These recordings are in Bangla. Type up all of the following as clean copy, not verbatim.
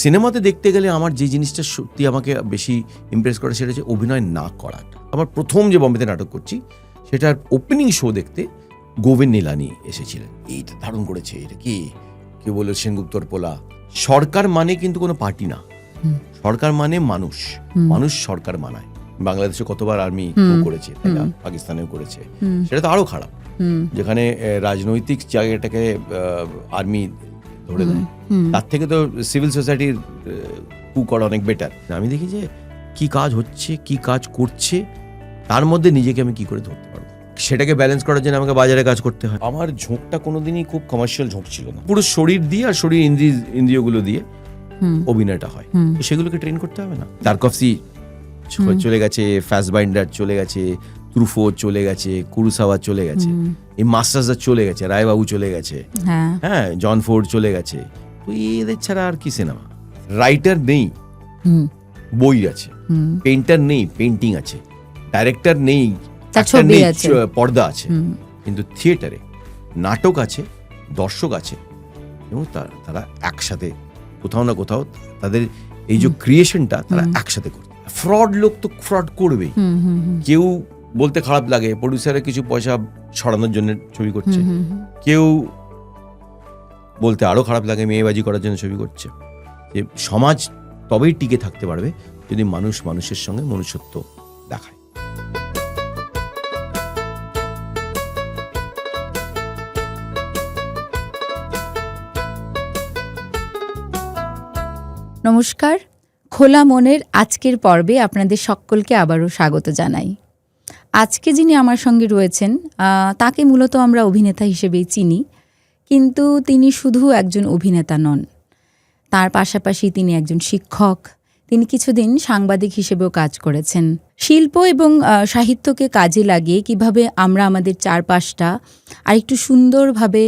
সিনেমাতে দেখতে গেলে আমার যে জিনিসটা সত্যি আমাকে বেশি ইমপ্রেস করে সেটা হচ্ছে অভিনয় না করাটা। আমার প্রথম যে বম্বেতে নাটক করছি সেটার ওপেনিং শো দেখতে গোবিন্দ নিলানি এসেছিলেন। এইটা ধারণ করেছে, এটা কি কেউ বলল সেনগুপ্তর পোলা। সরকার মানে কিন্তু কোনো পার্টি না, সরকার মানে মানুষ, মানুষ সরকার মানায়। বাংলাদেশে কতবার আর্মি করেছে, তাই না? পাকিস্তানেও করেছে, সেটা তো আরো খারাপ, যেখানে রাজনৈতিক জায়গাটাকে আর্মি ধরে দেয়। তার থেকে তো সিভিল সোসাইটির কু করা অনেক বেটার। আমি দেখি যে কি কাজ হচ্ছে, কি কাজ করছে, তার মধ্যে নিজেকে আমি কি করে ধরতে পারবো, সেটাকে ব্যালেন্স করার জন্য আমাকে বাজারে কাজ করতে হয়। আমার ঝোঁকটা কোনোদিনই খুব কমার্শিয়াল ঝোঁক ছিল না, পুরো শরীর দিয়ে আর শরীর ইন্দ্রিয়গুলো দিয়ে অভিনয়টা হয়। সেগুলোকে ট্রেন করতে হবে না? তারকফসি চলে গেছে, ফ্যাসবাইন্ডার চলে গেছে, ত্রুফো চলে গেছে, কুরুসাওয়া চলে গেছে, এই মাস্টার্সরা চলে গেছে, রায়বাবু চলে গেছে, হ্যাঁ, জন ফোর্ড চলে গেছে। তো এদের ছাড়া আর কি সিনেমা? রাইটার নেই, বই আছে। পেইন্টার নেই, পেইন্টিং আছে। ডাইরেক্টর নেই, পর্দা আছে। কিন্তু থিয়েটারে নাটক আছে, দর্শক আছে, এবং তারা একসাথে কোথাও না কোথাও তাদের এই যে ক্রিয়েশনটা তারা একসাথে করে। ফ্রড লোক তো ফ্রড করবেই। কেউ বলতে খারাপ লাগে প্রডিউসারের কিছু পয়সা ছড়ানোর জন্য ছবি করছে, কেউ বলতে আরো খারাপ লাগে মেয়েবাজি করার জন্য ছবি করছে। যে সমাজ তবেই টিকে থাকতে পারবে যদি মানুষ মানুষের সঙ্গে মনুষ্যত্ব দেখায়। নমস্কার, খোলা মনের আজকের পর্বে আপনাদের সকলকে আবারও স্বাগত জানাই। আজকে যিনি আমার সঙ্গে রয়েছেন তাকে মূলত আমরা অভিনেতা হিসেবেই চিনি, কিন্তু তিনি শুধু একজন অভিনেতা নন। তার পাশাপাশি তিনি একজন শিক্ষক, তিনি কিছুদিন সাংবাদিক হিসেবেও কাজ করেছেন। শিল্প এবং সাহিত্যকে কাজে লাগিয়ে কিভাবে আমরা আমাদের চারপাশটা আরেকটু সুন্দরভাবে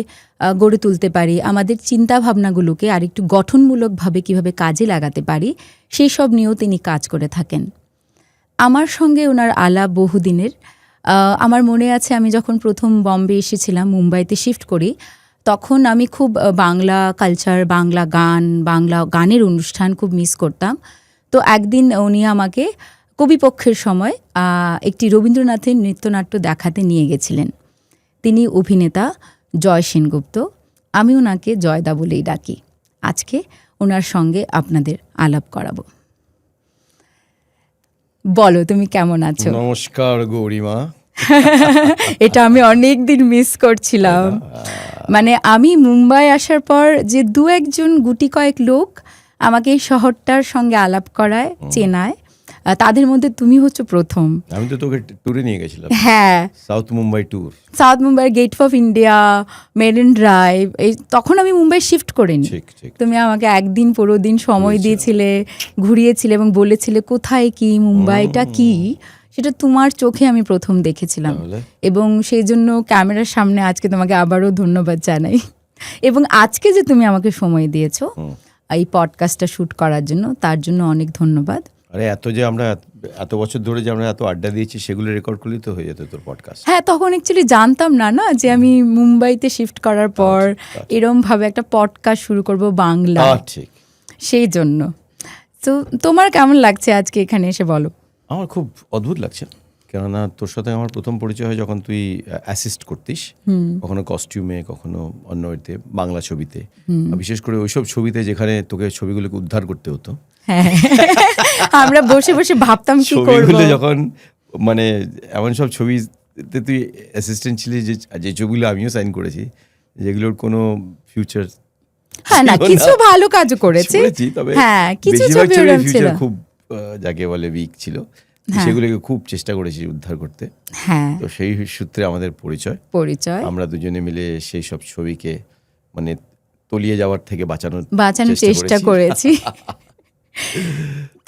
গড়ে তুলতে পারি, আমাদের চিন্তাভাবনাগুলোকে আরেকটু গঠনমূলকভাবে কিভাবে কাজে লাগাতে পারি, সেই সব নিয়েও তিনি কাজ করে থাকেন। আমার সঙ্গে ওনার আলাপ বহুদিনের। আমার মনে আছে আমি যখন প্রথম বম্বে এসেছিলাম, মুম্বাইতে শিফট করি, তখন আমি খুব বাংলা কালচার, বাংলা গান, বাংলা গানের অনুষ্ঠান খুব মিস করতাম। তো একদিন উনি আমাকে কবিপক্ষের সময় একটি রবীন্দ্রনাথের নৃত্যনাট্য দেখাতে নিয়ে গেছিলেন। তিনি অভিনেতা জয় সেনগুপ্ত, আমি ওনাকে জয়দা বলেই ডাকি। আজকে ওনার সঙ্গে আপনাদের আলাপ করাবো। বলো, তুমি কেমন আছো? নমস্কার গৌরীমা। এটা আমি অনেক দিন মিস করছিলাম। মানে আমি মুম্বাই আসার পর যে দু একজন গুটি কয়েক লোক আমাকে এই শহরটার সঙ্গে আলাপ করায়, চেনায়, তাদের মধ্যে তুমি হচ্ছে প্রথম। আমি তো তোকে ট্যুরে নিয়ে গেছিলাম। হ্যাঁ, south Mumbai tour, south Mumbai, Gate of India, Marine Drive. এই তখন আমি মুম্বাই শিফট করিনি। তুমি আমাকে একদিন পুরো দিন সময় দিয়েছিলে, ঘুরিয়েছিলে এবং বলেছিলে কোথায় কি, মুম্বাইটা কি, সেটা তোমার চোখে আমি প্রথম দেখেছিলাম। এবং সেই জন্য ক্যামেরার সামনে আজকে তোমাকে আবারও ধন্যবাদ জানাই। এবং আজকে যে তুমি আমাকে সময় দিয়েছো এই পডকাস্টটা শ্যুট করার জন্য, তার জন্য অনেক ধন্যবাদ। আরে এত বছর ধরে যে আমরা এত আড্ডা দিয়েছি, সেগুলো রেকর্ড করলেই তো হয়ে যেত তোর পডকাস্ট। হ্যাঁ, তখন অ্যাকচুয়ালি জানতাম না যে আমি মুম্বাইতে শিফট করার পর এরম ভাবে একটা পডকাস্ট শুরু করব বাংলা, ঠিক সেই জন্য। তো তোমার কেমন লাগছে আজকে এখানে এসে, বলো? আমার খুব অদ্ভুত লাগছে, কেননা তোর সাথে আমার প্রথম পরিচয় হয় যখন তুই অ্যাসিস্ট করতিস, কখনো কস্টিউমে, কখনো অন্য এতে, বাংলা ছবিতে, বিশেষ করে ওইসব ছবিতে যেখানে তোকে ছবিগুলোকে উদ্ধার করতে হতো। হ্যাঁ, আমরা বসে বসে ভাবতাম কি করব। যখন মানে এমন সব ছবিতে তুই অ্যাসিস্ট্যান্ট ছিলি যে ছবিগুলো আমিও সাইন করেছি, যেগুলোর কোনো ফিউচার, হ্যাঁ না, কিছু ভালো কাজও করেছি, তবে হ্যাঁ কিছু ছবি ছিল খুব যাকে বলে উইক ছিল, সেগুলোকে খুব চেষ্টা করেছি উদ্ধার করতে। হ্যাঁ, তো সেই সূত্রে আমাদের পরিচয়। আমরা দুজনে মিলে সেই সব ছবিকে মানে তলিয়ে যাওয়ার থেকে বাঁচানোর চেষ্টা করেছি।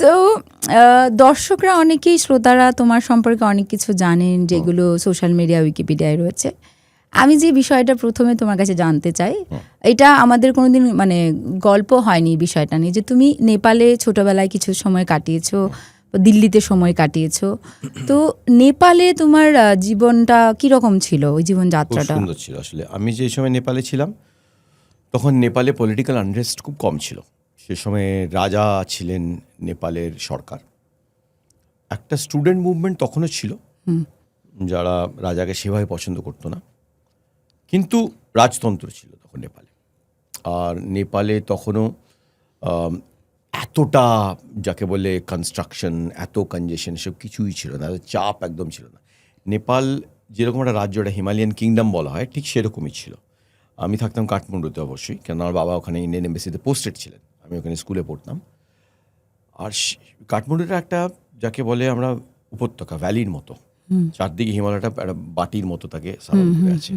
তো দর্শকরা অনেকেই, শ্রোতারা তোমার সম্পর্কে অনেক কিছু জানেন, যেগুলো সোশ্যাল মিডিয়া, উইকিপিডিয়ায় রয়েছে। আমি যে বিষয়টা প্রথমে তোমার কাছে জানতে চাই, এটা আমাদের কোনোদিন মানে গল্প হয়নি বিষয়টা নিয়ে, যে তুমি নেপালে ছোটবেলায় কিছু সময় কাটিয়েছো, দিল্লিতে সময় কাটিয়েছো। তো নেপালে তোমার জীবনটা কিরকম ছিল, ওই জীবনযাত্রাটা? সুন্দর ছিল আসলে। আমি যে সময় নেপালে ছিলাম তখন নেপালে পলিটিক্যাল আনরেস্ট খুব কম ছিল। সে সময় রাজা ছিলেন নেপালের সরকার। একটা স্টুডেন্ট মুভমেন্ট তখনও ছিল, যারা রাজাকে সেভাবে পছন্দ করতো না, কিন্তু রাজতন্ত্র ছিল তখন নেপালে। আর নেপালে তখনও এতটা যাকে বলে কনস্ট্রাকশন, এত কনজেশন, সব কিছুই ছিল না, চাপ একদম ছিল না। নেপাল যেরকম একটা রাজ্য, একটা হিমালয়ান কিংডম বলা হয়, ঠিক সেরকমই ছিল। আমি থাকতাম কাঠমান্ডুতে অবশ্যই, কেন আমার বাবা ওখানে ইন্ডিয়ান এম্বাসিতে পোস্টেড ছিলেন, আমি ওখানে স্কুলে পড়তাম। আর কাঠমান্ডুটা একটা যাকে বলে আমরা উপত্যকা, ভ্যালির মতো, চারদিকে হিমালয়টা একটা বাটির মতো তাকে সারাউন্ড করে আছে।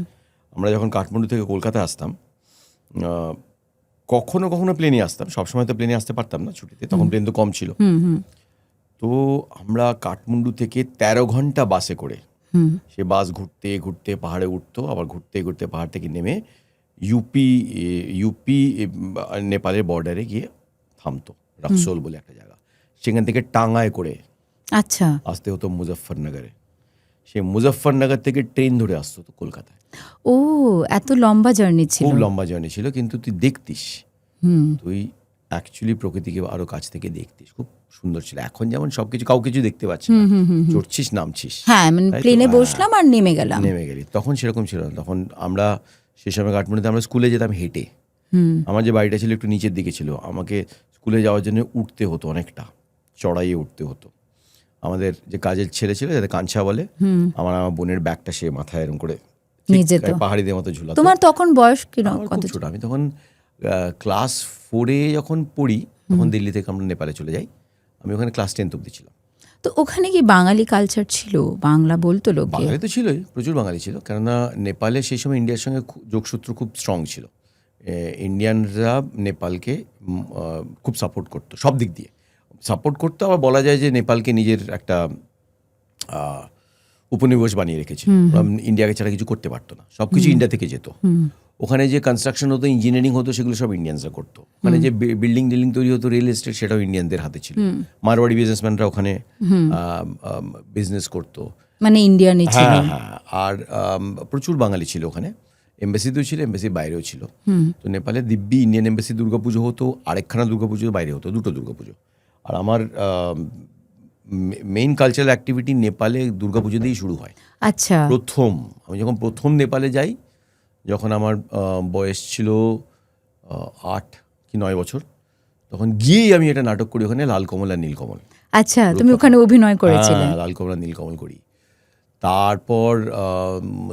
আমরা যখন কাঠমান্ডু থেকে কলকাতায় আসতাম, কখনো কখনো প্লেনে আসতাম, সবসময় তো প্লেনে আসতে পারতাম না ছুটিতে, তখন প্লেন তো কম ছিল। তো আমরা কাঠমান্ডু থেকে 13 ঘন্টা বাসে করে, সে বাস ঘুরতে ঘুরতে পাহাড়ে উঠতো, আবার ঘুরতে ঘুরতে পাহাড় থেকে নেমে ইউপি নেপালের বর্ডারে গিয়ে থামতো, রক্সোল বলে একটা জায়গা। সেখান থেকে টাঙ্গায় করে আচ্ছা আসতে হতো মুজফ্ফরনগরে। সে মুজফ্ফরনগর থেকে ট্রেন ধরে আসতো তো কলকাতায়। ও, এত লম্বা জার্নি ছিল। খুব লম্বা জার্নি ছিল, কিন্তু তুই দেখতিস, তুই অ্যাকচুয়ালি প্রকৃতিকে আরো কাছ থেকে দেখতিস, খুব সুন্দর ছিল। এখন যেমন সবকিছু কাউ কিছু দেখতে পাচ্ছি না, চড়ছিস নামছিস, হ্যাঁ মানে তাই তো? প্লেনে বসলাম আর নেমে গেলি। তখন সেরকম ছিল না। তখন আমরা সে সময় কাঠমান্ডুতে আমরা স্কুলে যেতাম হেঁটে। আমার যে বাড়িটা ছিল একটু নিচের দিকে ছিল, আমাকে স্কুলে যাওয়ার জন্য উঠতে হতো, অনেকটা চড়াইয়ে উঠতে হতো। আমাদের যে কাজের ছেলে ছিল, যাতে কাঞ্চা বলে, আমার বোনের ব্যাগটা সে মাথায় এরকম করে নিয়ে যেত, পাহাড়িদের মতো ঝুলাতো। তোমার তখন বয়স কিরকম? আমার খুব ছোট, আমি তখন ক্লাস 4-এ যখন পড়ি, তখন দিল্লি থেকে আমরা নেপালে চলে যাই। আমি ওখানে ক্লাস 10 অব্দি ছিলাম। তো ওখানে কি বাঙালি কালচার ছিল? বাংলা বলতো লোকে? বাঙালি তো ছিলই, প্রচুর বাঙালি ছিল, কেননা নেপালে সেই সময় ইন্ডিয়ার সঙ্গে যোগসূত্র খুব স্ট্রং ছিল। ইন্ডিয়ানরা নেপালকে খুব সাপোর্ট করতো, সব দিক দিয়ে সাপোর্ট করতো। আবার বলা যায় যে নেপালকে নিজের একটা উপনিবেশ বানিয়ে রেখেছে। ইন্ডিয়াকে ছাড়া কিছু করতে পারতো না, সব কিছু ইন্ডিয়া থেকে যেত। ওখানে যে কনস্ট্রাকশন হতো, ইঞ্জিনিয়ারিং হতো, সেগুলো সব ইন্ডিয়ানসরা করতো। ওখানে যে বিল্ডিং তৈরি হতো, রিয়েল এস্টেট, সেটাও ইন্ডিয়ানদের হাতে ছিল। মারওয়াড়ি বিজনেসম্যানরা ওখানে বিজনেস করতো, মানে ইন্ডিয়ানই ছিল। হ্যাঁ। আর প্রচুর বাঙালি ছিল ওখানে, এমবাসিতেও ছিল, এমবাসির বাইরেও ছিল। তো নেপালে দিব্যি ইন্ডিয়ান এমবাসি দুর্গাপুজো হতো, আরেকখানা দুর্গাপুজো বাইরে হতো, দুটো দুর্গাপুজো। আর আমার মেইন কালচারাল অ্যাক্টিভিটি নেপালে দুর্গাপুজো দিয়েই শুরু হয়। আচ্ছা, আমি যখন প্রথম নেপালে যাই, যখন আমার বয়স ছিল 8 কি 9 বছর, তখন গিয়েই আমি একটা নাটক করি ওখানে, লাল কমল আর নীলকমল। আচ্ছা, তুমি ওখানে অভিনয় করেছিলে? হ্যাঁ, লাল কমল আর নীলকমল করি। তারপর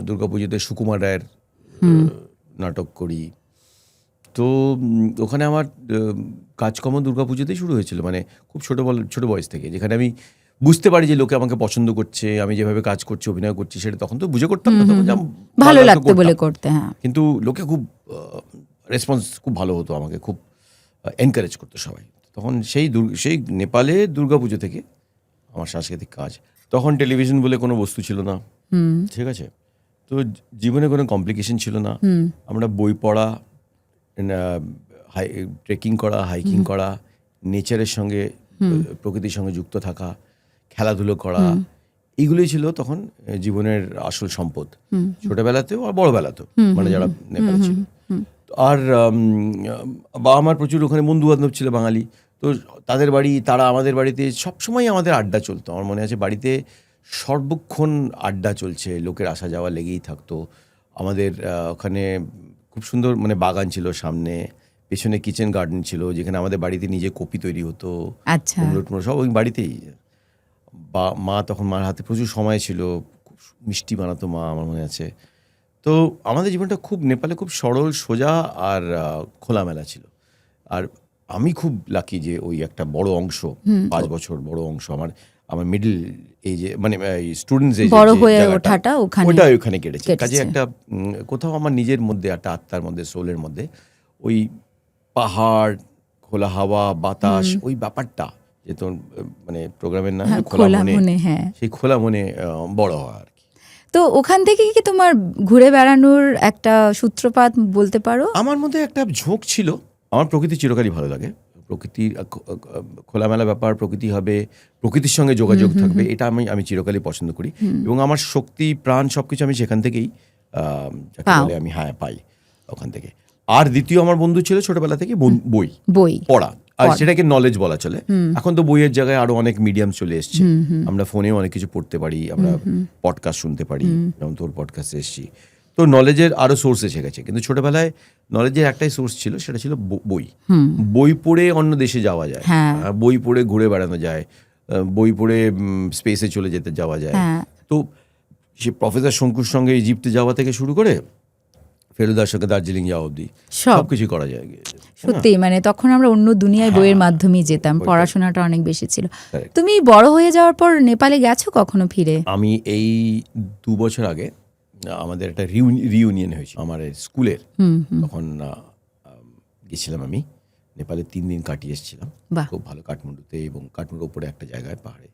দুর্গাপুজোতে সুকুমার রায়ের নাটক করি। তো ওখানে আমার কাজকর্ম দুর্গাপুজোতেই শুরু হয়েছিল, মানে খুব ছোট বয়স থেকে, যেখানে আমি বুঝতে পারি যে লোকে আমাকে পছন্দ করছে, আমি যেভাবে কাজ করছি, অভিনয় করছি, সেটা তখন তো বুঝে করতাম না, তখন ভালো লাগতো বলে করতে। হ্যাঁ, কিন্তু লোকে খুব রেসপন্স খুব ভালো হতো, আমাকে খুব এনকারেজ করতো সবাই। তখন সেই নেপালে দুর্গাপুজো থেকে আমার সাংস্কৃতিক কাজ। তখন টেলিভিশন বলে কোনো বস্তু ছিল না, ঠিক আছে? তো জীবনে কোনো কমপ্লিকেশন ছিল না। আমরা বই পড়া, ট্রেকিং করা, হাইকিং করা, নেচারের সঙ্গে, প্রকৃতির সঙ্গে যুক্ত থাকা, খেলাধুলো করা, এইগুলোই ছিল তখন জীবনের আসল সম্পদ, ছোটবেলাতেও আর বড়বেলাতেও, মানে যারা নেপালে ছিল। আর আমার প্রচুর ওখানে বন্ধু বান্ধব ছিল বাঙালি, তো তাদের বাড়ি, তারা আমাদের বাড়িতে, সবসময় আমাদের আড্ডা চলতো। আমার মনে আছে বাড়িতে সর্বক্ষণ আড্ডা চলছে, লোকের আসা যাওয়া লেগেই থাকতো। আমাদের ওখানে খুব সুন্দর মানে বাগান ছিল সামনে, পেছনে কিচেন গার্ডেন ছিল, যেখানে আমাদের বাড়িতে নিজে কপি তৈরি হতো। আচ্ছা, কুমড়ো সব ওই বাড়িতেই। মা তখন, মার হাতে প্রচুর সময় ছিল, খুব মিষ্টি বানাতো মা, আমার মনে আছে। তো আমাদের জীবনটা খুব নেপালে খুব সরল, সোজা আর খোলামেলা ছিল। আর আমি খুব লাকি যে ওই একটা বড় অংশ, 5 বছর বড় অংশ আমার মিডল এজে, মানে স্টুডেন্টস এজে বড় হয়ে ওঠাটা ওখানে কেটেছে। কাজে একটা কোথাও আমার নিজের মধ্যে, একটা আত্মার মধ্যে, সোলের মধ্যে ওই পাহাড়, খোলা হাওয়া, বাতাস, ওই ব্যাপারটা, যে তোর মানে প্রোগ্রামের নাম খোলা মনে, সেই খোলা মনে বড় হওয়া আর কি। তো ওখান থেকে কি তোমার ঘুরে বেড়ানোর একটা সূত্রপাত বলতে পারো? আমার মধ্যে একটা ঝোঁক ছিল, আমার প্রকৃতি চিরকালই ভালো লাগে। প্রকৃতির খোলামেলা ব্যাপার, প্রকৃতি হবে, প্রকৃতির সঙ্গে যোগাযোগ থাকবে, এটা আমি চিরকালই পছন্দ করি। এবং আমার শক্তি, প্রাণ, সবকিছু আমি সেখান থেকেই বলে আমি পাই ওখান থেকে। আর দ্বিতীয় আমার বন্ধু ছিল ছোটবেলা থেকে বই পড়া। আর সেটাকে নলেজ বলা চলে। এখন তো বইয়ের জায়গায় আরো অনেক মিডিয়াম চলে এসছে, আমরা ফোনেও অনেক কিছু পড়তে পারি, আমরা পডকাস্ট শুনতে পারি, যেমন তোর পডকাস্টে এসছি। তো নলেজের আরো সোর্স এসে গেছে, কিন্তু ছোটবেলায় নলেজের একটাই সোর্স ছিল, সেটা ছিল বই। বই পড়ে অন্য দেশে যাওয়া যায়, বই পড়ে ঘুরে বেড়ানো যায়, বই পড়ে স্পেসে চলে যেতে যাওয়া যায়। তো সে প্রফেসর শঙ্কুর সঙ্গে ইজিপ্টে যাওয়া থেকে শুরু করে ফেলুদার সঙ্গে দার্জিলিং যাওয়া অবধি সবকিছু করা যায়। সত্যি, মানে তখন আমরা অন্য দুনিয়ায় বইয়ের মাধ্যমেই যেতাম, পড়াশোনাটা অনেক বেশি ছিল। তুমি বড় হয়ে যাওয়ার পর নেপালে গেছো কখনো ফিরে? আমি এই 2 বছর আগে আমাদের একটা রিউনিয়ন হয়েছে আমার স্কুলের, তখন গেছিলাম আমি নেপালে, 3 দিন কাটিয়ে এসেছিলাম। খুব ভালো, কাঠমান্ডুতে এবং কাঠমান্ডুর উপরে একটা জায়গায় পাহাড়ে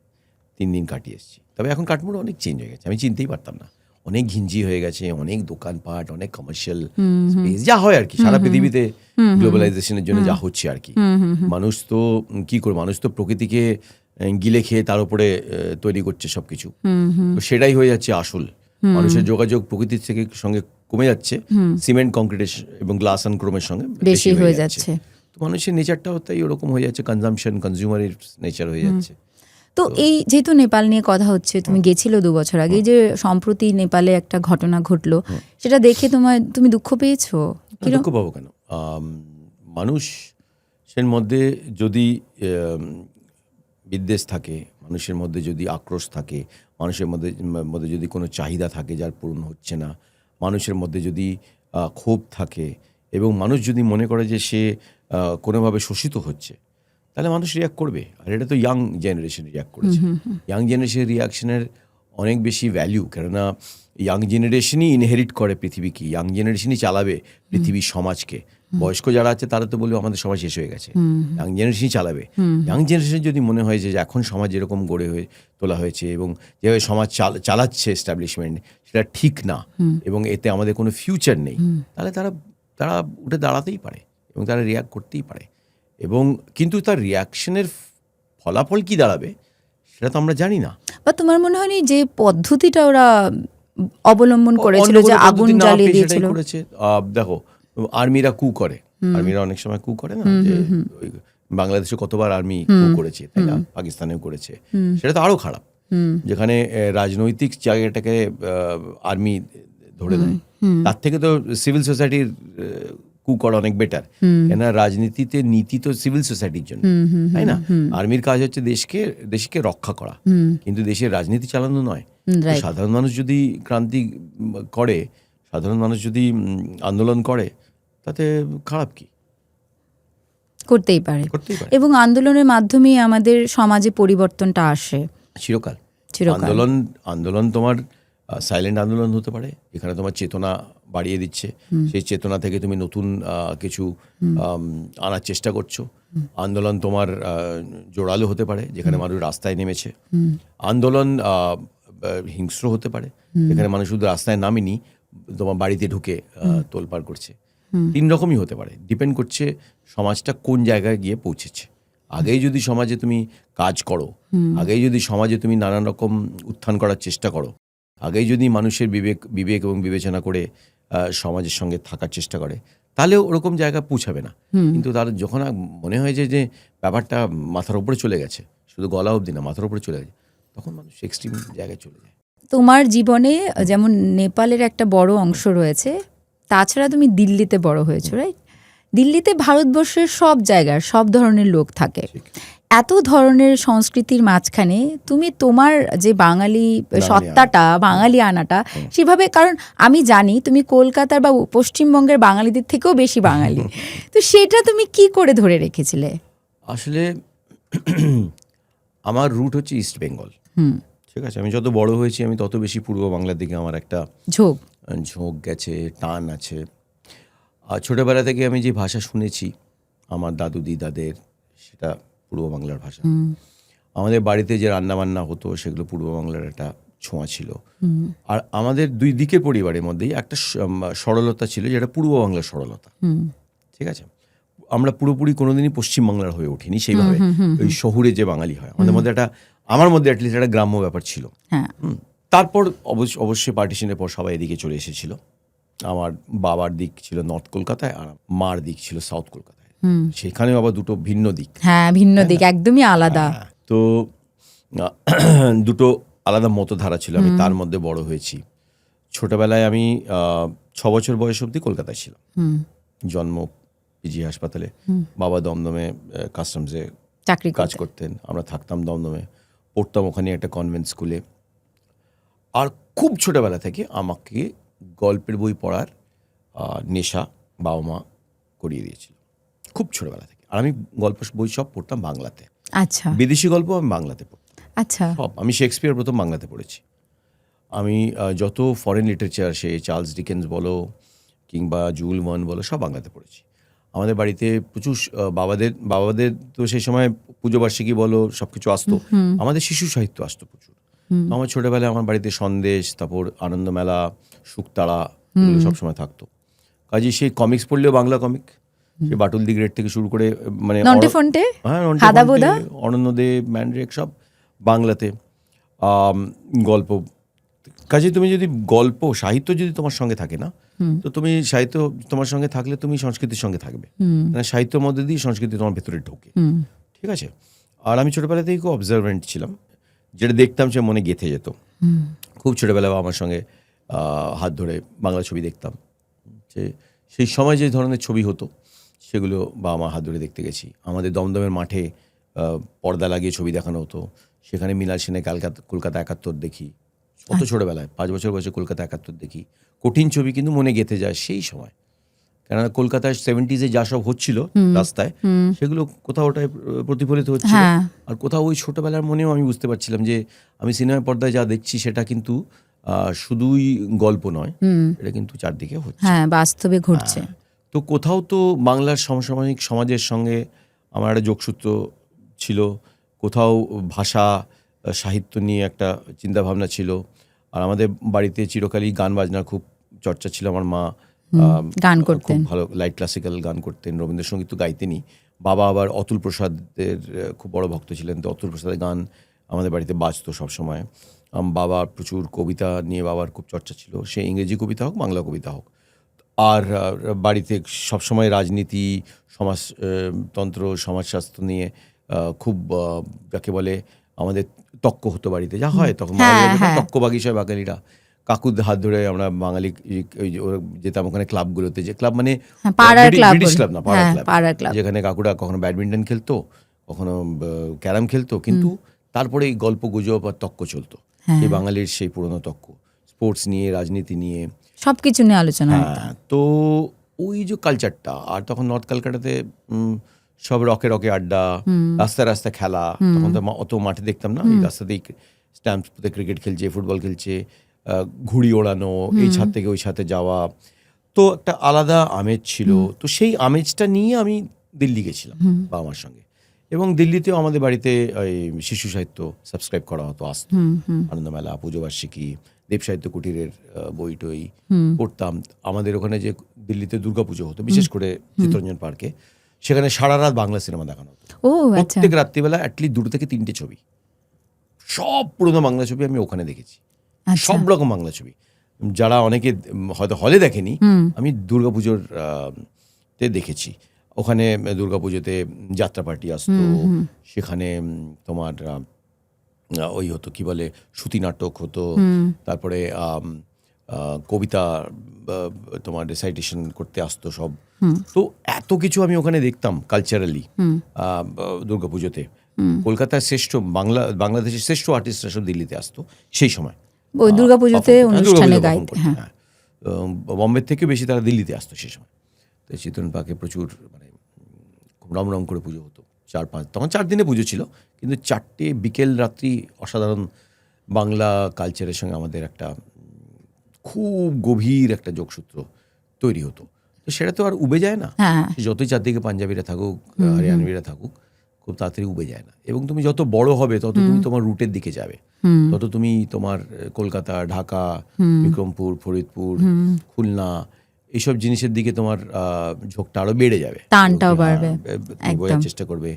3 দিন কাটিয়ে এসেছি। তবে এখন কাঠমান্ডু অনেক চেঞ্জ হয়ে গেছে, আমি চিনতেই পারতাম না, অনেক ঘিঞ্জি হয়ে গেছে, অনেক দোকানপাট, অনেক কমার্শিয়াল স্পেস, যা হয় আর কি সারা পৃথিবীতে গ্লোবালাইজেশনের জন্য যা হচ্ছে আর কি। মানুষ তো কি করে, মানুষ তো প্রকৃতিকে গিলে খেয়ে তার উপরে তৈরি করছে সবকিছু, তো সেটাই হয়ে যাচ্ছে আসল। মানুষের যোগাযোগ প্রকৃতির থেকে সঙ্গে কমে যাচ্ছে, সিমেন্ট কংক্রিটের এবং গ্লাস অ্যান্ড ক্রোমের সঙ্গে বেশি হয়ে যাচ্ছে। তো মানুষের নেচারটাও তাই ওরকম হয়ে যাচ্ছে, কনজিউমারের নেচার হয়ে যাচ্ছে। তো এই যেহেতু নেপাল নিয়ে কথা হচ্ছে, তুমি গেছিলে 2 বছর আগে, যে সম্প্রতি নেপালে একটা ঘটনা ঘটলো, সেটা দেখে তুমি দুঃখ পেয়েছো? দুঃখ পাবো কেন? মানুষের মধ্যে যদি বিদ্বেষ থাকে, মানুষের মধ্যে যদি আক্রোশ থাকে, মানুষের মধ্যে যদি কোনো চাহিদা থাকে যার পূরণ হচ্ছে না, মানুষের মধ্যে যদি ক্ষোভ থাকে, এবং মানুষ যদি মনে করে যে সে কোনোভাবে শোষিত হচ্ছে, তাহলে মানুষ রিয়াক্ট করবে। আর এটা তো ইয়াং জেনারেশন রিয়াক্ট করেছে। ইয়াং জেনারেশনের রিয়াকশনের অনেক বেশি ভ্যালু, কেননা ইয়াং জেনারেশনই ইনহেরিট করে পৃথিবীকে, ইয়াং জেনারেশনই চালাবে পৃথিবীর সমাজকে। বয়স্ক যারা আছে তারা তো বলবে আমাদের সমাজ শেষ হয়ে গেছে, ইয়াং জেনারেশনই চালাবে। ইয়াং জেনারেশন যদি মনে হয় যে এখন সমাজ যেরকম গড়ে তোলা হয়েছে এবং যেভাবে সমাজ চালাচ্ছে এস্টাবলিশমেন্ট, সেটা ঠিক না এবং এতে আমাদের কোনো ফিউচার নেই, তাহলে তারা উঠে দাঁড়াতেই পারে এবং তারা রিয়াক্ট করতেই পারে। এবং কিন্তু তার রিয়াকশনের ফলাফল কি দাঁড়াবে সেটা তো আমরা জানি না। বা তোমার মনে হয়নি যে পদ্ধতিটা ওরা অবলম্বন করেছিল, যে আগুন জ্বালিয়ে দিয়েছিল? দেখো, আর্মিরা কু করে, আর্মিরা অনেক সময় কু করে না, যে বাংলাদেশে কতবার আর্মি কু করেছে, তাই না, পাকিস্তানেও করেছে, সেটা তো আরো খারাপ, যেখানে রাজনৈতিক জায়গাটাকে আর্মি ধরে নেয়, তার থেকে তো সিভিল সোসাইটির কু করা অনেক বেটার। কেন, রাজনীতিতে নীতি তো সিভিল সোসাইটির জন্য, তাই না? আর্মির কাজ হচ্ছে দেশকে রক্ষা করা, কিন্তু দেশের রাজনীতি চালানো নয়। সাধারণ মানুষ যদি ক্রান্তি করে, সাধারণ মানুষ যদি আন্দোলন করে, তাতে খারাপ কি? করতেই পারে। এবং আন্দোলনের মাধ্যমে আমাদের সমাজে পরিবর্তনটা আসে চিরকাল। আন্দোলন তোমার সাইলেন্ট আন্দোলন হতে পারে, এখানে তোমার চেতনা বাড়িয়ে দিচ্ছে, সেই চেতনা থেকে তুমি নতুন কিছু আনার চেষ্টা করছো। আন্দোলন তোমার জোরালো হতে পারে, যেখানে মানুষ রাস্তায় নেমেছে। আন্দোলন হিংস্র হতে পারে, যেখানে মানুষ শুধু রাস্তায় নামেনি, তোমার বাড়িতে ঢুকে তোলপাড় করছে। 3 রকমই হতে পারে, ডিপেন্ড করছে সমাজটা কোন জায়গায় গিয়ে পৌঁছেছে। আগেই যদি সমাজে তুমি কাজ করো, আগেই যদি সমাজে তুমি নানান রকম উত্থান করার চেষ্টা করো, আগেই যদি মানুষের বিবেক এবং বিবেচনা করে সমাজের সঙ্গে থাকার চেষ্টা করে, তাহলে ওরকম জায়গায় পৌঁছাবে না। কিন্তু তার যখন মনে হয় যে ব্যাপারটা মাথার উপরে চলে গেছে, শুধু গলা অবধি না, মাথার উপরে চলে গেছে, তখন মানুষ এক্সট্রিম জায়গায় চলে যায়। তোমার জীবনে যেমন নেপালের একটা বড় অংশ রয়েছে, তাছাড়া তুমি দিল্লিতে বড় হয়েছো, রাইট? দিল্লিতে ভারতবর্ষের সব জায়গার সব ধরনের লোক থাকে। এত ধরনের সংস্কৃতির মাঝখানে তুমি তোমার যে বাঙালি সত্তাটা, বাঙালি আনাটা সেভাবে, কারণ আমি জানি তুমি কলকাতার বা পশ্চিমবঙ্গের বাঙালিদের থেকেও বেশি বাঙালি, তো সেটা তুমি কি করে ধরে রেখেছিলে? আসলে আমার রুট হচ্ছে ইস্ট বেঙ্গল, ঠিক আছে? আমি যত বড় হয়েছি আমি তত বেশি পূর্ব বাংলার দিকে আমার একটা ঝোঁক গেছে, টান আছে। আর ছোটোবেলা থেকে আমি যে ভাষা শুনেছি আমার দাদু দিদাদের, সেটা পূর্ব বাংলার ভাষা। আমাদের বাড়িতে যে রান্নাবান্না হতো সেগুলো পূর্ব বাংলার একটা ছোঁয়া ছিল। আর আমাদের 2 দিকের পরিবারের মধ্যেই একটা সরলতা ছিল, যেটা পূর্ব বাংলার সরলতা, ঠিক আছে? আমরা পুরোপুরি কোনোদিনই পশ্চিমবাংলার হয়ে উঠিনি সেইভাবে, ওই শহুরে যে বাঙালি হয়, আমাদের মধ্যে আমার মধ্যে অ্যাটলিস্ট একটা গ্রাম্য ব্যাপার ছিল। তারপর অবশ্যই পার্টিশনের পর সবাই এদিকে চলে এসেছিল। আমার বাবার দিক ছিল নর্থ কলকাতায়, আর মার দিক ছিল সাউথ কলকাতায়। সেখানেও আবার দুটো ভিন্ন দিক। হ্যাঁ, ভিন্ন দিক, একদমই আলাদা। তো দুটো আলাদা মতধারা ছিল, আমি তার মধ্যে বড় হয়েছি। ছোটবেলায় আমি 6 বছর বয়স অবধি কলকাতায় ছিলাম, জন্ম পিজি হাসপাতালে। বাবা দমদমে কাস্টমসে চাকরি কাজ করতেন, আমরা থাকতাম দমদমে, পড়তাম ওখানে একটা কনভেন্ট স্কুলে। আর খুব ছোটবেলা থেকে আমাকে গল্পের বই পড়ার নেশা বাবা মা করিয়ে দিয়েছিল, খুব ছোটবেলা থেকে। আর আমি গল্প বই সব পড়তাম বাংলাতে। আচ্ছা বিদেশি গল্প আমি বাংলাতে পড়তাম আচ্ছা। সব। আমি শেক্সপিয়ার প্রথম বাংলাতে পড়েছি। আমি যত ফরেন লিটারেচার, সে চার্লস ডিকেন্স বলো কিংবা জুল ভার্ন বলো, সব বাংলাতে পড়েছি। আমাদের বাড়িতে প্রচুর বাবাদের তো সেই সময় পুজো বার্ষিকী বলো সব কিছু আসতো, আমাদের শিশু সাহিত্য আসতো প্রচুর। আমার ছোটবেলায় আমার বাড়িতে সন্দেশ, তারপর আনন্দমেলা, শুকতারা, এগুলো সবসময় থাকতো। কাজে সেই কমিক্স পড়লেও বাংলা কমিক, সে বাটুল দি গ্রেট থেকে শুরু করে, মানে নন্টে ফন্টে, অনন্যদে, ম্যান্ড্রেক, সব বাংলাতে। গল্প, কাজে তুমি যদি গল্প সাহিত্য যদি তোমার সঙ্গে থাকে না, তো তুমি সাহিত্য তোমার সঙ্গে থাকলে তুমি সংস্কৃতির সঙ্গে থাকবে, মানে সাহিত্যের মধ্যে দিয়ে সংস্কৃতি তোমার ভেতরে ঢোকে, ঠিক আছে। আর আমি ছোটবেলা থেকে খুব অবজারভেন্ট ছিলাম, যেটা দেখতাম সে মনে গেঁথে যেত। খুব ছোটবেলা আমার সঙ্গে হাত ধরে বাংলা ছবি দেখতাম, যে সেই সময় যে ধরনের ছবি হতো সেগুলো বাবা মা হাত ধরে দেখতে গেছি। আমাদের দমদমের মাঠে পর্দা লাগিয়ে ছবি দেখানো হতো, সেখানে মৃণাল সেনের কলকাতা 71 দেখি, কত ছোটবেলায় 5 বছর বয়সে কলকাতা 71 দেখি। কঠিন ছবি কিন্তু মনে গেঁথে যায় সেই সময়, কেননা কলকাতায় 70s যা সব হচ্ছিল রাস্তায়, সেগুলো কোথাও ওটাই প্রতিফলিত হচ্ছিল। আর কোথাও ওই ছোটবেলার মনেও আমি বুঝতে পারছিলাম যে আমি সিনেমার পর্দায় যা দেখছি সেটা কিন্তু শুধুই গল্প নয়, এটা কিন্তু চারদিকে হচ্ছে, বাস্তবে ঘটছে। তো কোথাও তো বাংলার সমসাময়িক সমাজের সঙ্গে আমার একটা যোগসূত্র ছিল, কোথাও ভাষা সাহিত্য নিয়ে একটা চিন্তাভাবনা ছিল। আর আমাদের বাড়িতে চিরকালই গান বাজনার খুব চর্চা ছিল। আমার মা গান করতেন, খুব ভালো লাইট ক্লাসিক্যাল গান করতেন, রবীন্দ্রসঙ্গীত তো গাইতেনই। বাবা আবার অতুল প্রসাদের খুব বড় ভক্ত ছিলেন, তো অতুল প্রসাদের গান আমাদের বাড়িতে বাজতো সবসময়। বাবার প্রচুর কবিতা নিয়ে বাবার খুব চর্চা ছিল, সে ইংরেজি কবিতা হোক বাংলা কবিতা হোক। আর বাড়িতে সবসময় রাজনীতি, সমাজতন্ত্র, সমাজশাস্ত্র নিয়ে খুব যাকে বলে আমাদের তক্ক হতো বাড়িতে, যা হয় তখন তক্ক বাগিচায় বাঙালিরা। কাকুর হাত ধরে আমরা বাঙালি যেতাম ওখানে ক্লাবগুলোতে, যে ক্লাব মানে ব্রিটিশ ক্লাব না, পাড়ার ক্লাব, যেখানে কাকুরা কখনো ব্যাডমিন্টন খেলতো, কখনো ক্যারাম খেলতো, কিন্তু তারপরে এই গল্প গুজব আর তক্ক চলতো, সেই বাঙালির সেই পুরনো তক্ক, স্পোর্টস নিয়ে, রাজনীতি নিয়ে, সবকিছু নিয়ে আলোচনা। তো ওই যে কালচারটা। আর তখন নর্থ কলকাতাতে সব রকে রকে আড্ডা, রাস্তায় রাস্তায় খেলা, তখন তো অত মাঠে দেখতাম না, এই রাস্তাতেই স্ট্যাম্পস ক্রিকেট খেলছে, ফুটবল খেলছে, ঘুড়ি ওড়ানো, এই ছাদ থেকে ওই ছাদে যাওয়া, তো একটা আলাদা আমেজ ছিল। তো সেই আমেজটা নিয়ে আমি দিল্লি গেছিলাম বাবা মার সঙ্গে, এবং দিল্লিতেও আমাদের বাড়িতে ওই শিশু সাহিত্য সাবস্ক্রাইব করা হতো, আসতো, আনন্দমেলা, পুজো বার্ষিকী, দেব সাহিত্য কুটিরের বই টই পড়তাম। আমাদের ওখানে যে দিল্লিতে দুর্গাপুজো হতো, বিশেষ করে চিত্তরঞ্জন পার্কে, সেখানে সারা রাত বাংলা সিনেমা দেখানো হতো। প্রত্যেক রাত্রিবেলা অ্যাটলিস্ট 2 থেকে 3টে ছবি, সব পুরোনো বাংলা ছবি আমি ওখানে দেখেছি, সব রকম বাংলা ছবি। যারা অনেকে হয়তো হলে দেখেনি, আমি দুর্গাপুজোর তে দেখেছি। ওখানে দুর্গাপুজোতে যাত্রা পার্টি আসতো, সেখানে তোমার ওই হতো কি বলে শ্রুতি নাটক হতো, তারপরে কবিতা তোমার রেসাইটেশন করতে আসতো সব। তো এত কিছু আমি ওখানে দেখতাম কালচারালি দুর্গাপুজোতে। কলকাতার শ্রেষ্ঠ বাংলাদেশের শ্রেষ্ঠ আর্টিস্টরা সব দিল্লিতে আসতো সেই সময়, ওই দুর্গাপুজোতে অনুষ্ঠানে গাইতে। বম্বে থেকে বেশি তারা দিল্লিতে আসতো সেই সময়। তো চিত্তরঞ্জন পার্কে প্রচুর, মানে খুব রমরম করে পুজো হতো। 4-5, তখন 4 দিনে পুজো ছিল, কিন্তু 4টে বিকেল রাত্রি অসাধারণ বাংলা কালচারের সঙ্গে আমাদের একটা খুব গভীর একটা যোগসূত্র তৈরি হতো। তো সেটা তো আর উবে যায় না, যতই চারদিকে পাঞ্জাবিরা থাকুক, হরিয়ানবিরা থাকুক, খুব তাড়াতাড়ি উবে যায় না। এবং তুমি যত বড় হবে তত তুমি তোমার রুটের দিকে যাবে, তত তুমি তোমার কলকাতা, ঢাকা, বিক্রমপুর, ফরিদপুর, খুলনা, এইসব জিনিসের দিকে তোমার ঝোঁকটা আরো বেড়ে যাবে, টানটাও বাড়বে, বোঝার চেষ্টা করবে,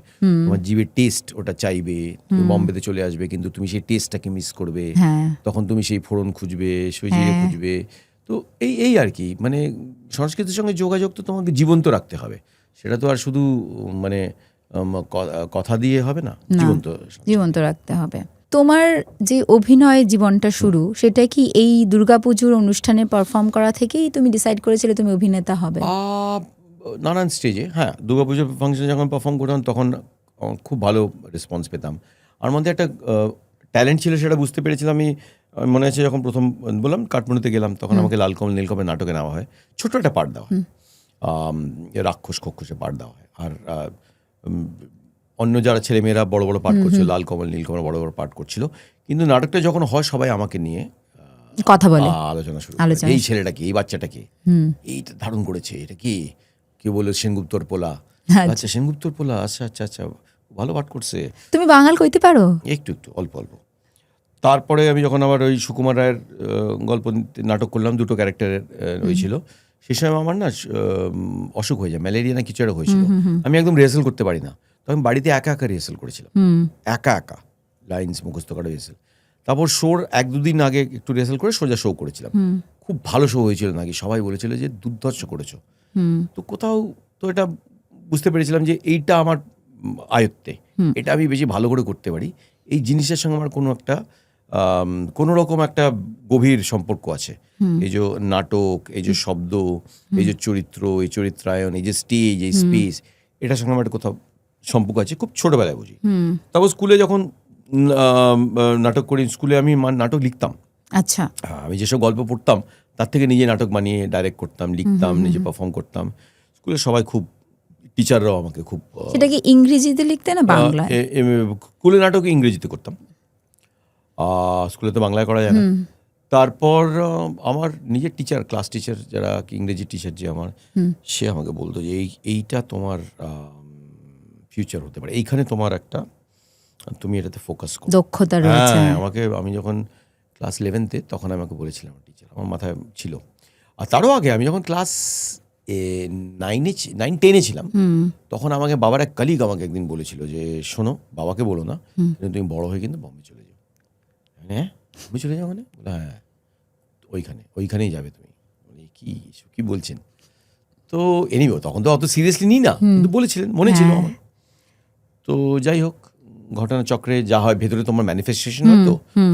তোমার জিভের টেস্ট ওটা চাইবে। তুমি বম্বেতে চলে আসবে, কিন্তু তুমি সেই টেস্টটাকে মিস করবে, তখন তুমি সেই ফোড়ন খুঁজবে, সেই জিরে খুঁজবে। তো এই আর কি, মানে সংস্কৃতির সঙ্গে যোগাযোগ তো তোমাকে জীবন্ত রাখতে হবে, সেটা তো আর শুধু মানে কথা দিয়ে হবে না, জীবন্ত রাখতে হবে। তোমার যে অভিনয় জীবনটা শুরু, সেটা কি এই দুর্গাপুজোর অনুষ্ঠানে পারফর্ম করা থেকেই তুমি ডিসাইড করেছিলে তুমি অভিনেতা হবে? নানান স্টেজে, হ্যাঁ, দুর্গাপুজোর ফাংশনে যখন পারফর্ম করতাম তখন খুব ভালো রেসপন্স পেতাম। আর মধ্যে একটা ট্যালেন্ট ছিল, সেটা বুঝতে পেরেছিলাম আমি। মনে আছে যখন প্রথম বললাম কাঠমান্ডুতে গেলাম, তখন আমাকে লালকমল নীলকমলের নাটকে নেওয়া হয়, ছোট্ট একটা পার্ট দেওয়া হয়, রাক্ষস খক্ষসে পার্ট দেওয়া হয়। আর অন্য যারা ছেলেমেয়েরা বড় বড় পার্ট করছিল, লালকমল নীলকমল বড় বড় পার্ট করছিল, কিন্তু নাটকটা যখন হয় সবাই আমাকে নিয়ে কথা বলে, আলোচনা শুরু, এই ছেলেটাকে, এই বাচ্চাটাকে, এইটা ধারণ করেছে, এটা কি কেউ বললো সেনগুপ্তর পোলা, আচ্ছা সেনগুপ্তর পোলা, আচ্ছা আচ্ছা আচ্ছা, ভালো পাঠ করছে। তুমি বাঙাল কইতে পারো? একটু একটু, অল্প অল্প। তারপরে আমি যখন আবার ওই সুকুমার রায়ের গল্প নাটক করলাম, দুটো ক্যারেক্টারের হয়েছিল, সে সময় আমার না অসুখ হয়ে যায়, ম্যালেরিয়া না কিছু একটা হয়েছিল। আমি একদম রিহার্সাল করতে পারি না, তো আমি বাড়িতে একা একা রিহার্সাল করেছিলাম, একা একা লাইন্স মুখস্থ করা রিহার্সাল। তারপর শোর 1-2 দিন আগে একটু রিহার্সাল করে সোজা শো করেছিলাম। খুব ভালো শো হয়েছিল নাকি, সবাই বলেছিল যে দুর্ধর্ষ করেছো। তো কোথাও তো এটা বুঝতে পেরেছিলাম যে এইটা আমার আয়ত্তে, এটা আমি বেশি ভালো করে করতে পারি, এই জিনিসের সঙ্গে আমার কোনো রকম একটা গভীর সম্পর্ক আছে। এই যে নাটক, এই যে শব্দ, এই যে চরিত্র, এই চরিত্রায়ন, এই যে স্টেজ, এই স্পেস, এটার সঙ্গে আমার একটা কোথাও সম্পর্ক আছে, খুব ছোটবেলায় বুঝি। তারপর স্কুলে যখন নাটক করি, স্কুলে আমি নাটক লিখতাম। আচ্ছা, আমি যেসব গল্প পড়তাম তার থেকে নিজে নাটক বানিয়ে ডাইরেক্ট করতাম, লিখতাম, নিজে পারফর্ম করতাম। স্কুলে সবাই খুব, টিচাররাও আমাকে খুব। সেটা কি ইংরেজিতে লিখতে না বাংলায়? স্কুলে নাটক ইংরেজিতে করতাম, স্কুলে তো বাংলায় করা যায় না। তারপর আমার নিজের টিচার, ক্লাস টিচার যারা, ইংরেজি টিচার যে আমার, সে আমাকে বলতো যে এইটা তোমার ফিউচার হতে পারে, এইখানে তোমার একটা, তুমি এটাতে ফোকাস করো, দক্ষতা রয়েছে। আমি যখন ক্লাস 11-তে তখন আমাকে বলেছিলাম আমার টিচার, আমার মাথায় ছিল। আর তারও আগে আমি যখন ক্লাস 9-10-এ ছিলাম, তখন আমাকে বাবার এক কলিগ আমাকে একদিন বলেছিল যে শোনো, বাবাকে বলো না, তুমি বড় হয়ে কিন্তু বম্বে চলে যাও। হ্যাঁ, বম্বে চলে যাও মানে? হ্যাঁ, ওইখানেই যাবে তুমি। কি বলছেন? তো এনিওয়ে তখন তো অত সিরিয়াসলি নিই না, কিন্তু বলেছিলেন, মনে ছিল আমার। তো যাই হোক, ঘটনা চক্রে যা হয়, ভেতরে তোমার ম্যানিফেস্টেশন হয়, তো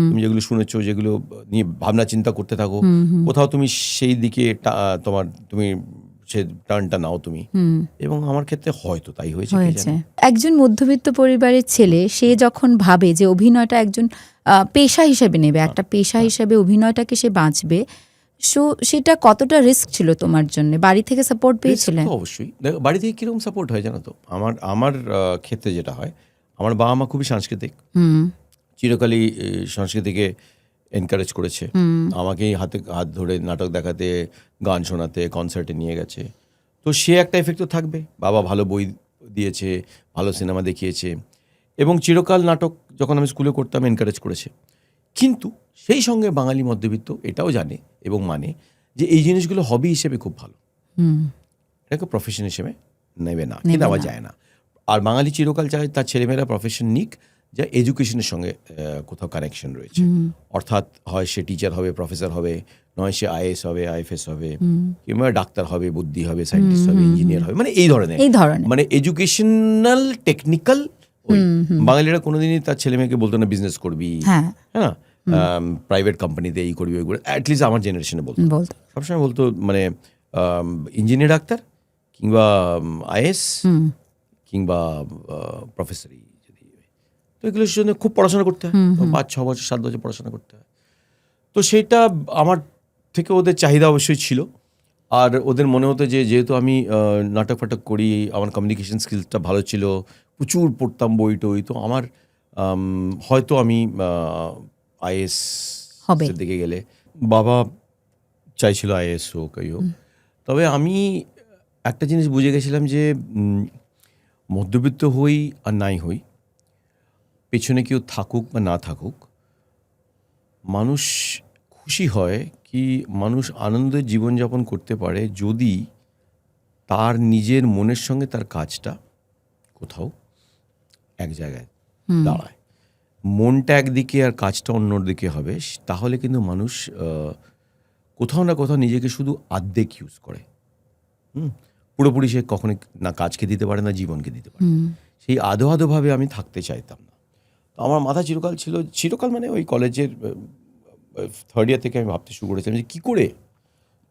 তুমি যেগুলো শুনেছো, যেগুলো নিয়ে ভাবনা চিন্তা করতে থাকো, কোথাও তুমি সেই দিকে তুমি সে টার্নটা নাও তুমি, এবং আমার ক্ষেত্রে হয়তো তাই হয়েছে। একজন মধ্যবিত্ত পরিবারের ছেলে, সে যখন ভাবে যে অভিনয়টা একজন পেশা হিসেবে নেবে, একটা পেশা হিসেবে অভিনয়টাকে সে বাঁচবে, সেটা কতটা রিস্ক ছিল তোমার জন্য? বাড়ি থেকে সাপোর্ট পেয়েছিলে? অবশ্যই, বাড়ি থেকে কিরকম সাপোর্ট হয় জানো তো? আমার ক্ষেত্রে যেটা হয়, আমার বাবা মা খুবই সাংস্কৃতিক, চিরকালই সংস্কৃতিকে এনকারেজ করেছে, আমাকেই হাত ধরে নাটক দেখাতে, গান শোনাতে, কনসার্টে নিয়ে গেছে। তো সে একটা এফেক্ট তো থাকবে, বাবা ভালো বই দিয়েছে, ভালো সিনেমা দেখিয়েছে, এবং চিরকাল নাটক যখন আমি স্কুলে করতাম এনকারেজ করেছে। কিন্তু সেই সঙ্গে বাঙালি মধ্যবিত্ত এটাও জানে এবং মানে যে এই জিনিসগুলো হবি হিসেবে খুব ভালো, এটাকে প্রফেশন হিসেবে নেবে না, কিন্তু নেওয়া যায় না। আর বাঙালি চিরকাল চায় তার ছেলেমেয়েরা প্রফেশন নিক যা এডুকেশনের সঙ্গে কোথাও কানেকশন রয়েছে। অর্থাৎ হয় সে টিচার হবে, প্রফেসর হবে, নয় সে আইএস হবে, আইএফএস হবে, কিংবা ডাক্তার হবে, বুদ্ধি হবে, সায়েন্টিস্ট হবে, ইঞ্জিনিয়ার হবে, মানে এই ধরনের মানে এডুকেশনাল টেকনিক্যাল। বাঙালিরা কোনোদিনই তার ছেলে মেয়েকে বলতো না বিজনেস করবি, হ্যাঁ, প্রাইভেট কোম্পানিতে এই করবি, ওই করবি। অ্যাটলিস্ট আমার জেনারেশনে বলতো, সবসময় বলতো মানে ইঞ্জিনিয়ার, ডাক্তার, কিংবা আইএস, কিংবা প্রফেসরই যদি। তো এগুলোর জন্য খুব পড়াশোনা করতে হয়, 5-6 বছর 7 বছর পড়াশোনা করতে হয়। তো সেটা আমার থেকে ওদের চাহিদা অবশ্যই ছিল। আর ওদের মনে হতো যে যেহেতু আমি নাটক ফাটক করি, আমার কমিউনিকেশন স্কিলসটা ভালো ছিল, প্রচুর পড়তাম বই টই, তো আমার হয়তো আমি আইএস এর দিকে গেলে, বাবা চাইছিল আইএস হোক, এই হোক। তবে আমি একটা জিনিস বুঝে গেছিলাম যে মধ্যবিত্ত হই আর নাই হই, পেছনে কেউ থাকুক বা না থাকুক, মানুষ খুশি হয় কি, মানুষ আনন্দের জীবনযাপন করতে পারে যদি তার নিজের মনের সঙ্গে তার কাজটা কোথাও এক জায়গায় দাঁড়ায়। মনটা একদিকে আর কাজটা অন্যর দিকে হবে, তাহলে কিন্তু মানুষ কোথাও না কোথাও নিজেকে শুধু আর্ধেক ইউজ করে, পুরোপুরি সে কখনো না কাজকে দিতে পারে না জীবনকে দিতে পারে। সেই আধো আধোভাবে আমি থাকতে চাইতাম না। তো আমার মাথা চিরকাল মানে ওই কলেজের থার্ড ইয়ার থেকে আমি ভাবতে শুরু করেছিলাম যে কী করে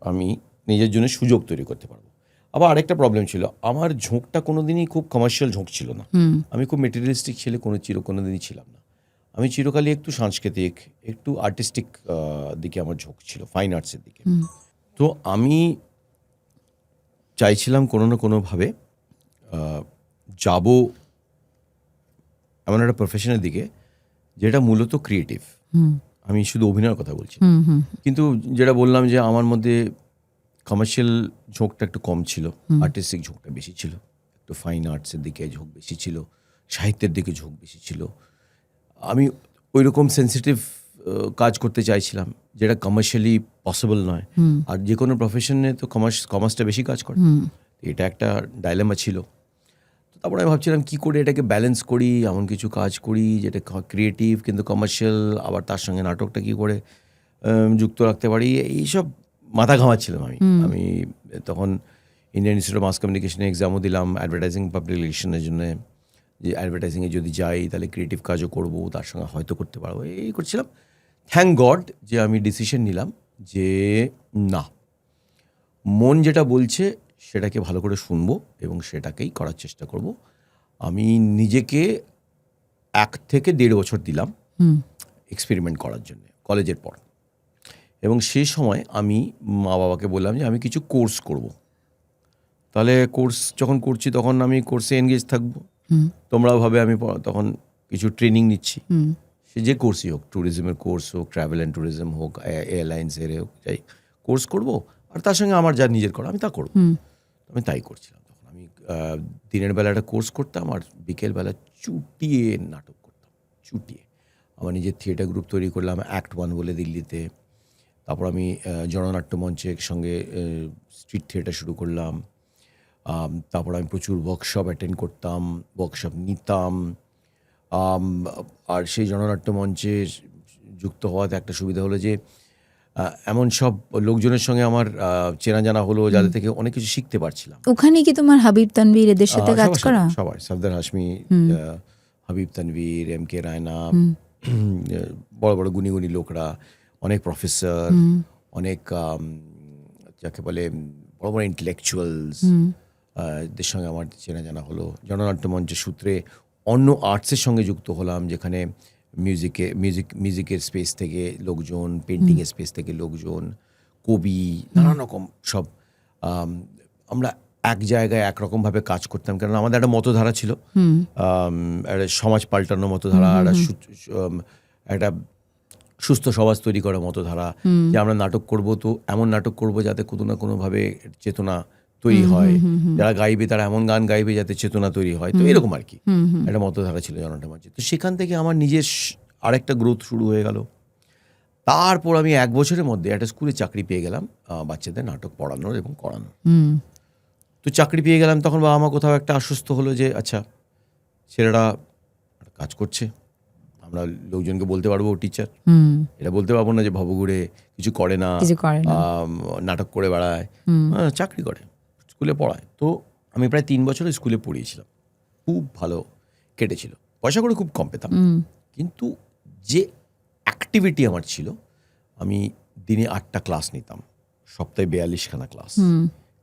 আমি নিজের জন্য সুযোগ তৈরি করতে পারবো। আবার আরেকটা প্রবলেম ছিল, আমার ঝোঁকটা কোনোদিনই খুব কমার্শিয়াল ঝোঁক ছিল না। আমি খুব মেটেরিয়ালিস্টিক ছেলে কোনোদিনই ছিলাম না। আমি চিরকালই একটু সাংস্কৃতিক, একটু আর্টিস্টিক দিকে আমার ঝোঁক ছিল, ফাইন আর্টসের দিকে। তো আমি চাইছিলাম কোনো না কোনোভাবে যাব এমন একটা প্রফেশনের দিকে যেটা মূলত ক্রিয়েটিভ। আমি শুধু অভিনয়ের কথা বলছি, কিন্তু যেটা বললাম যে আমার মধ্যে কমার্শিয়াল ঝোঁকটা একটু কম ছিল, আর্টিস্টিক ঝোঁকটা বেশি ছিল, একটু ফাইন আর্টসের দিকে ঝোঁক বেশি ছিল, সাহিত্যের দিকে ঝোঁক বেশি ছিল। আমি ওই রকম সেন্সিটিভ কাজ করতে চাইছিলাম যেটা কমার্শিয়ালি পসিবল নয়। আর যে কোনো প্রফেশনে তো কমার্সটা বেশি কাজ করে, এটা একটা ডাইলেমা ছিল। তারপরে আমি ভাবছিলাম কী করে এটাকে ব্যালেন্স করি, এমন কিছু কাজ করি যেটা ক্রিয়েটিভ কিন্তু কমার্শিয়াল, আবার তার সঙ্গে নাটকটা কী করে যুক্ত রাখতে পারি, এইসব মাথা ঘামাচ্ছিলাম আমি তখন ইন্ডিয়ান ইনস্টিটিউট অফ মাস কমিউনিকেশনে এক্সামও দিলাম অ্যাডভার্টাইজিং পাবলিক রিলেশনের জন্য, যে অ্যাডভার্টাইজিংয়ে যদি যাই তাহলে ক্রিয়েটিভ কাজও করবো, তার সঙ্গে হয়তো করতে পারবো, এই করছিলাম। থ্যাংক গড যে আমি ডিসিশন নিলাম যে না, মন যেটা বলছে সেটাকে ভালো করে শুনবো এবং সেটাকেই করার চেষ্টা করব। আমি নিজেকে 1 থেকে 1.5 বছর দিলাম এক্সপেরিমেন্ট করার জন্য কলেজের পর। এবং সেই সময় আমি মা বাবাকে বললাম যে আমি কিছু কোর্স করব। তাহলে কোর্স যখন করছি তখন আমি কোর্সে এনগেজ থাকবো, তোমরাও ভাবে আমি তখন কিছু ট্রেনিং নিচ্ছি, সে যে কোর্সই হোক, ট্যুরিজমের কোর্স হোক, ট্রাভেল অ্যান্ড ট্যুরিজম হোক, এয়ারলাইন্সের হোক, যাই কোর্স করব, আর তার সঙ্গে আমার যা নিজের করা আমি তা করবো। আমি তাই করছিলাম। তখন আমি দিনের বেলা একটা কোর্স করতাম আর বিকেলবেলা চুটিয়ে নাটক করতাম, চুটিয়ে আমার নিজের থিয়েটার গ্রুপ তৈরি করলাম অ্যাক্ট 1 বলে দিল্লিতে। তারপর আমি জননাট্য মঞ্চের সঙ্গে স্ট্রিট থিয়েটার শুরু করলাম। তারপর আমি প্রচুর ওয়ার্কশপ অ্যাটেন্ড করতাম, ওয়ার্কশপ নিতাম। আর সেই জননাট্য মঞ্চে যুক্ত হওয়াতে একটা সুবিধা হলো যে এমন সব লোকজনের সঙ্গে আমার চেনা জানা হলো যাদের থেকে অনেক কিছু শিখতে পারছিলাম। ওখানে কি তোমার হাবিব তানভীর এদের সাথে কাজ করা? সবাই, সরদার হাশমি, হাবিব তানভীর, এম কে রায়না, বড় বড় গুণী গুণী লোকরা, অনেক প্রফেসর, অনেক যাকে বলে বড় বড় ইন্টেলেকচুয়ালস, এদের সঙ্গে আমার চেনা জানা হলো। জননাট্য মঞ্চের সূত্রে অন্য আর্টসের সঙ্গে যুক্ত হলাম, যেখানে মিউজিকের স্পেস থেকে লোকজন, পেন্টিংয়ের স্পেস থেকে লোকজন, কবি, নানান রকম সব। আমরা এক জায়গায় একরকমভাবে কাজ করতাম, কারণ আমাদের একটা মতধারা ছিল, একটা সমাজ পাল্টানোর মতধারা, একটা সুস্থ সমাজ তৈরি করার মতধারা, যে আমরা নাটক করব তো এমন নাটক করব যাতে কোনো না কোনোভাবে চেতনা তৈরি হয়, যারা গাইবে তারা এমন গান গাইবে যাতে চেতনা তৈরি হয়। তো এরকম আর কি একটা মতধারা ছিল জননাট্য মঞ্চে। তো সেখান থেকে আমার নিজের আরেকটা গ্রোথ শুরু হয়ে গেল। তারপর আমি 1 বছরের মধ্যে একটা স্কুলে চাকরি পেয়ে গেলাম, বাচ্চাদের নাটক পড়ানোর এবং করানোর। তো চাকরি পেয়ে গেলাম, তখন বাবা মা কোথাও একটা আশ্বস্ত হলো যে আচ্ছা ছেলেরা কাজ করছে, আমরা লোকজনকে বলতে পারবো ও টিচার, এটা বলতে পারবো না যে ভবঘুরে কিছু করে না, নাটক করে বেড়ায়, চাকরি করে, স্কুলে পড়ায়। তো আমি প্রায় 3 বছর স্কুলে পড়িয়েছিলাম, খুব ভালো কেটেছিল, পয়সা করে খুব কম পেতাম, কিন্তু যে অ্যাক্টিভিটি আমার ছিল, আমি দিনে 8টা ক্লাস নিতাম, সপ্তাহে 42খানা ক্লাস,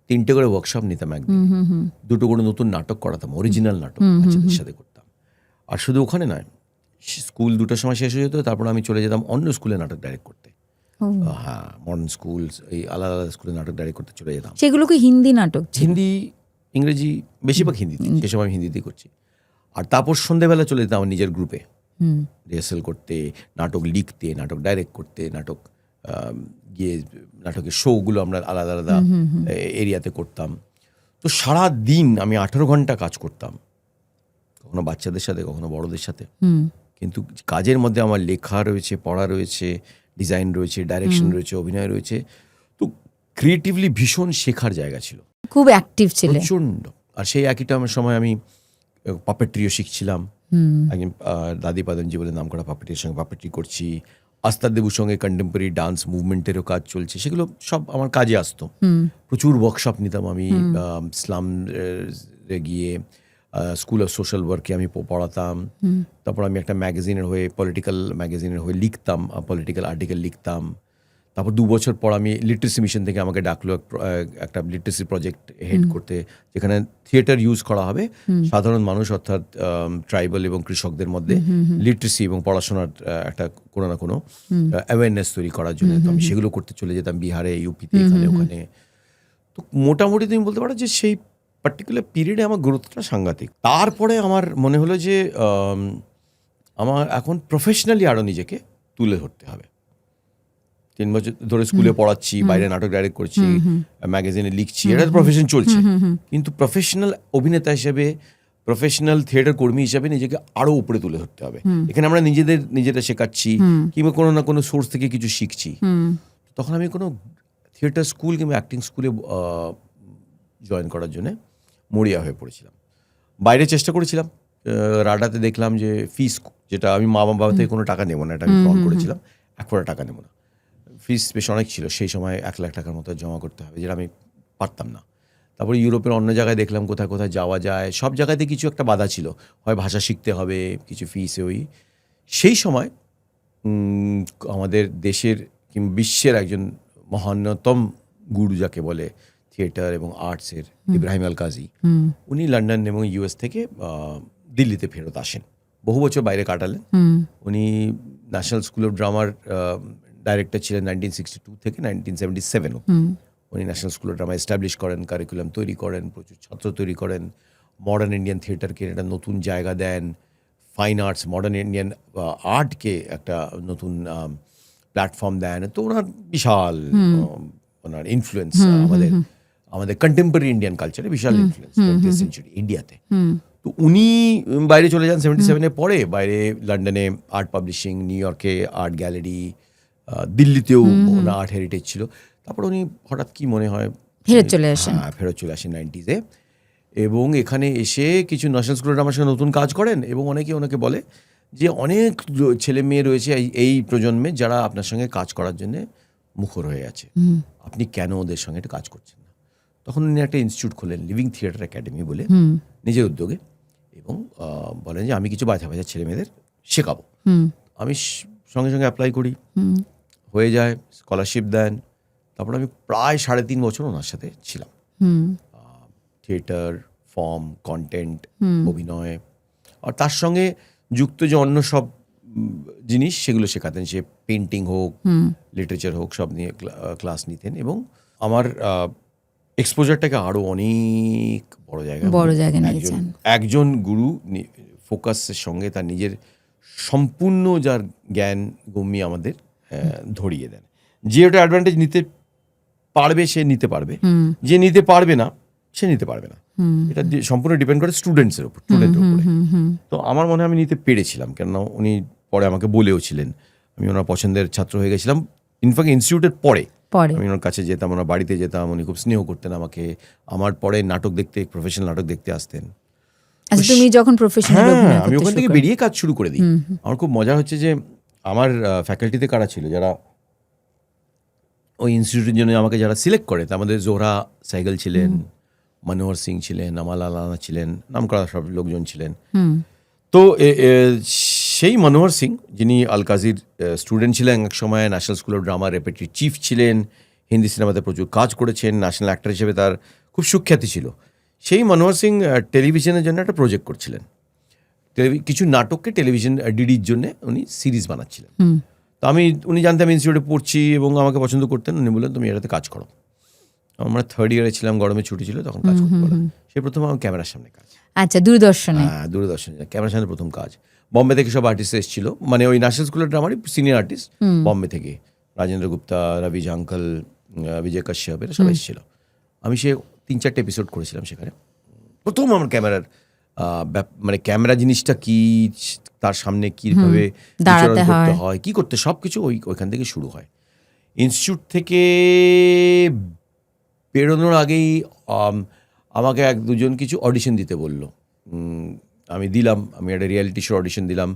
3টে করে ওয়ার্কশপ নিতাম একদিন, 2টো করে নতুন নাটক করাতাম, অরিজিনাল নাটক বাচ্চাদের সাথে করতাম। আর শুধু ওখানে নয়, স্কুল 2টার সময় শেষ হয়ে যেত, তারপর আমি চলে যেতাম অন্য স্কুলে নাটক ডাইরেক্ট করতে। হ্যাঁ, মডার্ন স্কুল, এই আলাদা আলাদা স্কুলে নাটক ডাইরেক্ট করতে চলে যেতাম। সেগুলো কি হিন্দি নাটক? হিন্দি, ইংরেজি, বেশিরভাগ হিন্দিতে, সে সময় আমি হিন্দিতেই করছি। আর তারপর সন্ধ্যেবেলা চলে যেতাম আমার নিজের গ্রুপে রিহার্সাল করতে, নাটক লিখতে, নাটক ডাইরেক্ট করতে, নাটক গিয়ে নাটকের শোগুলো আমরা আলাদা আলাদা এরিয়াতে করতাম। তো সারা দিন আমি 18 ঘন্টা কাজ করতাম, কখনো বাচ্চাদের সাথে, কখনো বড়দের সাথে। কিন্তু কাজের মধ্যে আমার লেখা রয়েছে, পড়া রয়েছে, ডিজাইন রয়েছে, ডাইরেকশন রয়েছে, অভিনয় রয়েছে। তো ক্রিয়েটিভলি ভীষণ শেখার জায়গা ছিল, খুব অ্যাক্টিভ ছিল প্রচণ্ড। আর সেই একই সময় আমি পাপেট্রিও শিখছিলাম, একজন দাদি পাদনজি বলে নাম করা পাপেটের সঙ্গে পাপেট্রি করছি, আস্তাদ দেবুর সঙ্গে কন্টেম্পোরারি ডান্স মুভমেন্টেরও কাজ চলছে, সেগুলো সব আমার কাজে আসতো। প্রচুর ওয়ার্কশপ নিতাম আমি, স্লাম গিয়ে স্কুল অফ সোশ্যাল ওয়ার্কে আমি পড়াতাম। তারপর আমি একটা ম্যাগাজিনের হয়ে, পলিটিক্যাল ম্যাগাজিনের হয়ে লিখতাম, পলিটিক্যাল আর্টিকেল লিখতাম। তারপর 2 বছর পর আমি লিটারেসি মিশন থেকে আমাকে ডাকলো একটা লিটারেসি প্রজেক্ট হেড করতে, যেখানে থিয়েটার ইউজ করা হবে সাধারণ মানুষ অর্থাৎ ট্রাইবাল এবং কৃষকদের মধ্যে লিটারেসি এবং পড়াশোনার একটা কোনো না কোনো অ্যাওয়ারনেস তৈরি করার জন্য। তো আমি সেগুলো করতে চলে যেতাম বিহারে, ইউপিতে, এখানে ওখানে। তো মোটামুটি তুমি বলতে পারো যে সেই পার্টিকুলার পিরিয়ডে আমার গ্রোথটা সাংঘাতিক। তারপরে আমার মনে হলো যে আমার এখন প্রফেশনালি আরও নিজেকে তুলে ধরতে হবে। 3 বছর ধরে স্কুলে পড়াচ্ছি, বাইরে নাটক ডাইরেক্ট করছি, ম্যাগাজিনে লিখছি, এটা প্রফেশন চলছে। কিন্তু প্রফেশনাল অভিনেতা হিসেবে, প্রফেশনাল থিয়েটার কর্মী হিসেবে নিজেকে আরো উপরে তুলে ধরতে হবে। এখানে আমরা নিজেরা শেখাচ্ছি কিংবা কোনো না কোনো সোর্স থেকে কিছু শিখছি। তখন আমি কোনো থিয়েটার স্কুল কিংবা অ্যাক্টিং স্কুলে জয়েন করার জন্য মরিয়া হয়ে পড়েছিলাম। বাইরে চেষ্টা করেছিলাম, রাডাতে দেখলাম যে ফিস, যেটা আমি মা বাবা থেকে কোনো টাকা নেবো না, এটা আমি ফোন করেছিলাম, 1 কোটি টাকা নেবো না। ফিস বেশ অনেক ছিল, সেই সময় 1 লাখ টাকার মতো জমা করতে হবে, যেটা আমি পারতাম না। তারপরে ইউরোপের অন্য জায়গায় দেখলাম কোথায় কোথায় যাওয়া যায়, সব জায়গাতে কিছু একটা বাধা ছিল, হয় ভাষা শিখতে হবে, কিছু ফিসে। সেই সময় আমাদের দেশের কিংবা বিশ্বের একজন মহান্যতম গুরু যাকে বলে থিয়েটার এবং আর্টসের, ইব্রাহিম আল কাজী, উনি লন্ডন এবং ইউএস থেকে দিল্লিতে ফেরত আসেন। বহু বছর বাইরে কাটালেন। উনি national school of drummer director ছিলেন 1962 থেকে 1977। উনি national school of drama establish করেন, কারিকুলাম তৈরি করেন, প্রচুর ছাত্র তৈরি করেন, মডার্ন ইন্ডিয়ান থিয়েটারকে একটা নতুন জায়গা দেন, ফাইন আর্টস, মডার্ন ইন্ডিয়ান আর্টকে একটা নতুন প্ল্যাটফর্ম দেন। তো ওনার বিশাল ওনার ইনফ্লুয়েন্স আমাদের কন্টেম্পোরারি ইন্ডিয়ান কালচারে বিশাল ইনফ্লুয়েন্স 20th সেঞ্চুরি ইন্ডিয়াতে। তো উনি বাইরে চলে যান 77-এ, পরে বাইরে লন্ডনে আর্ট পাবলিশিং, নিউ ইয়র্কে আর্ট গ্যালারি, দিল্লিতেও ওনার আর্ট হেরিটেজ ছিল। তারপর উনি হঠাৎ কি মনে হয় ফেরত চলে আসেন 90s-এ, এবং এখানে এসে কিছু ন্যাশনাল স্কুল অফ ড্রামার সঙ্গে নতুন কাজ করেন। এবং অনেকে ওনাকে বলে যে অনেক ছেলে মেয়ে রয়েছে এই প্রজন্মে যারা আপনার সঙ্গে কাজ করার জন্য মুখর হয়ে আছে, আপনি কেন ওদের সঙ্গে একটু কাজ করছেন না? তখন উনি একটা ইনস্টিটিউট খোলেন, লিভিং থিয়েটার একাডেমি বলে, নিজের উদ্যোগে, এবং বলেন যে আমি কিছু বাচ্চা ছেলে মেয়েদের শেখাবো। আমি সঙ্গে সঙ্গে অ্যাপ্লাই করি, হয়ে যায়, স্কলারশিপ দেন। তারপর আমি প্রায় 3.5 বছর ওনার সাথে ছিলাম। থিয়েটার, ফর্ম, কন্টেন্ট, অভিনয়, আর তার সঙ্গে যুক্ত যে অন্য সব জিনিস সেগুলো শেখাতেন। সে পেন্টিং হোক, লিটারেচার হোক, সব নিয়ে ক্লাস নিতেন। এবং আমার এক্সপোজারটাকে আরো অনেক বড় জায়গায় নিয়েছেন। একজন গুরু ফোকাসের সঙ্গে তার নিজের সম্পূর্ণ যার জ্ঞান গম্যি আমাদের ধরিয়ে দেন। যে ওটা অ্যাডভান্টেজ নিতে পারবে সে নিতে পারবে, যে নিতে পারবে না সে নিতে পারবে না। এটা সম্পূর্ণ ডিপেন্ড করে স্টুডেন্টের উপরে। তো আমার মনে হয় আমি নিতে পেরেছিলাম, কেননা উনি পরে আমাকে বলেও ছিলেন। আমি ওনার পছন্দের ছাত্র হয়ে গেছিলাম। ইনফ্যাক্ট ইনস্টিটিউটের পরে আমি ওনার কাছে যেতাম, ওনার বাড়িতে যেতাম, উনি খুব স্নেহ করতেন আমাকে। আমার পরে নাটক দেখতে, প্রফেশনাল নাটক দেখতে আসতেন। তুমি যখন প্রফেশনাল, আমি ওখান থেকে বেরিয়ে কাজ শুরু করে দিই। আমার খুব মজা হচ্ছে যে আমার ফ্যাকাল্টিতে কারা ছিল যারা ওই ইনস্টিটিউটের জন্য আমাকে যারা সিলেক্ট করে, তার মধ্যে জোহরা সাইগল ছিলেন, মনোহর সিং ছিলেন, আমাল আলানা ছিলেন, নাম করা সব লোকজন ছিলেন। তো সেই মনোহর সিং, যিনি আল কাজীর স্টুডেন্ট ছিলেন, এক সময় national school of drummer repertory chief ছিলেন, হিন্দি সিনেমাতে প্রচুর কাজ করেছেন, ন্যাশনাল অ্যাক্টর হিসেবে তার খুব সুখ্যাতি ছিল। সেই মনোহর সিং টেলিভিশনের জন্য একটা প্রজেক্ট করছিলেন, কিছু নাটককে টেলিভিশন ডিডির জন্য উনি সিরিজ বানাচ্ছিলেন। তো উনি জানতেন আমি ইনস্টিটিউটে পড়ছি এবং আমাকে পছন্দ করতেন। উনি বললেন তুমি এটাতে কাজ করো। আমরা 3rd ইয়ারে ছিলাম, গরমে ছুটি ছিল, তখন কাজ করতে পারলাম। সে প্রথম আমার ক্যামেরার সামনে কাজ। আচ্ছা, দূরদর্শনে ক্যামেরার সামনে প্রথম কাজ। বম্বে থেকে সব আর্টিস্ট এসেছিল, মানে ওই ন্যাশনাল স্কুল অফ ড্রামারই সিনিয়র আর্টিস্ট বম্বে থেকে, রাজেন্দ্র গুপ্তা, রবি জাঙ্কল, বিজয় কাশ্যপ, এরা সব এসেছিল। আমি সে 3-4টে এপিসোড করেছিলাম সেখানে। প্রথম আমার ক্যামেরার মানে ক্যামেরা জিনিসটা কি, তার সামনে কিভাবে করতে হয়, কি করতে, সবকিছু ওইখান থেকে শুরু হয়। ইনস্টিটিউট থেকে বেরোনোর আগেই আমাকে 1-2জন কিছু অডিশন দিতে বললো। আমি দিলাম। আমি একটা রিয়ালিটি শো অডিশন দিলাম,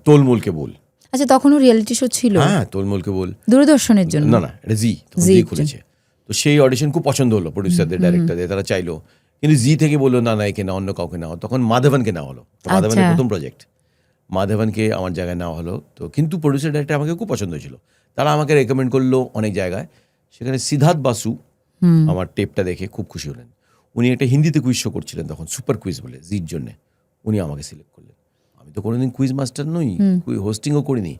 তোলমোলকে বল। আচ্ছা, তখনও রিয়েলিটি শো ছিল? হ্যাঁ, তোলমোলকে বল। দূরদর্শনের জন্য? না, এটা জি খুলেছে। তো সেই অডিশন খুব পছন্দ হলো প্রডিউসারদের, ডাইরেক্টরদের, তারা চাইলো। কিন্তু জি থেকে বললো না একে না, অন্য কাউকে নেওয়া। তখন মাধবনকে নেওয়া হলো। মাধবনের প্রথম প্রজেক্ট, মাধবনকে আমার জায়গায় নেওয়া হলো। তো কিন্তু প্রডিউসার ডাইরেক্টর আমাকে খুব পছন্দ হয়েছিল, তারা আমাকে রেকমেন্ড করলো অনেক জায়গায়। সেখানে সিদ্ধার্থ বাসু আমার টেপটা দেখে খুব খুশি হলেন। উনি একটা হিন্দিতে কুইজ শো করছিলেন তখন, সুপার কুইজ বলে, জির জন্যে। উনি আমাকে সিলেক্ট করলেন। আমি তো কোনোদিন কুইজ মাস্টার নই, হোস্টিংও করিনি,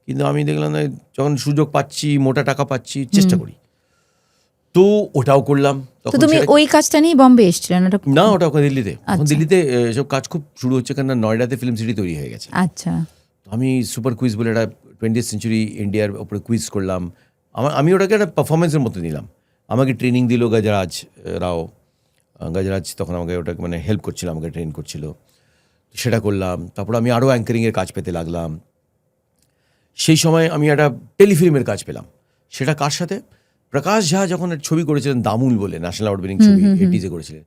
কিন্তু আমি দেখলাম না, যখন সুযোগ পাচ্ছি, মোটা টাকা পাচ্ছি, চেষ্টা করি। তো ওটাও করলাম। তো তুমি ওই কাজটা নিয়ে বম্বে এসেছিলে না? ওটা ওখানে দিল্লিতে। এখন দিল্লিতে এসব কাজ খুব শুরু হচ্ছে, কেন নয়ডাতে ফিল্ম সিটি তৈরি হয়ে গেছে। আচ্ছা। আমি সুপার কুইজ বলে একটা 20th সেঞ্চুরি ইন্ডিয়ার ওপরে কুইজ করলাম। আমি ওটাকে একটা পারফরমেন্সের মতো নিলাম। আমাকে ট্রেনিং দিল গজরাজ রাও। গজরাজ তখন আমাকে ওটাকে মানে হেল্প করছিল, আমাকে ট্রেন করছিল, সেটা করলাম। তারপর আমি আরও অ্যাঙ্কারিংয়ের কাজ পেতে লাগলাম। সেই সময় আমি একটা টেলিফিল্মের কাজ পেলাম। সেটা কার সাথে? প্রকাশ ঝা যখন ছবি করেছিলেন দামুল বলে, ন্যাশনাল অ্যাওয়ার্ড উইনিং ছবি, 80s করেছিলেন,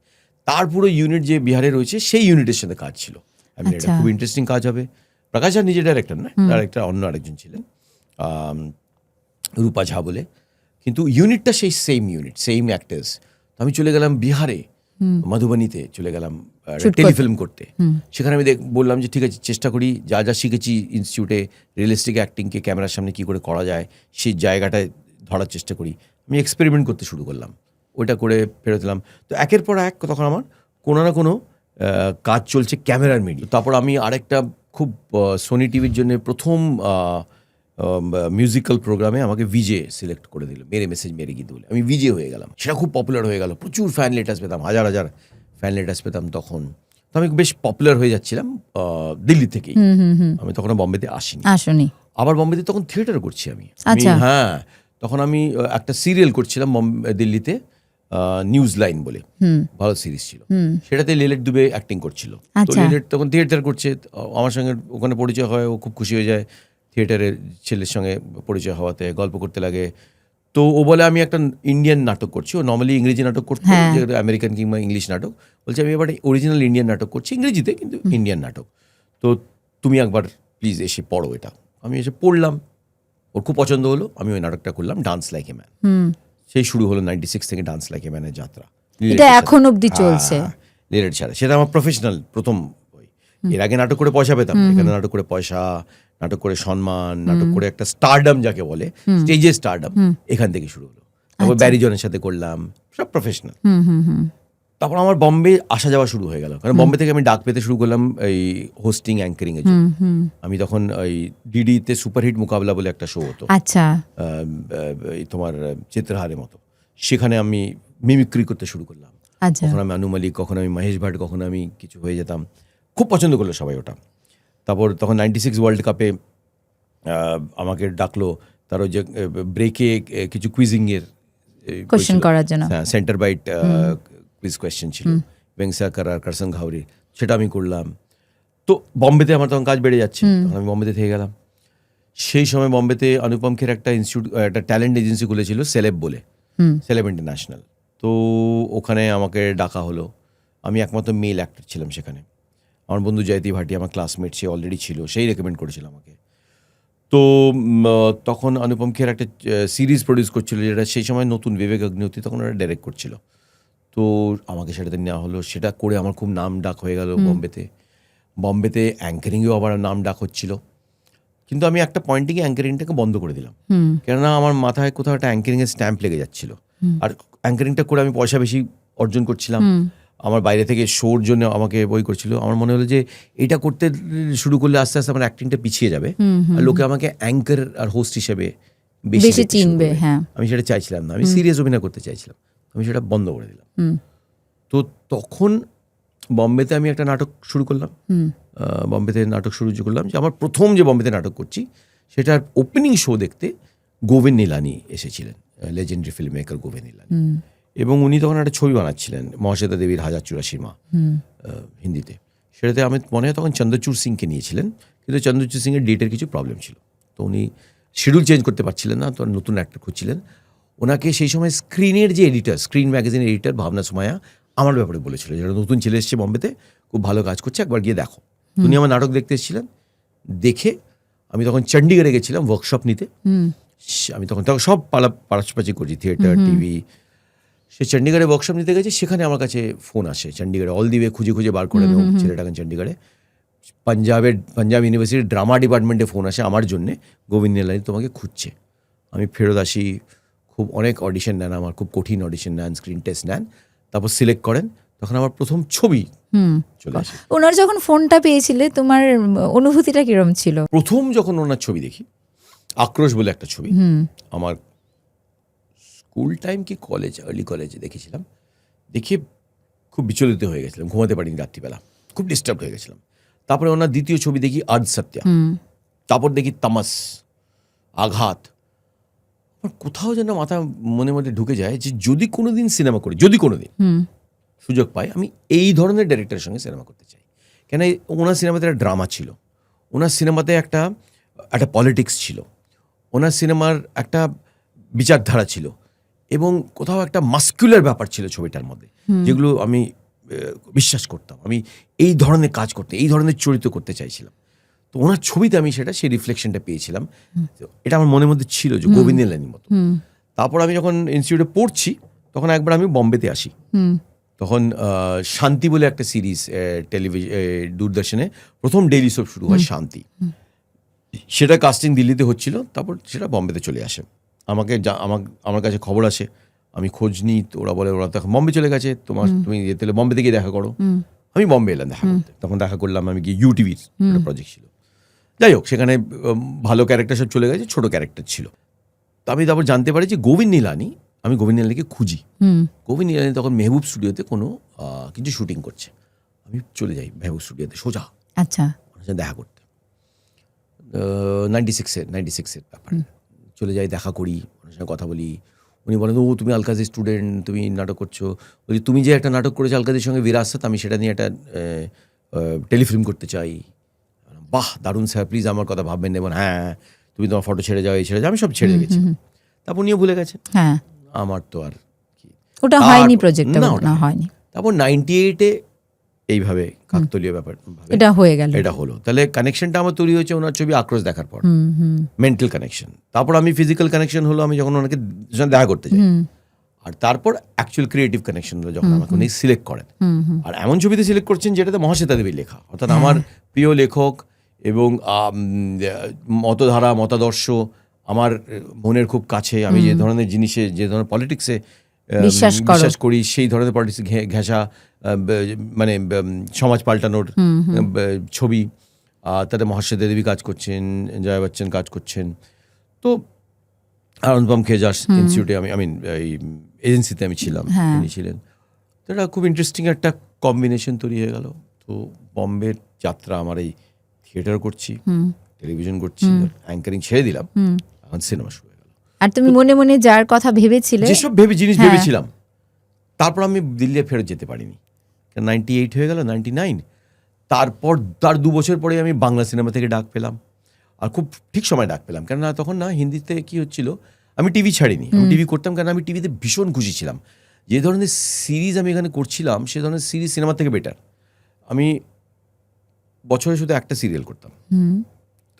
তার পুরো ইউনিট যে বিহারে রয়েছে সেই ইউনিটের সাথে কাজ ছিল। আমি এটা খুব ইন্টারেস্টিং কাজ হবে। প্রকাশ ঝা নিজে ডাইরেক্টর না, ডাইরেক্টর অন্য আরেকজন ছিলেন, রূপা ঝা বলে। কিন্তু ইউনিটটা সেই সেম ইউনিট, সেম অ্যাক্টার্স। তো আমি চলে গেলাম বিহারে, মধুবনীতে চলে গেলাম টেলিফিল্ম করতে। সেখানে আমি বললাম যে ঠিক আছে, চেষ্টা করি, যা যা শিখেছি ইনস্টিটিউটে, রিয়েলিস্টিক অ্যাক্টিংকে ক্যামেরার সামনে কী করে করা যায় সেই জায়গাটায় ধরার চেষ্টা করি। আমি এক্সপেরিমেন্ট করতে শুরু করলাম, ওইটা করে ফেরত এলাম। তো একের পর এক তখন আমার কোনো না কোনো কাজ চলছে ক্যামেরার মিডিয়া। তারপর আমি আরেকটা খুব সোনি টিভির জন্য প্রথম মিউজিক্যাল প্রোগ্রামে আমাকে ভিজে সিলেক্ট করে দিল, মেরে মেসেজ মেরে গীত বলে। আমি ভিজে হয়ে গেলাম, সেটা খুব পপুলার হয়ে গেল, প্রচুর ফ্যান লেটার্স পেতাম, হাজার হাজার ফ্যান লেটার্স পেতাম তখন। তো আমি বেশ পপুলার হয়ে যাচ্ছিলাম দিল্লি থেকেই। আমি তখন বম্বেতে আসিনি। আবার বম্বেতে তখন থিয়েটার করছি আমি। হ্যাঁ, তখন আমি একটা সিরিয়াল করছিলাম দিল্লিতে, নিউজ লাইন বলে, ভালো সিরিজ ছিল। সেটাতে লিলেট দুবে অ্যাক্টিং করছিল। তো লিলেট তখন থিয়েটার করছে, আমার সঙ্গে ওখানে পরিচয় হয়, ও খুব খুশি হয়ে যায় থিয়েটারের ছেলের সঙ্গে পরিচয় হওয়াতে, গল্প করতে লাগে। তো ও বলে আমি একটা ইন্ডিয়ান নাটক করছি। ও নর্মালি ইংরেজি নাটক করতো, যেটা আমেরিকান কিংবা ইংলিশ নাটক। বলছে আমি এবার অরিজিনাল ইন্ডিয়ান নাটক করছি, ইংরেজিতে কিন্তু ইন্ডিয়ান নাটক। তো তুমি একবার প্লিজ এসে পড়ো এটা। আমি এসে পড়লাম, ওর খুব পছন্দ হলো। আমি ওই নাটকটা করলাম, ডান্স লাইক এ ম্যান। সেই শুরু হলো 96 থেকে ডান্স লাইক এ ম্যানের যাত্রা। এটা এখন অবধি চলছে লিলেট ছাড়া। সেটা আমার প্রফেশনাল প্রথম বই। এর আগে নাটক করে পয়সা পেতাম, এখানে নাটক করে পয়সা, নাটক করে সম্মান, নাটক করে একটা স্টারডাম যাকে বলে, স্টেজে স্টারডাম, এখান থেকে শুরু হলো। তারপর ব্যারিজনের সাথে করলাম, সব প্রফেশনাল। তারপর আমার বম্বে আসা যাওয়া শুরু হয়ে গেল, কারণ বম্বে থেকে আমি ডাক পেতে শুরু করলাম এই হোস্টিং অ্যাঙ্কারিং এর জন্য। আমি তখন ওই ডিডিতে সুপারহিট মোকাবিলা বলে একটা শো হতো, আচ্ছা, তোমার চিত্রহারের মতো, সেখানে আমি মিমিক্রি করতে শুরু করলাম। কখন আমি আনু মালিক, কখন আমি মহেশ ভাট, কখন আমি কিছু হয়ে যেতাম। খুব পছন্দ করলো সবাই ওটা। তারপর তখন 96 ওয়ার্ল্ড কাপে আমাকে ডাকলো, তার ওই যে ব্রেকে কিছু কুইজিংয়ের কোশ্চেন করার জন্য, সেন্টার বাইট কুইজ কোয়েশ্চেন ছিল, বেংসাকার আর কারসন ঘাউরি, সেটা আমি করলাম। তো বম্বেতে আমার তখন কাজ বেড়ে যাচ্ছে, তখন আমি বম্বেতে থেকে গেলাম। সেই সময় বম্বেতে অনুপম খের একটা ইনস্টিটিউট, একটা ট্যালেন্ট এজেন্সি খুলেছিল, সেলেব বলে, সেলেব ইন্টারন্যাশনাল। তো ওখানে আমাকে ডাকা হলো। আমি একমাত্র মেল অ্যাক্টর ছিলাম সেখানে। আমার বন্ধু জয়তি ভাটি, আমার ক্লাসমেট, সে অলরেডি ছিল, সেই রেকমেন্ড করেছিল আমাকে। তো তখন অনুপম খের একটা সিরিজ প্রডিউস করছিল, যেটা সেই সময় নতুন বিবেক অগ্নিহোত্রী তখন ওরা ডাইরেক্ট করছিল। তো আমাকে সেটাতে নেওয়া হলো, সেটা করে আমার খুব নাম ডাক হয়ে গেল বম্বেতে অ্যাঙ্কারিংয়েও আবার নাম ডাক হচ্ছিল। কিন্তু আমি একটা পয়েন্টে গিয়ে অ্যাঙ্কারিংটাকে বন্ধ করে দিলাম, কেননা আমার মাথায় কোথাও একটা অ্যাঙ্কারিংয়ের স্ট্যাম্প লেগে যাচ্ছিল। আর অ্যাঙ্কারিংটা করে আমি পয়সা বেশি অর্জন করছিলাম, আমার বাইরে থেকে শোর জন্য আমাকে বই করছিল। আমার মনে হলো যে এটা করতে শুরু করলে আস্তে আস্তে আমার অ্যাক্টিংটা পিছিয়ে যাবে, আর লোকে আমাকে অ্যাঙ্কার আর হোস্ট হিসেবে বেশি চিনবে। আমি সেটা চাইছিলাম না, আমি সিরিয়াস অভিনয় করতে চাইছিলাম, আমি সেটা বন্ধ করে দিলাম। তো তখন বম্বেতে আমি একটা নাটক শুরু করলাম, যে আমার প্রথম যে বম্বেতে নাটক করছি সেটার ওপেনিং শো দেখতে গোবিন্দ নিলানি এসেছিলেন, লেজেন্ডারি ফিল্ম মেকার গোবিন্দ নিলানি। এবং উনি তখন একটা ছবি বানাচ্ছিলেন, মহাশ্বেতা দেবীর 1084 মা, হিন্দিতে। সেটাতে আমি মনে হয় তখন চন্দ্রচূড় সিংকে নিয়েছিলেন, কিন্তু চন্দ্রচূড় সিংয়ের ডেটের কিছু প্রবলেম ছিল, তো উনি শিডিউল চেঞ্জ করতে পারছিলেন না, তো নতুন অ্যাক্টর খুঁজছিলেন। ওনাকে সেই সময় স্ক্রিনের যে এডিটর, স্ক্রিন ম্যাগাজিনের এডিটর ভাবনা সুমায়া আমার ব্যাপারে বলেছিল, যেটা নতুন ছেলে এসছে বম্বেতে, খুব ভালো কাজ করছে, একবার গিয়ে দেখো। উনি আমার নাটক দেখতে এসেছিলেন, দেখে আমি তখন চণ্ডীগড়ে গেছিলাম ওয়ার্কশপ নিতে। আমি তখন সব পাশাপাশি করছি, থিয়েটার, টিভি। সে চণ্ডীগড়ে ওয়ার্কশপ নিতে গেছে, সেখানে আমার কাছে ফোন আসে চণ্ডীগড়ে, অল দি ওয়ে খুঁজে খুঁজে বার করে নেব ছেলেটাকে চণ্ডীগড়ে। পাঞ্জাব ইউনিভার্সিটির ড্রামা ডিপার্টমেন্টে ফোন আসে আমার জন্যে, গোবিন্দ নিলানি তোমাকে খুঁজছে। আমি ফেরত আসি, খুব অনেক অডিশন নেন, আমার খুব কঠিন অডিশন নেন, স্ক্রিন টেস্ট নেন, তারপর সিলেক্ট করেন। তখন আমার প্রথম ছবি চলে আসে। ওনার যখন ফোনটা পেয়েছিলে তোমার অনুভূতিটা কিরম ছিল? প্রথম যখন ওনার ছবি দেখি, আক্রোশ বলে একটা ছবি, আমার স্কুল টাইম কি কলেজ, আর্লি কলেজে দেখেছিলাম, দেখে খুব বিচলিত হয়ে গেছিলাম, ঘুমাতে পারিনি রাত্রিবেলা, খুব ডিস্টার্ব হয়ে গেছিলাম। তারপরে ওনার দ্বিতীয় ছবি দেখি আর্ধ সত্যা, তারপর দেখি তামাস, আঘাত। আমার কোথাও যেন মাথা মনে মধ্যে ঢুকে যায় যে যদি কোনোদিন সিনেমা করি, যদি কোনোদিন সুযোগ পাই, আমি এই ধরনের ডাইরেক্টরের সঙ্গে সিনেমা করতে চাই। কেন ওনার সিনেমাতে একটা ড্রামা ছিল, ওনার সিনেমাতে একটা পলিটিক্স ছিল, ওনার সিনেমার একটা বিচারধারা ছিল, এবং কোথাও একটা মাস্কুলার ব্যাপার ছিল ছবিটার মধ্যে, যেগুলো আমি বিশ্বাস করতাম। আমি এই ধরনের কাজ করতে, এই ধরনের চরিত্র করতে চাইছিলাম। তো ওনার ছবিতে আমি সেই রিফ্লেকশনটা পেয়েছিলাম। এটা আমার মনের মধ্যে ছিল যে গোবিন্দ নিলানির মতো। তারপর আমি যখন ইনস্টিটিউটে পড়ছি, তখন একবার আমি বম্বেতে আসি। তখন শান্তি বলে একটা সিরিজ দূরদর্শনে প্রথম ডেইলি সোপ শুরু হয়, শান্তি। সেটা কাস্টিং দিল্লিতে হচ্ছিল, তারপর সেটা বম্বেতে চলে আসে। আমার কাছে খবর আসে, আমি খোঁজ নিই, তো ওরা বলে ওরা তো এখন বম্বে চলে গেছে, তুমি তাহলে বম্বে থেকে দেখা করো। আমি বম্বে এলাম দেখা করতে। তখন দেখা করলাম, আমি গিয়ে ইউটিভির একটা প্রজেক্ট ছিল, যাই হোক, সেখানে ভালো ক্যারেক্টার সব চলে গেছে, ছোট ক্যারেক্টার ছিল। তো আমি তারপর জানতে পারি যে গোবিন্দ নিলানি, আমি গোবিন্দ নিলানিকে খুঁজি। গোবিন্দ নিলানি তখন মেহবুব স্টুডিওতে কোনো কিছু শুটিং করছে। আমি চলে যাই মেহবুব স্টুডিওতে সোজা, আচ্ছা, ওনার সাথে দেখা করতে। 96-এর ব্যাপার। চলে যাই, দেখা করি, ওনার সঙ্গে কথা বলি। উনি বলেন, ও তুমি আলকাজির স্টুডেন্ট, তুমি নাটক করছো। বলছি, তুমি যে একটা নাটক করেছো আলকাজির সঙ্গে বিরাসত, আমি সেটা নিয়ে একটা টেলিফিল্ম করতে চাই। বাহ, দারুণ স্যার, প্লিজ আমার কথা ভাববেন না। এবং হ্যাঁ, তুমি তোমার ফটো ছেড়ে যাও, এই ছেড়ে যাও, আমি সব ছেড়ে গেছি। তারপর উনিও ভুলে গেছেন। হ্যাঁ, আমার তো আর কি, ওটা হয়নি, প্রজেক্টটা না হয়নি। তারপর 98-এ এইভাবে কাকতলীয় ব্যাপার এটা হয়ে গেল, এটা হলো। তাহলে কানেকশনটা আমার তৈরি হয়েছে ওনার ছবি আক্রোশ দেখার পর, মেন্টাল কানেকশন। তারপর আমি ফিজিক্যাল কানেকশন হলো আমি যখন ওনাকে দেখা করতে যাই, আর তারপর অ্যাকচুয়াল ক্রিয়েটিভ কানেকশন হলো যখন আমাকে উনি সিলেক্ট করেন। আর এমন ছবিতে সিলেক্ট করছেন যেটাতে মহাশ্বেতা দেবীর লেখা, অর্থাৎ আমার প্রিয় লেখক এবং মতাদর্শ আমার মনের খুব কাছে। আমি যে ধরনের জিনিসে, যে ধরনের পলিটিক্সে বিশ্বাস করি, সেই ধরনের পলিটিক্স ঘেঁষা, মানে সমাজ পাল্টানোর ছবি। তাতে মহাশ্বেতা দেবী কাজ করছেন, জয়া বচ্চন কাজ করছেন। তো অনুপম খেজার ইনস্টিটিউটে এই এজেন্সিতে আমি ছিলাম, উনি ছিলেন। তো এটা খুব ইন্টারেস্টিং একটা কম্বিনেশন তৈরি হয়ে গেল। তো বম্বের যাত্রা আমার এই থিয়েটার করছি, টেলিভিশন করছি, অ্যাঙ্কারিং ছেড়ে দিলাম, এখন সিনেমা শুরু হয়ে গেল। আর তুমি মনে মনে যার কথা ভেবেছিলে, যেসব জিনিস ভেবেছিলাম, তারপর আমি দিল্লি ফেরত যেতে পারিনি। 98 হয়ে গেল, 99। তারপর তার 2 বছর পরে আমি বাংলা সিনেমা থেকে ডাক পেলাম, আর খুব ঠিক সময় ডাক পেলাম। কেননা তখন না হিন্দিতে কি হচ্ছিল, আমি টিভি ছাড়িনি, আমি টিভি করতাম, কারণ আমি টিভিতে ভীষণ খুশি ছিলাম। যে ধরনের সিরিজ আমি এখানে করছিলাম, সে ধরনের সিরিজ সিনেমা থেকে বেটার। আমি বছরে শুধু একটা সিরিয়াল করতাম,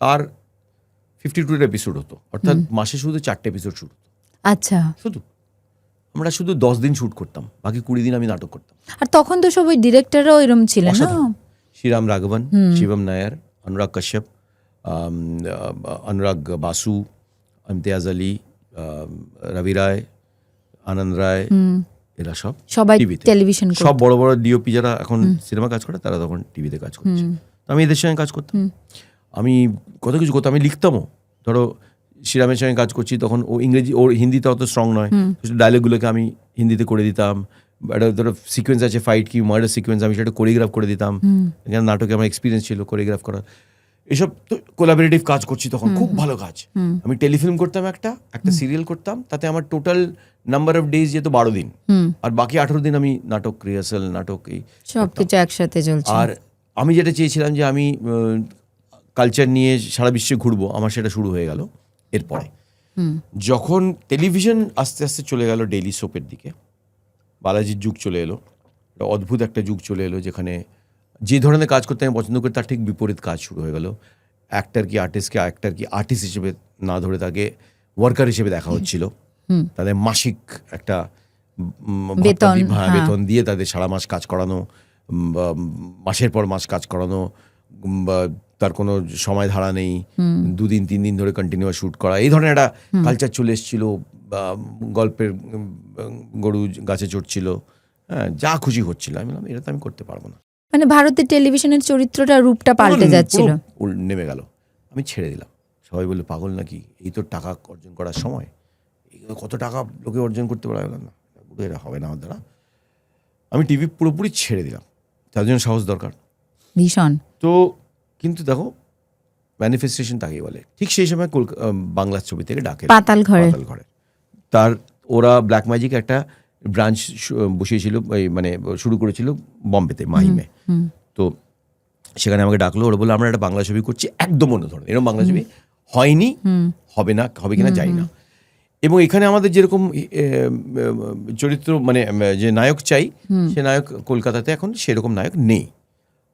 আর 52 এপিসোড হতো, অর্থাৎ মাসে শুধু 4টে এপিসোড শুট হতো। আচ্ছা, আমরা শুধু 10 দিন শুট করতাম, বাকি 20 দিন আমি নাটক করতাম। আর তখন তো সব ওই ডিরেক্টররাও এরকম ছিলেন না, শ্রীরাম রাঘবন, শিবম নায়ার, অনুরাগ কাশ্যপ, অনুরাগ বাসু, ইমতিয়াজ আলী, রবি রায়, আনন্দ রায়, এরা সবাই টেলিভিশন, সব বড় বড় ডিওপি যারা এখন সিনেমা কাজ করে, তারা তখন টিভিতে কাজ করছে। তো আমি এদের সঙ্গে কাজ করতাম, আমি কত কিছু করতাম, আমি লিখতামও। ধরো শ্রীরামের সঙ্গে কাজ করছি, তখন ও ইংরেজি, ওর হিন্দিতে অত স্ট্রং নয়, ডায়লগগুলোকে আমি হিন্দিতে করে দিতাম। একটা ধরো সিকোয়েন্স আছে, ফাইট কি মার্ডার সিকোয়েন্স, আমি সেটা কোরিওগ্রাফ করে দিতাম। এখানে নাটকে আমার এক্সপিরিয়েন্স ছিল কোরিওগ্রাফ করা। এসব তো কোলাবোরেটিভ কাজ করছি তখন, খুব ভালো কাজ। আমি টেলিফিল্ম করতাম, একটা সিরিয়াল করতাম, তাতে আমার টোটাল নাম্বার অফ ডেজ যেত 12 দিন, আর বাকি 18 দিন আমি নাটক রিহার্সাল, নাটক এই সবকিছু একসাথে চলছে। আর আমি যেটা চেয়েছিলাম যে আমি কালচার নিয়ে সারা বিশ্বে ঘুরবো, আমার সেটা শুরু হয়ে গেল। এরপরে যখন টেলিভিশন আস্তে আস্তে চলে গেল ডেইলি সোপের দিকে, বালাজির যুগ চলে এলো, অদ্ভুত একটা যুগ চলে এলো, যেখানে যে ধরনের কাজ করতে আমি পছন্দ করি তার ঠিক বিপরীত কাজ শুরু হয়ে গেল। অ্যাক্টর কি আর্টিস্টকে অ্যাক্টর কি আর্টিস্ট হিসেবে না ধরে তাকে ওয়ার্কার হিসেবে দেখা হচ্ছিল। তাদের মাসিক একটা বেতন, হ্যাঁ। বেতন দিয়ে তাদের সারা মাস কাজ করানো, মাসের পর মাস কাজ করানো, বা তার কোনো সময় ধারা নেই, 2 দিন 3 দিন ধরে কন্টিনিউয়াস শ্যুট করা, এই ধরনের একটা কালচার চলে এসেছিল। গল্পের গরু গাছে চড়ছিল, হ্যাঁ, যা খুশি হচ্ছিল। আমি বললাম এটা তো আমি করতে পারবো না। মানে ভারতের টেলিভিশনের চরিত্রটা, রূপটা পাল্টে যাচ্ছিল, নেমে গেল। আমি ছেড়ে দিলাম। সবাই বললো পাগল নাকি, এই তো টাকা অর্জন করার সময়, কত টাকা লোকে অর্জন করতে পারে না, এটা হবে না আমার দ্বারা। আমি টিভি পুরোপুরি ছেড়ে দিলাম। তার জন্য সাহস দরকার ভীষণ। তো কিন্তু দেখো ম্যানিফেস্টেশন তাকেই বলে। ঠিক সেই সময় বাংলা ছবি থেকে ডাকে পাতাল ঘরে। তার ওরা ব্ল্যাক ম্যাজিক একটা ব্রাঞ্চ বসিয়েছিল, মানে শুরু করেছিল বম্বেতে, মাহিমে। তো সেখানে আমাকে ডাকলো, ওরা বললো আমরা একটা বাংলা ছবি করছি, একদম অন্য ধরনের, এরকম বাংলা ছবি হয়নি, হবে না, হবে কিনা জানি না। এবং এখানে আমাদের যেরকম চরিত্র, মানে যে নায়ক চাই, সে নায়ক কলকাতাতে এখন সেরকম নায়ক নেই।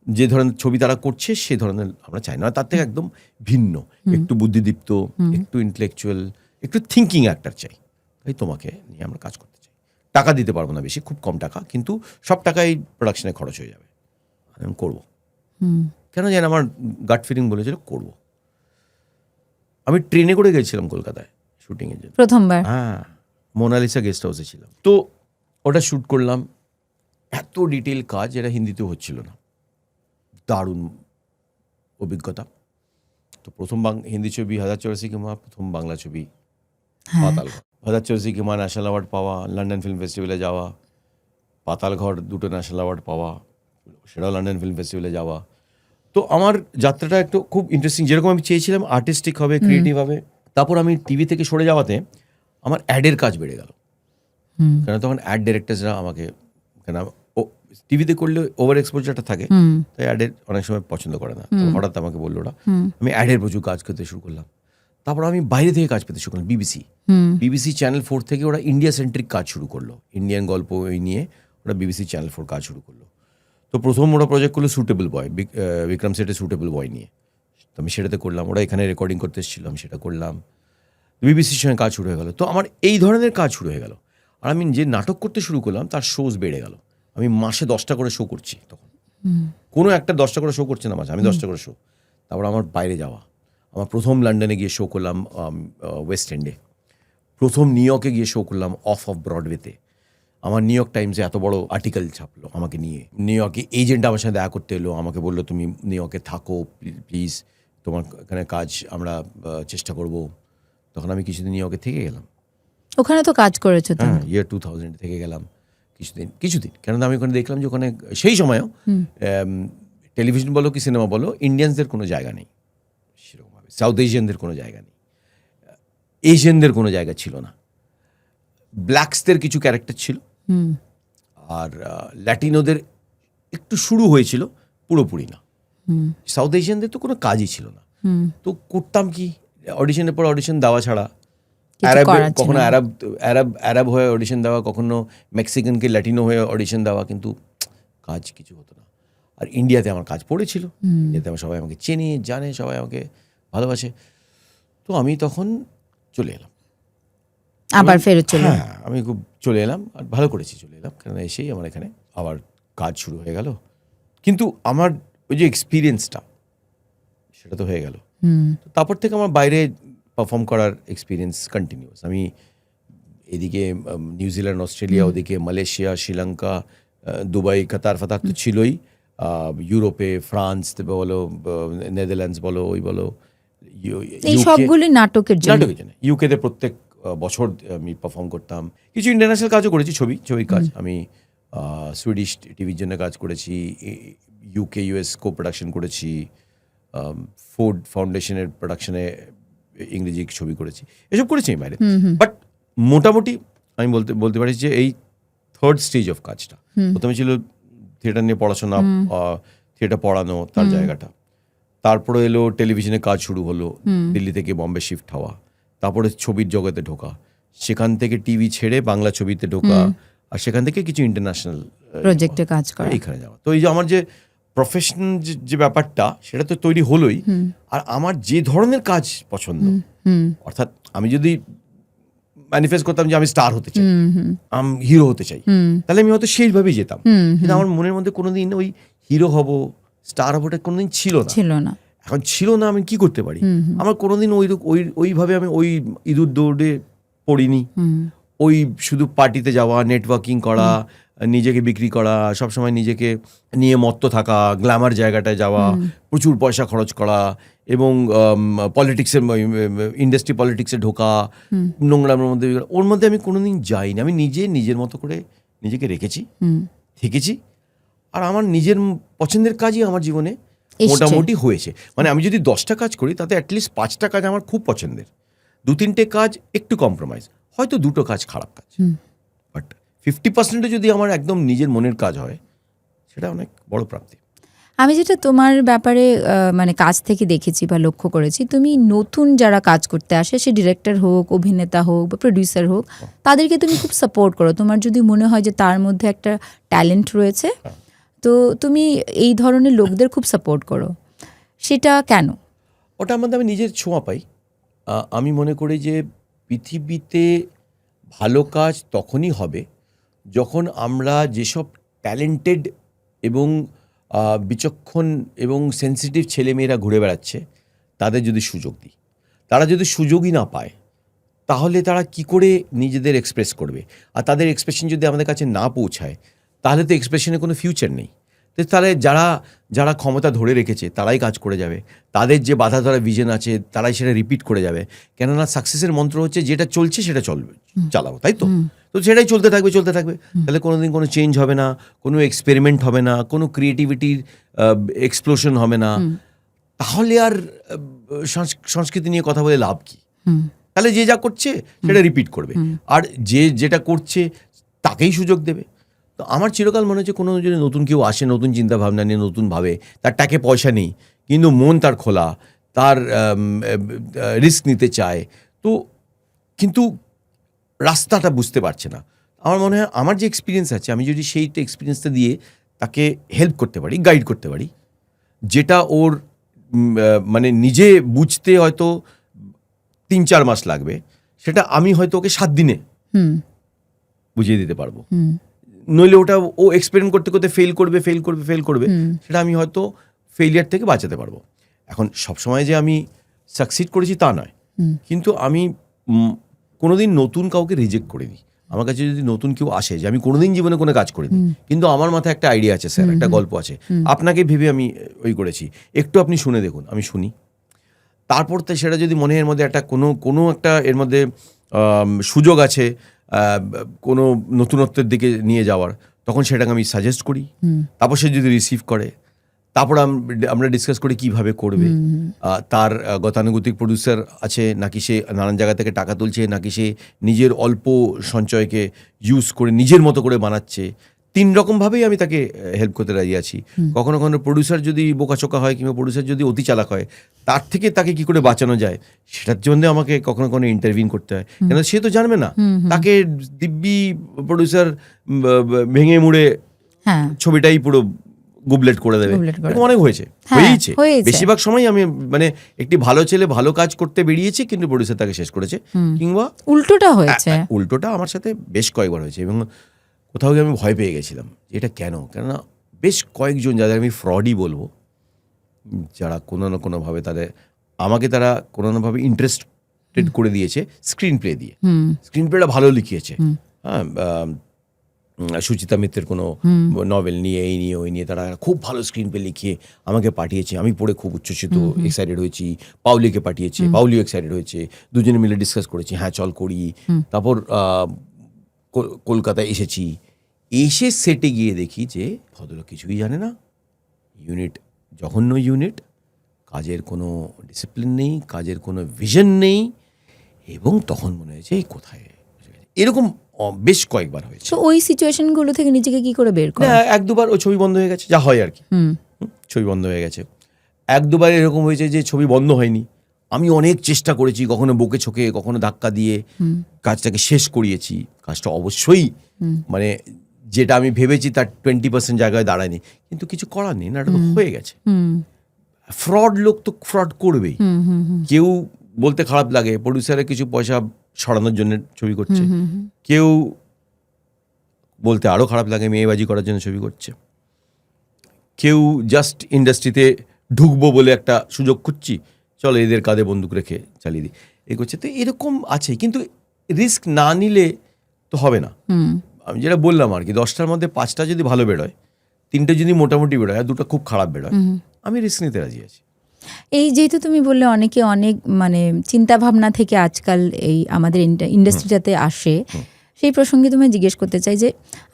যে ধরনের ছবি তারা করছে সে ধরনের আমরা চাই না, তার থেকে একদম ভিন্ন, একটু বুদ্ধিদীপ্ত, একটু ইন্টেলেকচুয়াল, একটু থিঙ্কিং অ্যাক্টর চাই। তাই তোমাকে নিয়ে আমরা কাজ করতে চাই। টাকা দিতে পারবো না বেশি, খুব কম টাকা, কিন্তু সব টাকাই প্রোডাকশনে খরচ হয়ে যাবে, আমি করবো। কেন জানি আমার গাট ফিলিং বলেছিল করবো। আমি ট্রেনে করে গেছিলাম কলকাতায় শুটিংয়ের জন্য প্রথমবার। হ্যাঁ, মোনালিসা গেস্ট হাউসে ছিলাম। তো ওটা শ্যুট করলাম, এত ডিটেল কাজ, যেটা হিন্দিতেও হচ্ছিল না। দারুণ অভিজ্ঞতা। তো প্রথম হিন্দি ছবি 1084 কি মা, প্রথম বাংলা ছবি পাতালঘর। 1084 কি মা ন্যাশনাল অ্যাওয়ার্ড পাওয়া, লন্ডন ফিল্ম ফেস্টিভ্যালে যাওয়া, পাতালঘর 2টো ন্যাশনাল অ্যাওয়ার্ড পাওয়া, সেটাও লন্ডন ফিল্ম ফেস্টিভ্যালে যাওয়া। তো আমার যাত্রাটা একটু খুব ইন্টারেস্টিং, যেরকম আমি চেয়েছিলাম আর্টিস্টিক হবে, ক্রিয়েটিভ হবে। তারপর আমি টিভি থেকে সরে যাওয়াতে আমার অ্যাডের কাজ বেড়ে গেল। কেন তখন অ্যাড ডিরেক্টরসরা আমাকে, কেন টিভিতে করলে ওভার এক্সপোজারটা থাকে, তাই অ্যাডের অনেক সময় পছন্দ করে না। হঠাৎ আমাকে বললো ওরা, আমি অ্যাডের প্রচুর কাজ করতে শুরু করলাম। তারপর আমি বাইরে থেকে কাজ পেতে শুরু করলাম, বিবিসি চ্যানেল 4 থেকে ওরা ইন্ডিয়া সেন্ট্রিক কাজ শুরু করলো, ইন্ডিয়ান গল্প এই নিয়ে ওরা বিবিসি চ্যানেল 4 কাজ শুরু করলো। তো প্রথম ওরা প্রজেক্ট করলো সুটেবল বয়, বিক্রম সেটের সুটেবল বয় নিয়ে। তো আমি সেটাতে করলাম, ওরা এখানে রেকর্ডিং করতে এসেছিলাম, সেটা করলাম। বিবিসির সঙ্গে কাজ শুরু হয়ে গেল। তো আমার এই ধরনের কাজ শুরু হয়ে গেল। আর আমি যে নাটক করতে শুরু করলাম তার শোজ বেড়ে গেল। আমি মাসে 10টা করে শো করছি তখন। কোনো একটা 10টা করে শো করছে না মাসে, আমি 10টা করে শো। তারপর আমার বাইরে যাওয়া, আমার প্রথম লন্ডনে গিয়ে শো করলাম ওয়েস্ট এন্ডে, প্রথম নিউ ইয়র্কে গিয়ে শো করলাম অফ ব্রডওয়েতে। আমার নিউ ইয়র্ক টাইমসে এত বড় আর্টিকেল ছাপলো আমাকে নিয়ে। নিউ ইয়র্কে এজেন্ট আমার সাথে দেখা করতে এলো, আমাকে বললো তুমি নিউ ইয়র্কে থাকো প্লিজ, তোমার এখানে কাজ আমরা চেষ্টা করব। তখন আমি কিছুদিন নিউ ইয়র্কে থেকে গেলাম। ওখানে তো কাজ করেছো? হ্যাঁ, ইয়ার 2000 থেকে গেলাম কিছুদিন। কেননা আমি ওখানে দেখলাম যে ওখানে সেই সময়ও টেলিভিশন বলো কি সিনেমা বলো, ইন্ডিয়ানসদের কোনো জায়গা নেই সেরকমভাবে, সাউথ এশিয়ানদের কোনো জায়গা নেই, এশিয়ানদের কোনো জায়গা ছিল না। ব্ল্যাকসদের কিছু ক্যারেক্টার ছিল, আর ল্যাটিনোদের একটু শুরু হয়েছিল, পুরোপুরি না। সাউথ এশিয়ানদের তো কোনো কাজই ছিল না। তো করতাম কি, অডিশনের পর অডিশন দেওয়া ছাড়া, কখনো আরব হয়ে অডিশন দেওয়া, কখনো মেক্সিকানকে ল্যাটিনো হয়ে অডিশন দেওয়া, কিন্তু কাজ কিছু হতো না। আর ইন্ডিয়াতে আমার কাজ পড়েছিল, ইন্ডিয়াতে আমার সবাই আমাকে চেনে জানে, সবাই আমাকে ভালোবাসে। তো আমি তখন চলে এলাম, আবার ফেরত চলে। হ্যাঁ, আমি খুব চলে এলাম, আর ভালো করেছি চলে এলাম, কারণ এসেই আমার এখানে আবার কাজ শুরু হয়ে গেল। কিন্তু আমার ওই যে এক্সপিরিয়েন্সটা, সেটা তো হয়ে গেল। তারপর থেকে আমার বাইরে পারফর্ম করার এক্সপিরিয়েন্স কন্টিনিউয়াস। আমি এদিকে নিউজিল্যান্ড, অস্ট্রেলিয়া, ওদিকে মালয়েশিয়া, শ্রীলঙ্কা, দুবাই, কাতার ফাতার তো ছিলই, ইউরোপে, ফ্রান্স বলো, নেদারল্যান্ডস বলো, ওই বলো, এই সবগুলি নাটকের জন্য। ইউকেতে প্রত্যেক বছর আমি পারফর্ম করতাম। কিছু ইন্টারন্যাশনাল কাজও করেছি, ছবির কাজ। আমি সুইডিশ টিভির জন্য কাজ করেছি, ইউকে ইউএস কো প্রোডাকশন করেছি, ফোর্ড ফাউন্ডেশনের প্রোডাকশনে ইংরেজি ছবি করেছি, এসব করেছি আমি বাইরে। বাট মোটামুটি আমি বলতে পারি যে এই থার্ড স্টেজ অফ কাজটা, প্রথমে ছিল থিয়েটার নিয়ে পড়াশোনা, থিয়েটার পড়ানো, তার জায়গাটা। তারপরে এলো টেলিভিশনে কাজ শুরু হলো, দিল্লি থেকে বম্বে শিফট হওয়া, তারপরে ছবির জগতে ঢোকা, সেখান থেকে টিভি ছেড়ে বাংলা ছবিতে ঢোকা, আর সেখান থেকে কিছু ইন্টারন্যাশনাল প্রজেক্টে কাজ করা, এইখানে যাওয়া। তো এই যে আমার যে প্রফেশন যে ব্যাপারটা সেটা তো তৈরি হলোই, আর আমার যে ধরনের কাজ পছন্দ, অর্থাৎ আমি যদি ম্যানিফেস্ট করতাম যে আমি স্টার হতে চাই, আমি হিরো হতে চাই, তাহলে আমি হয়তো সেইভাবেই যেতাম। কিন্তু আমার মনের মধ্যে কোনোদিন ওই হিরো হব, স্টার হবটা কোনোদিন ছিল না। এখন ছিল না, আমি কি করতে পারি? আমার কোনোদিন ওইভাবে আমি ওই ইঁদুর দৌড়ে পড়িনি। ওই শুধু পার্টিতে যাওয়া, নেটওয়ার্কিং করা, নিজেকে বিক্রি করা, সবসময় নিজেকে নিয়ে মত্ত থাকা, গ্ল্যামার জায়গাটায় যাওয়া, প্রচুর পয়সা খরচ করা, এবং পলিটিক্সের ইন্ডাস্ট্রি পলিটিক্সে ঢোকা, নোংরামের মধ্যে, ওর মধ্যে আমি কোনোদিন যাইনি। আমি নিজের মতো করে নিজেকে রেখেছি, থেকেছি, আর আমার নিজের পছন্দের কাজই আমার জীবনে মোটামুটি হয়েছে। মানে আমি যদি 10টা কাজ করি তাতে অ্যাটলিস্ট 5টা কাজ আমার খুব পছন্দের, 2-3টে কাজ একটু কম্প্রোমাইজ, হয়তো 2টো কাজ খারাপ কাজ, বাট 50% যদি আমার একদম নিজের মনের কাজ হয়, সেটা অনেক বড় প্রাপ্তি। আমি যেটা তোমার ব্যাপারে মানে কাজ থেকে দেখেছি বা লক্ষ্য করেছি, তুমি নতুন যারা কাজ করতে আসে, সে ডিরেক্টর হোক, অভিনেতা হোক বা প্রডিউসার হোক, তাদেরকে তুমি খুব সাপোর্ট করো। তোমার যদি মনে হয় যে তার মধ্যে একটা ট্যালেন্ট রয়েছে, তো তুমি এই ধরনের লোকদের খুব সাপোর্ট করো, সেটা কেন? ওটা আমাদের আমি নিজের ছোঁয়া পাই। আমি মনে করি যে পৃথিবীতে ভালো কাজ তখনই হবে যখন আমরা যেসব ট্যালেন্টেড এবং বিচক্ষণ এবং সেন্সিটিভ ছেলেমেয়েরা ঘুরে বেড়াচ্ছে তাদের যদি সুযোগ দিই। তারা যদি সুযোগই না পায় তাহলে তারা কি করে নিজেদের এক্সপ্রেস করবে? আর তাদের এক্সপ্রেশন যদি আমাদের কাছে না পৌঁছায় তাহলে তো এক্সপ্রেশনের কোনো ফিউচার নেই। তো তাহলে যারা ক্ষমতা ধরে রেখেছে তারাই কাজ করে যাবে, তাদের যে বাধা ধরা ভিশন আছে তারাই সেটা রিপিট করে যাবে। কেননা সাকসেসের মন্ত্র হচ্ছে যেটা চলছে সেটা চালাবো, তাই তো? তো সেটাই চলতে থাকবে। তাহলে কোনোদিন কোনো চেঞ্জ হবে না, কোনো এক্সপেরিমেন্ট হবে না, কোনো ক্রিয়েটিভিটির এক্সপ্লোশন হবে না। তাহলে আর সংস্কৃতি নিয়ে কথা বলে লাভ কি? তাহলে যে যা করছে সেটা রিপিট করবে, আর যেটা করছে তাকেই সুযোগ দেবে। তো আমার চিরকাল মনে হচ্ছে কোনো যদি নতুন কেউ আসে, নতুন চিন্তা ভাবনা নিয়ে, নতুন ভাবে, তার টাকে পয়সা নেই কিন্তু মন তার খোলা, তার রিস্ক নিতে চায়, তো কিন্তু রাস্তাটা বুঝতে পারছে না। আমার মনে হয় আমার যে এক্সপিরিয়েন্স আছে, আমি যদি সেইটা এক্সপিরিয়েন্সটা দিয়ে তাকে হেল্প করতে পারি, গাইড করতে পারি, যেটা ওর মানে নিজে বুঝতে হয়তো 3-4 মাস লাগবে, সেটা আমি হয়তো ওকে 7 দিনে বুঝিয়ে দিতে পারবো। নইলে ওটা ও এক্সপেরিমেন্ট করতে করতে ফেল করবে, সেটা আমি হয়তো ফেলিয়ার থেকে বাঁচাতে পারবো। এখন সবসময় যে আমি সাকসিড করেছি তা নয়, কিন্তু আমি কোনোদিন নতুন কাউকে রিজেক্ট করে দিই। আমার কাছে যদি নতুন কেউ আসে, যে আমি কোনোদিন জীবনে কোনো কাজ করিনি, কিন্তু আমার মাথায় একটা আইডিয়া আছে স্যার, একটা গল্প আছে, আপনাকে ভেবে আমি ওই করেছি, একটু আপনি শুনে দেখুন। আমি শুনি, তারপর তো সেটা যদি মনের মধ্যে একটা কোনো একটা এর মধ্যে সুযোগ আছে কোনো নতুনত্বের দিকে নিয়ে যাওয়ার, তখন সেটাকে আমি সাজেস্ট করি। তারপর সে যদি রিসিভ করে, তারপর আমরা ডিসকাস করি কিভাবে করবে। তার গতানুগতিক প্রডিউসার আছে নাকি সে নানান জায়গা থেকে টাকা তুলছে, নাকি সে নিজের অল্প সঞ্চয়কে ইউজ করে নিজের মতো করে বানাচ্ছে। 3 রকমভাবেই আমি তাকে হেল্প করতে রাজি আছি। কখনো কখনো প্রডিউসার যদি বোকাচোকা হয়, কিংবা প্রডিউসার যদি অতি চালাক হয়, তার থেকে তাকে কি করে বাঁচানো যায় সেটার জন্য আমাকে কখনো কখনো ইন্টারভিন করতে হয়। কেন সে তো জানবে না, তাকে দিব্যি প্রডিউসার ভেঙে মুড়ে ছবিটাই পুরো গুবলেট করে দেবে। অনেক হয়েছে। বেশিরভাগ সময় আমি মানে একটি ভালো ছেলে ভালো কাজ করতে বেরিয়েছে, কিন্তু প্রডিউসার তাকে শেষ করেছে, কিংবা উল্টোটা আমার সাথে বেশ কয়েকবার হয়েছে। এবং কোথাও গিয়ে আমি ভয় পেয়ে গেছিলাম এটা কেননা বেশ কয়েকজন যাদের আমি ফ্রডই বলবো, যারা কোনো না কোনোভাবে আমাকে তারা কোনো না ভাবে ইন্টারেস্টেড করে দিয়েছে স্ক্রিন প্লে দিয়ে। স্ক্রিন প্লেটা ভালো লিখিয়েছে, হ্যাঁ, সুচিতা মিত্রের কোনো নভেল নিয়ে এই নিয়ে ওই নিয়ে তারা খুব ভালো স্ক্রিন প্লে লিখিয়ে আমাকে পাঠিয়েছে। আমি পড়ে খুব উচ্ছ্বসিত, এক্সাইটেড হয়েছি। পাউলিকে পাঠিয়েছে, পাউলিও এক্সাইটেড হয়েছে, দুজনে মিলে ডিসকাস করেছি, হ্যাঁ চল করি। তারপর কলকাতায় এসেছি, এসে সেটে গিয়ে দেখি যে ভদ্রলোক কিছুই জানে না, ইউনিট জঘন্য ইউনিট, কাজের কোনো ডিসিপ্লিন নেই, কাজের কোনো ভিশন নেই। এবং তখন মনে হয়েছে এই কোথায়, এরকম বেশ কয়েকবার হয়েছে। তো ওই সিচুয়েশনগুলো থেকে নিজেকে কি করে বের করা? 1-2বার ওই ছবি বন্ধ হয়ে গেছে, যা হয় আর কি, ছবি বন্ধ হয়ে গেছে। 1-2বার এরকম হয়েছে যে ছবি বন্ধ হয়নি, আমি অনেক চেষ্টা করেছি, কখনো বকে ছোকে, কখনো ধাক্কা দিয়ে কাজটাকে শেষ করিয়েছি। কাজটা অবশ্যই মানে যেটা আমি ভেবেছি তার 20% জায়গায় দাঁড়ায়নি, কিন্তু কিছু করার নেই, নাটক হয়ে গেছে। ফ্রড লোক তো ফ্রড করবেই। কেউ বলতে খারাপ লাগে প্রডিউসারের কিছু পয়সা সরানোর জন্য ছবি করছে, কেউ বলতে আরো খারাপ লাগে মেয়েবাজি করার জন্য ছবি করছে, কেউ জাস্ট ইন্ডাস্ট্রিতে ঢুকবো বলে একটা সুযোগ খুঁজছি, চলো এদের কাঁধে বন্দুক রেখে চালিয়ে দিই, এই করছে। তো এরকম আছে, কিন্তু রিস্ক না নিলে তো হবে না। আমি যেটা বললাম আর কি, 10টার মধ্যে 5টা যদি ভালো বেরোয়, 3টে যদি মোটামুটি বেরোয় আর 2টা খুব খারাপ বেরোয়, আমি রিস্ক নিতে রাজি আছি। এই যেহেতু তুমি বললে অনেকে অনেক মানে চিন্তা ভাবনা থেকে আজকাল এই আমাদের ইন্ডাস্ট্রিটাতে আসে, সেই প্রসঙ্গে তুমি জিজ্ঞেস করতে চাই যে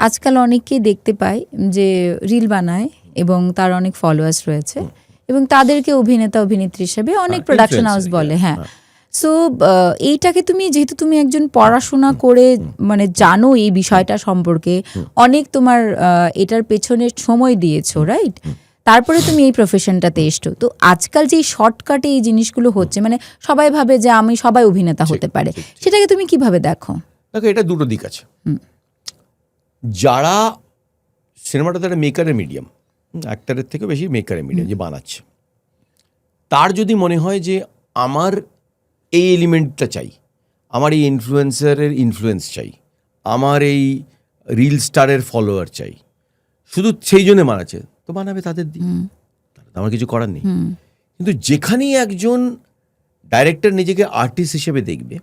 আজকাল অনেককে দেখতে পাই যে রিল বানায় এবং তার অনেক ফলোয়ার্স রয়েছে এবং তাদেরকে অভিনেতা অভিনেত্রী হিসেবে অনেক প্রোডাকশন হাউস বলে। হ্যাঁ, সো এইটাকে তুমি যেহেতু তুমি একজন পড়াশোনা করে মানে জানো এই বিষয়টা সম্পর্কে, অনেক তোমার এটার পেছনে সময় দিয়েছো, রাইট? তারপরে তুমি এই প্রফেশনটাতে এসছো। তো আজকাল যে শর্টকাটে এই জিনিসগুলো হচ্ছে, মানে সবাই ভাবে যে আমি সবাই অভিনেতা হতে পারে, সেটাকে তুমি কিভাবে দেখো? দেখো, এটা দুটো দিক আছে। যারা সিনেমাটা তো একটা মেকারের মিডিয়াম, অ্যাক্টারের থেকে বেশি মেকারের মিডিয়াম, যে বানাচ্ছে, তার যদি মনে হয় যে আমার এই এলিমেন্টটা চাই, আমার এই ইনফ্লুয়েন্সারের ইনফ্লুয়েন্স চাই, আমার এই রিল স্টারের ফলোয়ার চাই, শুধু সেই জন্য বানাচ্ছে, তো বানাবে, তাদের দিক, আমার কিছু করার নেই। কিন্তু যেখানেই একজন ডাইরেক্টর নিজেকে আর্টিস্ট হিসেবে দেখবে,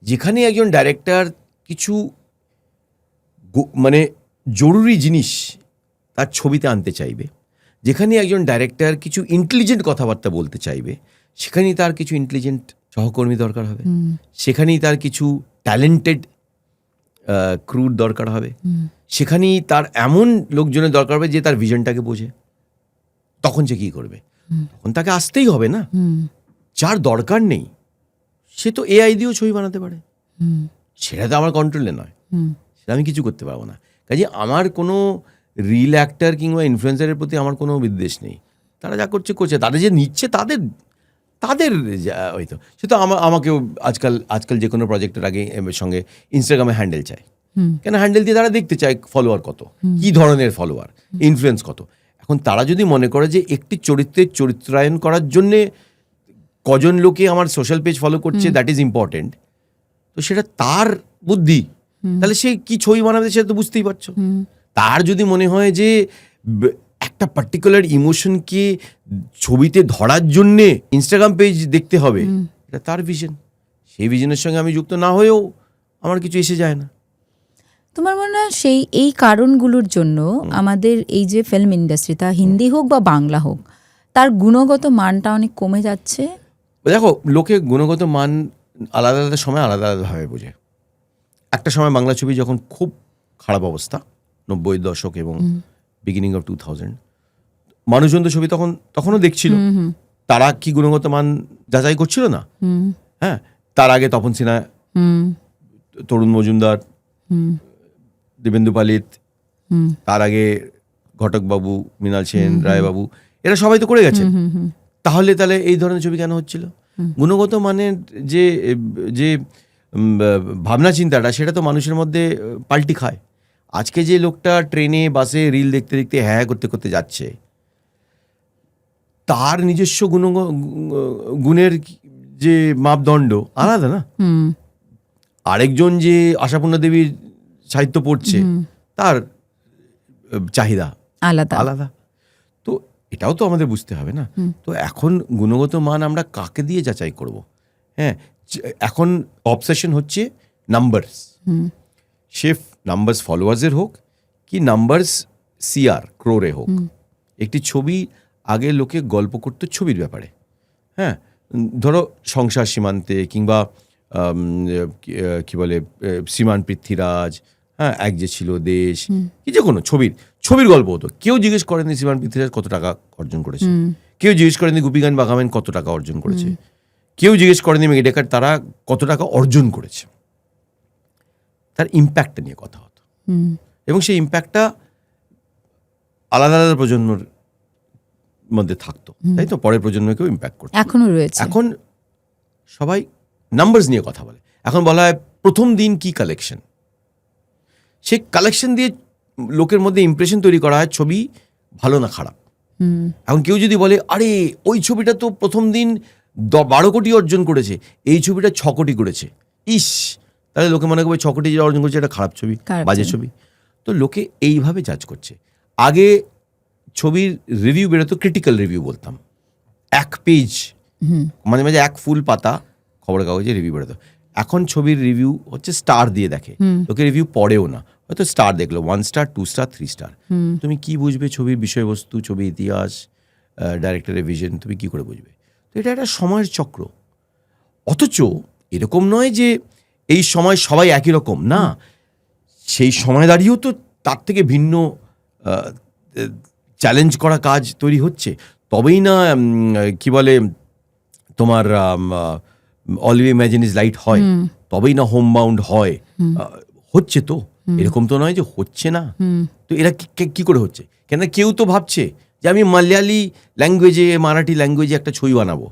যেখানে একজন ডাইরেক্টর কিছু মানে জরুরি জিনিস তার ছবিতে আনতে চাইবে, যেখানে একজন ডাইরেক্টর কিছু ইন্টেলিজেন্ট কথাবার্তা বলতে চাইবে, সেখানেই তার কিছু ইন্টেলিজেন্ট সহকর্মী দরকার হবে, সেখানেই তার কিছু ট্যালেন্টেড ক্রুর দরকার হবে, সেখানেই তার এমন লোকজনের দরকার হবে যে তার ভিশনটাকে বোঝে। তখন সে কী করবে? তখন তাকে আসতেই হবে না। যার দরকার নেই সে তো এআই দিয়েও ছবি বানাতে পারে, সেটা তো আমার কন্ট্রোলে নয়, সেটা আমি কিছু করতে পারবো না। কাজে আমার কোনো রিল অ্যাক্টর কিংবা ইনফ্লুয়েন্সারের প্রতি আমার কোনো বিদ্বেষ নেই। তারা যা করছে করছে, তাদের যে নিচ্ছে তাদের হয়তো সে তো আমাকেও আজকাল যে কোনো প্রজেক্টের আগে সঙ্গে ইনস্টাগ্রামে হ্যান্ডেল চায়, কেন হ্যান্ডেল দিয়ে তারা দেখতে চায় ফলোয়ার কত, কী ধরনের ফলোয়ার, ইনফ্লুয়েন্স কত। এখন তারা যদি মনে করে যে একটি চরিত্রের চরিত্রায়ন করার জন্যে কজন লোকে আমার সোশ্যাল পেজ ফলো করছে, দ্যাট ইজ ইম্পর্টেন্ট, তো সেটা তার বুদ্ধি, তাহলে সে কি ছবি বানাবে সেটা তো বুঝতেই পারছো। তার যদি মনে হয় যে একটা পার্টিকুলার ইমোশনকে ছবিতে ধরার জন্যে ইনস্টাগ্রাম পেজ দেখতে হবে, এটা তার ভিশন, সেই ভিশনের সঙ্গে আমি যুক্ত না হয়েও আমার কিছু এসে যায় না। তোমার মনে হয় এই কারণগুলোর জন্য আমাদের এই যে ফিল্ম ইন্ডাস্ট্রি, তা হিন্দি হোক বা বাংলা হোক, তার গুণগত মানটা অনেক কমে যাচ্ছে? দেখো, লোকে গুণগত মান আলাদা আলাদা সময় আলাদা আলাদাভাবে বোঝে। একটা সময় বাংলা ছবি যখন খুব খারাপ অবস্থা, 90-এর দশক এবং বিগিনিং অফ 2000, মানুষজন তো ছবি তখনও দেখছিল, তারা কি গুণগত মান যাচাই করছিল না? হ্যাঁ, তার আগে তপন সিনহা, তরুণ মজুমদার, দেবেন্দু পালিত, তার আগে ঘটকবাবু, মৃণাল সেন, রায়বাবু, এরা সবাই তো করে গেছে। তাহলে এই ধরনের ছবি কেন হচ্ছিল? গুণগত মানের যে ভাবনা চিন্তাটা, সেটা তো মানুষের মধ্যে পাল্টি খায়। আজকে যে লোকটা ট্রেনে বাসে রিল দেখতে দেখতে হ্যাঁ করতে করতে যাচ্ছে, তার নিজস্ব গুণের যে মাপদণ্ড আলাদা না। আরেকজন যে আশাপূর্ণা দেবীর সাহিত্য পড়ছে, তার চাহিদা আলাদা। তো এটাও তো আমাদের বুঝতে হবে না। তো এখন গুণগত মান আমরা কাকে দিয়ে যাচাই করব? হ্যাঁ, এখন অবসেশন হচ্ছে নাম্বারস, সে নাম্বারস ফলোয়ার্সের হোক কি নাম্বারস সিআর ক্রোরে হোক। একটি ছবি আগে লোকে গল্প করতো ছবির ব্যাপারে, হ্যাঁ, ধরো সংসার সীমান্তে কিংবা কি বলে শ্রীমান পৃথ্বীরাজ, হ্যাঁ, এক যে ছিল দেশ, কি যে কোনো ছবির গল্প হতো। কেউ জিজ্ঞেস করেনি শ্রীমান পৃথ্বীরাজ কত টাকা অর্জন করেছে, কেউ জিজ্ঞেস করেনি গোপীগান বাঘামেন কত টাকা অর্জন করেছে, কেউ জিজ্ঞেস করেনি মেঘডেকার তারা কত টাকা অর্জন করেছে। তার ইম্প্যাক্টটা নিয়ে কথা হতো, এবং সেই ইম্প্যাক্টটা আলাদা আলাদা প্রজন্মের মধ্যে থাকতো, তাই তো? পরের প্রজন্মকেও ইম্প্যাক্ট করতো, এখনো রয়েছে। এখন সবাই নাম্বারস নিয়ে কথা বলে। এখন বলা হয় প্রথম দিন কি কালেকশন, সে কালেকশন দিয়ে লোকের মধ্যে ইমপ্রেশন তৈরি করা হয় ছবি ভালো না খারাপ। এখন কেউ যদি বলে আরে ওই ছবিটা তো প্রথম দিন 12 কোটি অর্জন করেছে, এই ছবিটা 6 কোটি করেছে, ইস, তাহলে লোকে মনে করবে 6 কোটি যে অর্জন করেছে এটা খারাপ ছবি, বাজে ছবি। তো লোকে এইভাবে জাজ করছে। আগে ছবির রিভিউ বেরোতো, ক্রিটিক্যাল রিভিউ বলতাম, 1 পেজ, মাঝে মাঝে 1 ফুল পাতা খবরের কাগজে রিভিউ বেরোতো। এখন ছবির রিভিউ হচ্ছে স্টার দিয়ে দেখে, লোকে রিভিউ পড়েও না, হয়তো স্টার দেখলো 1 স্টার 2 স্টার 3 স্টার। তুমি কি বুঝবে ছবির বিষয়বস্তু, ছবির ইতিহাস, ডাইরেক্টরের ভিশন, তুমি কি করে বুঝবে? তো এটা একটা সময়ের চক্র। অথচ এরকম নয় যে এই সময় সবাই একই রকম, না, সেই সময় দাঁড়িয়েও তো তার থেকে ভিন্ন চ্যালেঞ্জ করা কাজ তৈরি হচ্ছে। তবেই না কি বলে তোমার all we imagine is light হয়, তবেই না হোম বাউন্ড হয়। হচ্ছে তো, এরকম তো নয় যে হচ্ছে না। তো এরা কি করে হচ্ছে? কেন কেউ তো ভাবছে যে আমি মালয়ালি ল্যাঙ্গুয়েজে, মারাঠি ল্যাঙ্গুয়েজে একটা ছবি বানাবো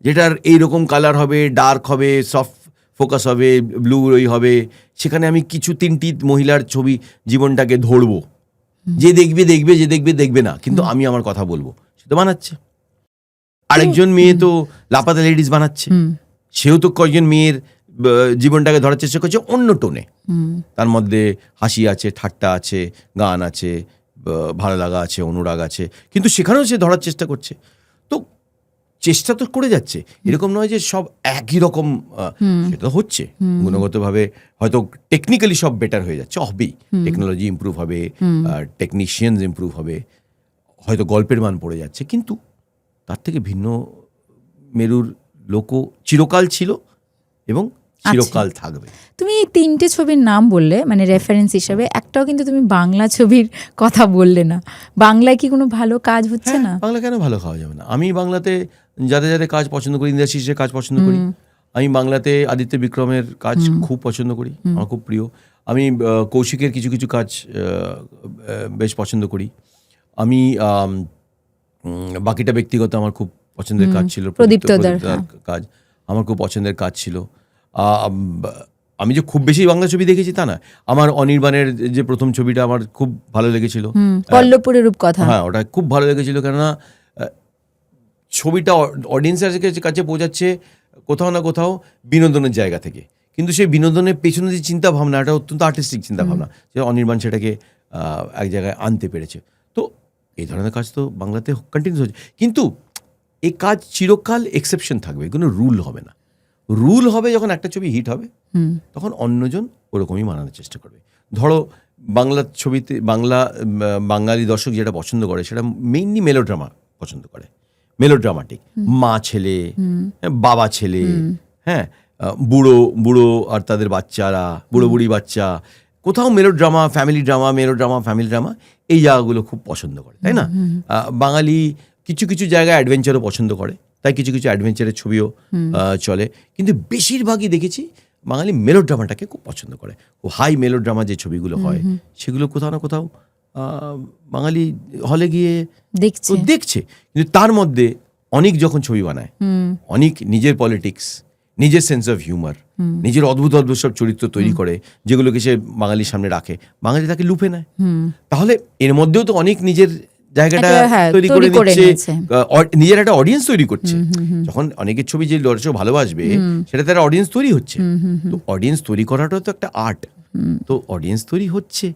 যেটার এইরকম কালার হবে, ডার্ক হবে, সফট ফোকাস হবে, ব্লু ওই হবে, সেখানে আমি কিছু 3টি মহিলার ছবি জীবনটাকে ধরবো, যে দেখবে দেখবে, যে দেখবে দেখবে না, কিন্তু আমি আমার কথা বলবো। সে তো বানাচ্ছে। আরেকজন মেয়ে তো লাপাতা লেডিস বানাচ্ছে, সেও তো কয়েকজন মেয়ের জীবনটাকে ধরার চেষ্টা করছে অন্য টোনে। তার মধ্যে হাসি আছে, ঠাট্টা আছে, গান আছে, ভালো লাগা আছে, অনুরাগ আছে, কিন্তু সেখানেও সে ধরার চেষ্টা করছে। তো চেষ্টা তো করে যাচ্ছে, এরকম নয় যে সব একই রকম। সেটা হচ্ছে গুণগতভাবে, হয়তো টেকনিক্যালি সব বেটার হয়ে যাচ্ছে, হবেই, টেকনোলজি ইমপ্রুভ হবে, টেকনিশিয়ানস ইমপ্রুভ হবে, হয়তো গল্পের মান পড়ে যাচ্ছে, কিন্তু তার থেকে ভিন্ন মেরুর লোকও চিরকাল ছিল এবং চিরকাল থাকবে। তুমি এই 3টে ছবির নাম বললে, মানে রেফারেন্স হিসেবে, একটাও কিন্তু তুমি বাংলা ছবির কথা বললে না। বাংলায় কি কোনো ভালো কাজ হচ্ছে না? বাংলা কেন ভালো খাওয়া যাবে না? আমি বাংলাতে যাদের যাদের কাজ পছন্দ করি, ইন্দ্রাশিসের কাজ পছন্দ করি, আমি বাংলাতে আদিত্য বিক্রমের কাজ খুব পছন্দ করি, আমার খুব প্রিয়। আমি কৌশিকের কিছু কিছু কাজ বেশ পছন্দ করি। আমি বাকিটা ব্যক্তিগত আমার খুব পছন্দের কাজ ছিল, প্রদীপ্তদার কাজ আমার খুব পছন্দের কাজ ছিল। আমি যে খুব বেশি বাংলা ছবি দেখেছি তা না, আমার অনির্বাণের যে প্রথম ছবিটা আমার খুব ভালো লেগেছিল, পল্লবপুরের রূপকথা, হ্যাঁ ওটা খুব ভালো লেগেছিল, কেননা ছবিটা অডিয়েন্সের কাছে পৌঁছাচ্ছে কোথাও না কোথাও বিনোদনের জায়গা থেকে, কিন্তু সেই বিনোদনের পেছনে যে চিন্তা ভাবনা, এটা অত্যন্ত আর্টিস্টিক চিন্তা ভাবনা, যে অনির্বাণ সেটাকে এক জায়গায় আনতে পেরেছে। তো এই ধরনের কাজ তো বাংলাতে কন্টিনিউস হচ্ছে, কিন্তু এই কাজ চিরকাল এক্সেপশন থাকবে, কোনো রুল হবে না। রুল হবে যখন একটা ছবি হিট হবে, তখন অন্যজন ওরকমই বানানোর চেষ্টা করবে। ধরো বাংলা ছবিতে বাঙালি দর্শক যেটা পছন্দ করে, সেটা মেইনলি মেলোড্রামা পছন্দ করে, মেলোড্রামাটিক, মা ছেলে, বাবা ছেলে, হ্যাঁ, বুড়ো আর তাদের বাচ্চারা, বুড়ো বুড়ি বাচ্চা, কোথাও melodrama, family drama, melodrama, family drama, এই জায়গাগুলো খুব পছন্দ করে, তাই না? বাঙালি কিছু কিছু জায়গায় অ্যাডভেঞ্চারও পছন্দ করে, তাই কিছু কিছু অ্যাডভেঞ্চারের ছবিও চলে, কিন্তু বেশিরভাগই দেখেছি বাঙালি মেলোড্রামাটাকে খুব পছন্দ করে। ও হাই মেলোড্রামা যে ছবিগুলো হয়, সেগুলো কোথাও না কোথাও বাঙালি হলে গিয়ে দেখছে, কিন্তু তার মধ্যে অনেক যখন ছবি বানায়, অনেক নিজের পলিটিক্স, নিজের সেন্স অফ হিউমার, নিজের অদ্ভুত অদ্ভুত সব চরিত্র তৈরি করে, যেগুলোকে সে বাঙালির সামনে রাখে, বাঙালি তাকে লুপে নেয়। তাহলে এর মধ্যেও তো অনেক নিজের জায়গাটা তৈরি করে নিচ্ছে, নিজের একটা অডিয়েন্স তৈরি করছে। যখন অনেকের ছবি যে দর্শক ভালোবাসবে, সেটা তার অডিয়েন্স তৈরি হচ্ছে। তো অডিয়েন্স তৈরি করাটাও তো একটা আর্ট। তো অডিয়েন্স তৈরি হচ্ছে,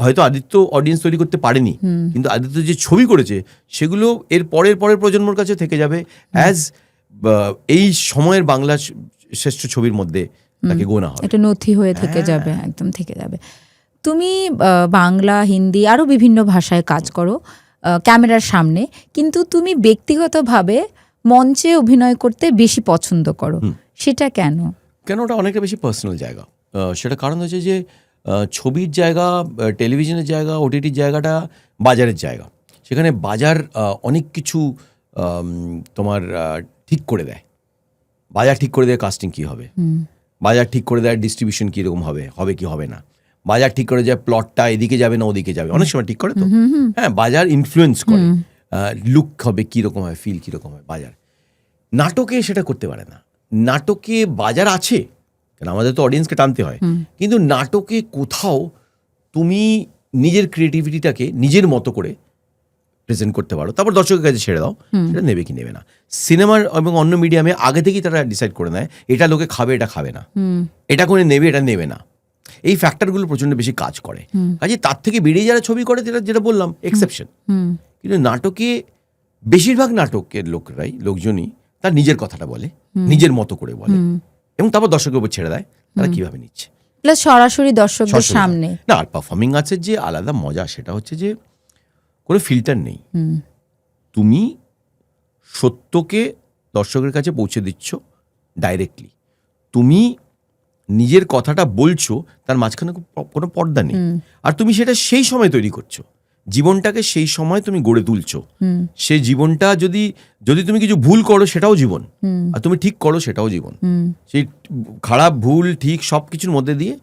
হয়তো আদিত্য অডিয়েন্স তৈরি করতে পারেনি, কিন্তু আদিত্য যে ছবি করেছে সেগুলো এর পরের প্রজন্মর কাছে থেকে যাবে অ্যাজ এই সময়ের বাংলা শ্রেষ্ঠ ছবির মধ্যে তাকে গোনা হবে, এটা নথি হয়ে থেকে যাবে, একদম থেকে যাবে। তুমি বাংলা, হিন্দি, আরো বিভিন্ন ভাষায় কাজ করো ক্যামেরার সামনে, কিন্তু তুমি ব্যক্তিগতভাবে মঞ্চে অভিনয় করতে বেশি পছন্দ করো, সেটা কেন? ওটা অনেকটা বেশি পার্সোনাল জায়গা। সেটা কারণ হচ্ছে যে ছবির জায়গা, টেলিভিশনের জায়গা, ওটিটির জায়গাটা বাজারের জায়গা। সেখানে বাজার অনেক কিছু তোমার ঠিক করে দেয়। বাজার ঠিক করে দেয় কাস্টিং কী হবে, বাজার ঠিক করে দেয় ডিস্ট্রিবিউশন কীরকম হবে কি হবে না, বাজার ঠিক করে যায় প্লটটা এদিকে যাবে না ওদিকে যাবে, অনেক সময় ঠিক করে তো, হ্যাঁ, বাজার ইনফ্লুয়েন্স করে, লুক হবে কীরকম হয়, ফিল কীরকম হয় বাজার। নাটকে সেটা করতে পারে না। নাটকে বাজার আছে, কারণ আমাদের তো অডিয়েন্সকে টানতে হয়। কিন্তু নাটকে কোথাও তুমি নিজের ক্রিয়েটিভিটিটাকে নিজের মতো করে প্রেজেন্ট করতে পারো, তারপর দর্শকের কাছে ছেড়ে দাও, সেটা নেবে কি নেবে না। সিনেমার এবং অন্য মিডিয়ামে আগে থেকেই তারা ডিসাইড করে নেয় এটা লোকে খাবে, এটা খাবে না, এটা করে নেবে, এটা নেবে না। এই ফ্যাক্টরগুলো প্রচন্ড বেশি কাজ করে। কাজে তার থেকে বেরিয়ে যারা ছবি করে যেটা বললাম এক্সেপশন। কিন্তু নাটকে বেশিরভাগ নাটকের লোকজনই তার নিজের কথাটা বলে, নিজের মতো করে বলে, এবং তারপর দর্শকের উপর ছেড়ে দেয় তারা কিভাবে নিচ্ছে। প্লাস সরাসরি দর্শকদের সামনে না। আর পারফর্মিং আর্টসের যে আলাদা মজা সেটা হচ্ছে যে কোনো ফিল্টার নেই। তুমি সত্যকে দর্শকের কাছে পৌঁছে দিচ্ছ ডাইরেক্টলি। তুমি নিজের কথাটা বলছো, তার মাঝখানে কোনো পর্দা নেই। আর তুমি সেটা সেই সময় তৈরি করছো, জীবনটাকে সেই সময় তুমি গড়ে তুলছো। সেই জীবনটা যদি তুমি কিছু ভুল করো সেটাও জীবন, আর তুমি ঠিক করো সেটাও জীবন। সেই খারাপ ভুল ঠিক সব কিছুর মধ্যে দিয়ে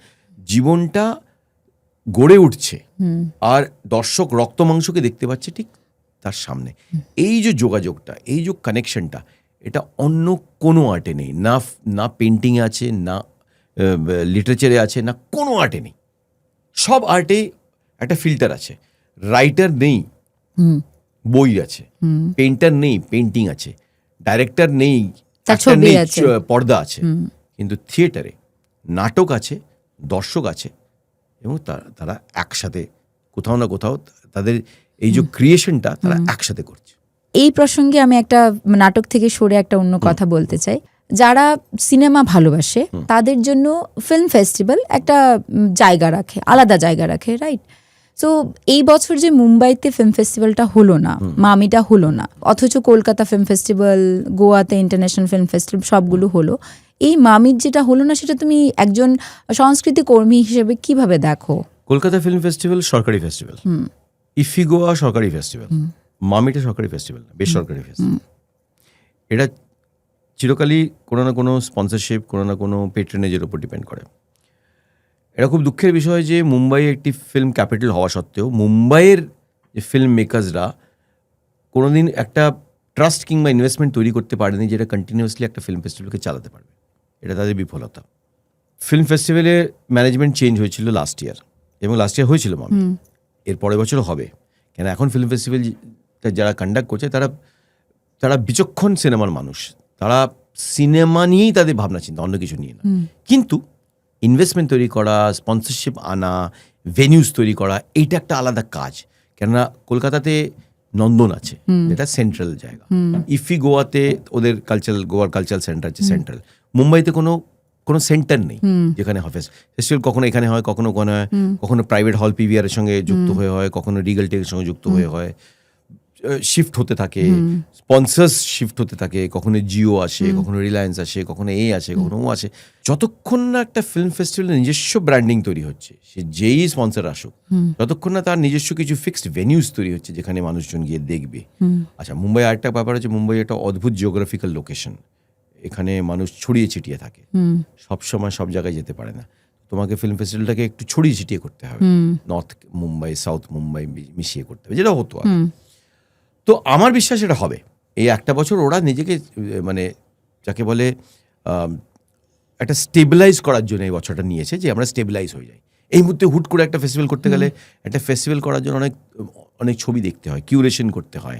জীবনটা গড়ে উঠছে, আর দর্শক রক্ত মাংসকে দেখতে পাচ্ছে ঠিক তার সামনে। এই যে যোগাযোগটা, এই যে কানেকশনটা, এটা অন্য কোনো আর্টে নেই। না পেন্টিংয়ে আছে, না লিটারেচারে আছে, না কোনো আর্টে নেই। সব আর্টে একটা ফিল্টার আছে। রাইটার নেই, বই আছে। পেন্টার নেই, পেন্টিং আছে। ডাইরেক্টর নেই, পর্দা আছে। কিন্তু থিয়েটারে নাটক আছে, দর্শক আছে, এবং তারা একসাথে কোথাও না কোথাও তাদের এই যে ক্রিয়েশনটা তারা একসাথে করছে। এই প্রসঙ্গে আমি একটা নাটক থেকে সরে একটা অন্য কথা বলতে চাই। যারা সিনেমা ভালোবাসে তাদের জন্য ফিল্ম ফেস্টিভ্যাল একটা জায়গা রাখে, আলাদা জায়গা রাখে, রাইট? সো এই বছর যে মুম্বাইতে ফিল্ম ফেস্টিভ্যালটা হলো না, মামিটা হলো না, অথচ কলকাতা ফিল্ম ফেস্টিভ্যাল, গোয়াতে ইন্টারন্যাশনাল ফিল্ম ফেস্টিভ্যাল সবগুলো হলো, এই মামির যেটা হলো না সেটা তুমি একজন সংস্কৃতি কর্মী হিসেবে কিভাবে দেখো? কলকাতা ফিল্ম ফেস্টিভ্যাল সরকারি ফেস্টিভ্যাল, ইফি গোয়া সরকারি ফেস্টিভ্যাল, মামিটা সরকারি ফেস্টিভ্যাল না, বেসরকারি ফেস্টিভ্যাল। এটা চিরকালই কোনো না কোনো স্পন্সরশিপ, কোনো না কোনো পেট্রনেজের উপর ডিপেন্ড করে। এটা খুব দুঃখের বিষয় যে মুম্বাই একটি ফিল্ম ক্যাপিটাল হওয়া সত্ত্বেও মুম্বাইয়ের যে ফিল্ম মেকার্সরা কোনোদিন একটা ট্রাস্ট কিংবা ইনভেস্টমেন্ট তৈরি করতে পারেনি যেটা কন্টিনিউয়াসলি একটা ফিল্ম ফেস্টিভ্যালকে চালাতে পারবে। এটা তাদের বিফলতা। ফিল্ম ফেস্টিভ্যালে ম্যানেজমেন্ট চেঞ্জ হয়েছিল লাস্ট ইয়ার, এবং লাস্ট ইয়ার হয়েছিল মামি, এর পরের বছরও হবে। কেন এখন ফিল্ম ফেস্টিভ্যাল যারা কন্ডাক্ট করছে তারা বিচক্ষণ সিনেমার মানুষ, তারা সিনেমা নিয়েই তাদের ভাবনা চিন্তা, অন্য কিছু নিয়ে না। কিন্তু ইনভেস্টমেন্ট তৈরি করা, স্পন্সরশিপ আনা, ভেনিউজ তৈরি করা, এইটা একটা আলাদা কাজ। কেননা কলকাতাতে নন্দন আছে, যেটা সেন্ট্রাল জায়গা। ইফি গোয়াতে ওদের গোয়ার কালচারাল সেন্টার আছে সেন্ট্রাল। মুম্বাইতে কোনো সেন্টার নেই যেখানে ফেস্টিভ্যাল কখনো এখানে হয়, কখনো প্রাইভেট হল পিভিআর এর সঙ্গে যুক্ত হয়ে হয়, কখনো রিগাল টেকের সঙ্গে যুক্ত হয়ে হয়, শিফট হতে থাকে, স্পন্সার্স শিফট হতে থাকে, কখনো জিও আসে, কখনো রিলায়েন্স আসে, কখনো এই আসে, কখনো ও আসে। যতক্ষণ না একটা ফিল্ম ফেস্টিভ্যালের নিজস্ব ব্র্যান্ডিং তৈরি হচ্ছে, সে যেই স্পন্সার আসুক, যতক্ষণ না তার নিজস্ব কিছু ফিক্সড ভেনিউজ তৈরি হচ্ছে যেখানে মানুষজন গিয়ে দেখবে। আচ্ছা, মুম্বাই আরেকটা ব্যাপার হচ্ছে, মুম্বাই একটা অদ্ভুত জিওগ্রাফিক্যাল লোকেশন। এখানে মানুষ ছড়িয়ে ছিটিয়ে থাকে, সবসময় সব জায়গায় যেতে পারে না। তোমাকে ফিল্ম ফেস্টিভ্যালটাকে একটু ছড়িয়ে ছিটিয়ে করতে হবে, নর্থ মুম্বাই সাউথ মুম্বাই মিশিয়ে করতে হবে, যেটা হতো। তো আমার বিশ্বাস এটা হবে। এই একটা বছর ওরা নিজেকে মানে যাকে বলে একটা স্টেবিলাইজ করার জন্য এই বছরটা নিয়েছে, যে আমরা স্টেবিলাইজ হয়ে যাই। এই মুহূর্তে হুট করে একটা ফেস্টিভ্যাল করতে গেলে, একটা ফেস্টিভ্যাল করার জন্য অনেক ছবি দেখতে হয়, কিউরেশন করতে হয়,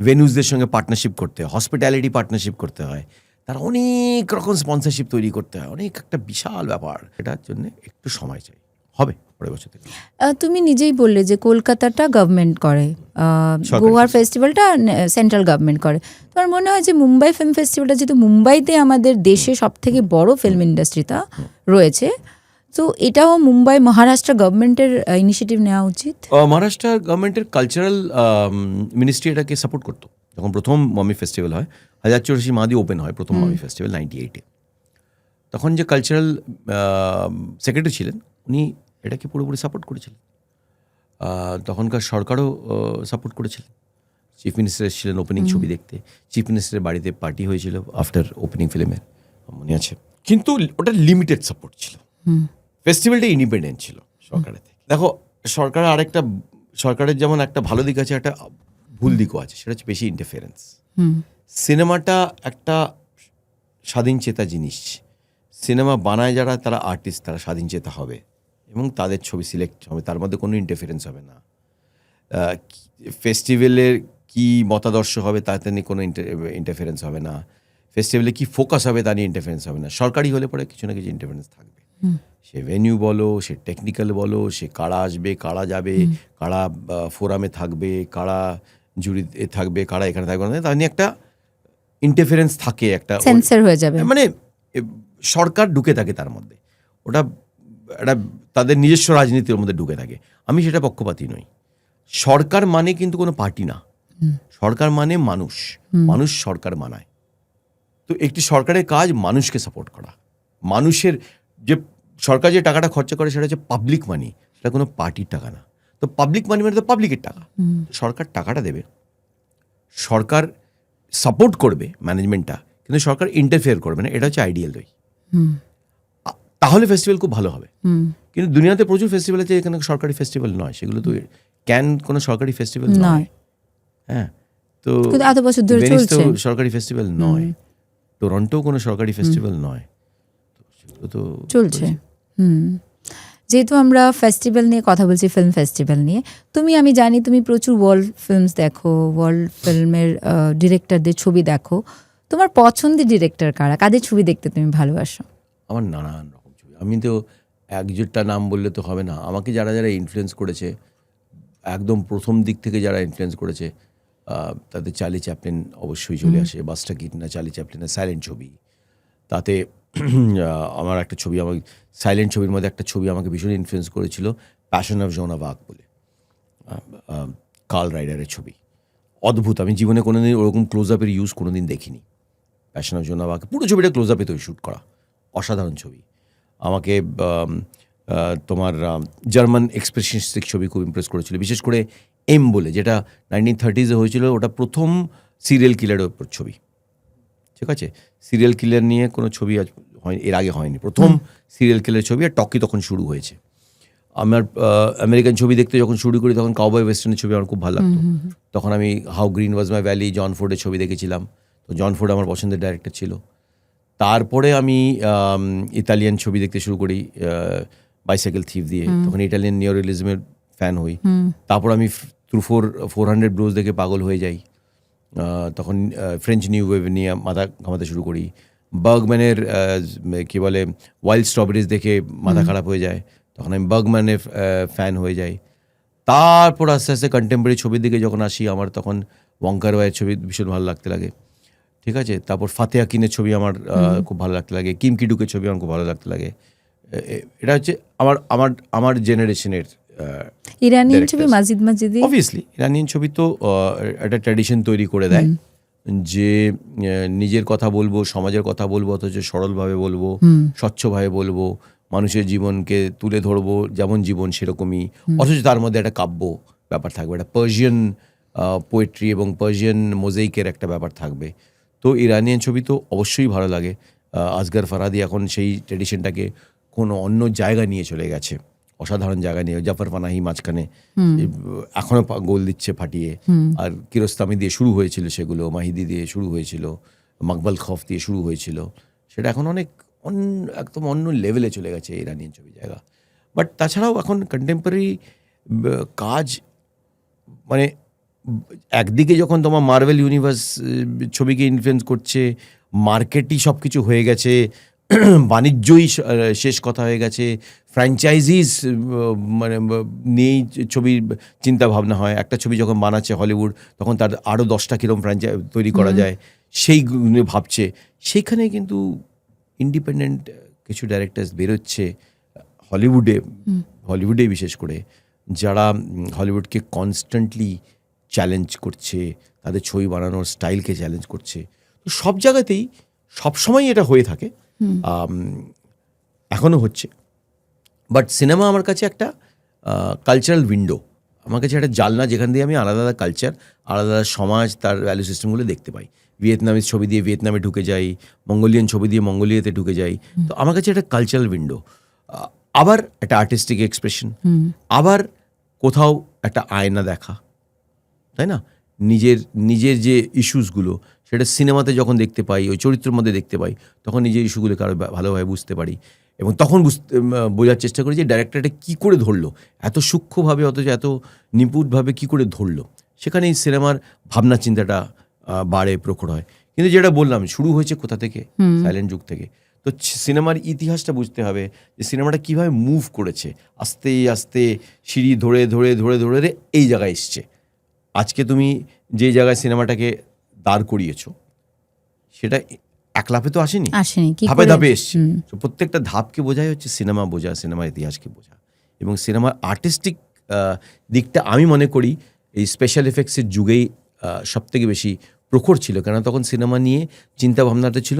ভেনিউজদের সঙ্গে পার্টনারশিপ করতে হয়, হসপিটালিটি পার্টনারশিপ করতে হয়, তার অনেক রকম স্পন্সরশিপ তৈরি করতে হয়, অনেক একটা বিশাল ব্যাপার। এটার জন্য একটু সময় চাই, হবে পরের বছর থেকে। তুমি নিজেই বললে যে কলকাতাটা গভর্নমেন্ট করে, গোয়ার ফেস্টিভ্যালটা সেন্ট্রাল গভর্নমেন্ট করে। তোমার মনে হয় যে মুম্বাই ফিল্ম ফেস্টিভ্যালটা, যেহেতু মুম্বাইতে আমাদের দেশে সব থেকে বড় ফিল্ম ইন্ডাস্ট্রিটা রয়েছে, তো এটাও মুম্বাই মহারাষ্ট্র গভর্নমেন্টের ইনিশিয়েটিভ নেওয়া উচিত? মহারাষ্ট্র গভর্নমেন্টের কালচারাল মিনিস্ট্রি এটাকে সাপোর্ট করতো। যখন প্রথম মামি ফেস্টিভ্যাল হয়, 1084 মা দিয়ে ওপেন হয় প্রথম মামি ফেস্টিভ্যাল 98-এ, তখন যে কালচারাল সেক্রেটারি ছিলেন উনি এটাকে পুরোপুরি সাপোর্ট করেছিলেন। তখনকার সরকারও সাপোর্ট করেছিলেন। চিফ মিনিস্টার এসেছিলেন ওপেনিং ছবি দেখতে, চিফ মিনিস্টারের বাড়িতে পার্টি হয়েছিল আফটার ওপেনিং ফিল্মের, মনে আছে। কিন্তু ওটা লিমিটেড সাপোর্ট ছিল, ফেস্টিভ্যালটা ইন্ডিপেন্ডেন্ট ছিল সরকারের থেকে। দেখো, সরকারের যেমন একটা ভালো দিক আছে, একটা ভুল দিকও আছে, সেটা হচ্ছে বেশি ইন্টারফারেন্স। সিনেমাটা একটা স্বাধীন চেতা জিনিস, সিনেমা বানায় যারা, তারা আর্টিস্ট, তারা স্বাধীনচেতা হবে এবং তাদের ছবি সিলেক্ট হবে, তার মধ্যে কোনো ইন্টারফারেন্স হবে না। ফেস্টিভ্যালের কি মতাদর্শ হবে তাতে নিয়ে কোনো ইন্টারফারেন্স হবে না, ফেস্টিভ্যালে কি ফোকাস হবে তা নিয়ে ইন্টারফারেন্স হবে না। সরকারি হলে পরে কিছু না কিছু ইন্টারফারেন্স থাকবে, সে ভেনিউ বলো, সে টেকনিক্যাল বলো, সে কারা আসবে, কারা যাবে, কারা ফোরামে থাকবে, কারা জুরি থাকবে, কারা এখানে থাকবে না, তা নিয়ে একটা ইন্টারফারেন্স থাকে, একটা সেন্সার হয়ে যাবে। মানে সরকার ঢুকে থাকে তার মধ্যে, ওটা একটা তাদের নিজস্ব রাজনীতির মধ্যে ঢুকে থাকে। আমি সেটা পক্ষপাতী নই। সরকার মানে কিন্তু কোনো পার্টি না, সরকার মানে মানুষ, মানুষ সরকার বানায়। তো একটি সরকারের কাজ মানুষকে সাপোর্ট করা, মানুষের যে সরকার যে টাকাটা খরচা করে সেটা হচ্ছে পাবলিক মানি, সেটা কোনো পার্টির টাকা না। তো পাবলিক মানি মানে তো পাবলিকের টাকা, সরকার টাকাটা দেবে, সরকার সাপোর্ট করবে ম্যানেজমেন্টটা, কিন্তু সরকার ইন্টারফেয়ার করবে না, এটা হচ্ছে আইডিয়াল ওই। তাহলে ফেস্টিভ্যাল খুব ভালো হবে। কিন্তু দুনিয়াতে প্রচুর ফেস্টিভ্যাল আছে এখানে সরকারি ফেস্টিভ্যাল নয়, সেগুলো তো কোনো সরকারি ফেস্টিভ্যাল নয়। হ্যাঁ, তো এত বছর ধরে ভেনিস তো চলছে। সরকারি ফেস্টিভ্যাল নয়, টরন্টো কোনো সরকারি ফেস্টিভ্যাল নয়, তো চলছে। যেহেতু আমরা ফেস্টিভ্যাল নিয়ে কথা বলছি, ফিল্ম ফেস্টিভ্যাল নিয়ে, আমি জানি তুমি প্রচুর ওয়ার্ল্ড ফিল্মস দেখো, ওয়ার্ল্ড ফিল্মের ডিরেক্টরদের ছবি দেখো। তোমার পছন্দের ডিরেক্টর কারা, কাদের ছবি দেখতে তুমি ভালোবাসো? আমার নানান রকম ছবি, আমি তো একজোটটা নাম বললে তো হবে না। আমাকে যারা যারা ইনফ্লুয়েন্স করেছে, একদম প্রথম দিক থেকে যারা ইনফ্লুয়েন্স করেছে, তাদের চার্লি চ্যাপলিন অবশ্যই চলে আসে। বাস্টার কিটন, চার্লি চ্যাপলিনের সাইলেন্ট ছবি, তাতে আমার একটা ছবি, আমার সাইলেন্ট ছবির মধ্যে একটা ছবি আমাকে ভীষণ ইনফ্লুয়েন্স করেছিল, Passion of Joan of Arc বলে, কার্ল রাইডারের ছবি। অদ্ভুত, আমি জীবনে কোনোদিন ওরকম ক্লোজ আপের ইউজ কোনোদিন দেখিনি। Passion of Joan of Arc পুরো ছবিটা ক্লোজ আপে তৈরি শ্যুট করা, অসাধারণ ছবি। আমাকে তোমার জার্মান এক্সপ্রেশনিস্টিক ছবি খুব ইমপ্রেস করেছিল, বিশেষ করে এম বলে, যেটা 1930s হয়েছিল। ওটা প্রথম সিরিয়াল কিলারের ওপর ছবি, ঠিক আছে? সিরিয়াল কিলার নিয়ে কোনো ছবি হয়নি, এর আগে হয়নি, প্রথম সিরিয়াল কিলার ছবি। আর টকি তখন শুরু হয়েছে। আমার আমেরিকান ছবি দেখতে যখন শুরু করি তখন কাউবয় ওয়েস্টার্নের ছবি আমার খুব ভালো লাগতো। তখন আমি how green was my valley, John ফোর্ডের ছবি দেখেছিলাম। তো জন ফোর্ড আমার পছন্দের ডাইরেক্টর ছিল। তারপরে আমি ইতালিয়ান ছবি দেখতে শুরু করি, বাইসাইকেল থিফ দিয়ে। তখন ইটালিয়ান নিওরিয়ালিজমের ফ্যান হই। তারপর আমি থ্রু 400 ব্লুজ দেখে পাগল হয়ে যাই। তখন ফ্রেঞ্চ নিউ ওয়েভ নিয়ে মাথা ঘামাতে শুরু করি। বার্গম্যানের কী বলে ওয়াইল্ড স্ট্রবেরিজ দেখে মাথা খারাপ হয়ে যায়, তখন আমি বার্গম্যানের ফ্যান হয়ে যাই। তারপর আস্তে আস্তে কন্টেম্পোরারি ছবির দিকে যখন আসি, আমার তখন ওয়াঙ্কার ওয়াইয়ের ছবি ভীষণ ভালো লাগতে লাগে, ঠিক আছে? তারপর ফাতে আকিনের ছবি আমার খুব ভালো লাগতে লাগে, কিম কিডুকের ছবি আমার খুব ভালো লাগতে লাগে। এটা হচ্ছে আমার জেনারেশনের ইরানিয়ান ছবি, মাজিদি অবভিয়াসলি। ইরানিয়ান ছবি তো একটা ট্র্যাডিশন তৈরি করে দেয় যে নিজের কথা বলবো, সমাজের কথা বলবো, অথচ সরলভাবে বলবো, স্বচ্ছভাবে বলবো, মানুষের জীবনকে তুলে ধরবো, যেমন জীবন সেরকমই, অথচ তার মধ্যে একটা কাব্য ব্যাপার থাকবে, একটা পার্সিয়ান পোয়েট্রি এবং পার্সিয়ান মোজাইকের একটা ব্যাপার থাকবে। তো ইরানিয়ান ছবি তো অবশ্যই ভালো লাগে। আসগর ফারাদি এখন সেই ট্র্যাডিশনটাকে কোনো অন্য জায়গা নিয়ে চলে গেছে, অসাধারণ জায়গা নিয়ে। জাফর পানাহি মাঝখানে এখনও গোল দিচ্ছে ফাটিয়ে। আর কিরোস্তামি দিয়ে শুরু হয়েছিল সেগুলো, মাহিদি দিয়ে শুরু হয়েছিল, মকবল খফ দিয়ে শুরু হয়েছিল, সেটা এখন অনেক একদম অন্য লেভেলে চলে গেছে ইরানিয়ান ছবি জায়গা। বাট তাছাড়াও এখন কন্টেম্পোরারি কাজ, মানে একদিকে যখন তোমার মার্ভেল ইউনিভার্স ছবিকে ইনফ্লুয়েন্স করছে, মার্কেটই সব কিছু হয়ে গেছে, বাণিজ্যই শেষ কথা হয়ে গেছে, ফ্র্যাঞ্চাইজিস মানে নিয়েই ছবির চিন্তা ভাবনা হয়। একটা ছবি যখন বানাচ্ছে হলিউড, তখন তার আরও 10টা কীরকম তৈরি করা যায় সেই ভাবছে। সেইখানে কিন্তু ইন্ডিপেন্ডেন্ট কিছু ডাইরেক্টার্স বেরোচ্ছে হলিউডে বিশেষ করে, যারা হলিউডকে কনস্ট্যান্টলি চ্যালেঞ্জ করছে, তাদের ছবি বানানোর স্টাইলকে চ্যালেঞ্জ করছে। তো সব জায়গাতেই সবসময় এটা হয়ে থাকে, এখনও হচ্ছে। বাট সিনেমা আমার কাছে একটা কালচারাল উইন্ডো, আমার কাছে একটা জানলা, যেখান দিয়ে আমি আলাদা আলাদা কালচার, আলাদা আলাদা সমাজ, তার ভ্যালু সিস্টেমগুলো দেখতে পাই। ভিয়েতনামের ছবি দিয়ে ভিয়েতনামে ঢুকে যাই, মঙ্গোলিয়ান ছবি দিয়ে মঙ্গোলিয়াতে ঢুকে যাই। তো আমার কাছে একটা কালচারাল উইন্ডো, আবার একটা আর্টিস্টিক এক্সপ্রেশন, আবার কোথাও একটা আয়না দেখা, তাই না? নিজের যে ইস্যুসগুলো সেটা সিনেমাতে যখন দেখতে পাই, ওই চরিত্রের মধ্যে দেখতে পাই, তখন নিজের ইস্যুগুলোকে আরও ভালোভাবে বুঝতে পারি এবং তখন বোঝার চেষ্টা করি যে ডাইরেক্টরটা কী করে ধরলো, এত সূক্ষ্মভাবে অথচ এত নিপুণভাবে কী করে ধরলো। সেখানেই সিনেমার ভাবনা চিন্তাটা বাড়ে, প্রখর হয়। কিন্তু যেটা বললাম, শুরু হয়েছে কোথা থেকে? সাইলেন্ট যুগ থেকে। তো সিনেমার ইতিহাসটা বুঝতে হবে যে সিনেমাটা কীভাবে মুভ করেছে, আস্তে আস্তে সিঁড়ি ধরে ধরে ধরে ধরে এই জায়গায় এসছে। আজকে তুমি যে জায়গায় সিনেমাটাকে দাঁড় করিয়েছো সেটা এক লাফে তো আসেনি, ধাপে ধাপে এসছে। প্রত্যেকটা ধাপকে বোঝাই হচ্ছে সিনেমা বোঝা, সিনেমার ইতিহাসকে বোঝা। এবং সিনেমার আর্টিস্টিক দিকটা আমি মনে করি এই স্পেশাল এফেক্টসের যুগেই সবথেকে বেশি প্রখর ছিল, কেন তখন সিনেমা নিয়ে চিন্তা ভাবনাটা ছিল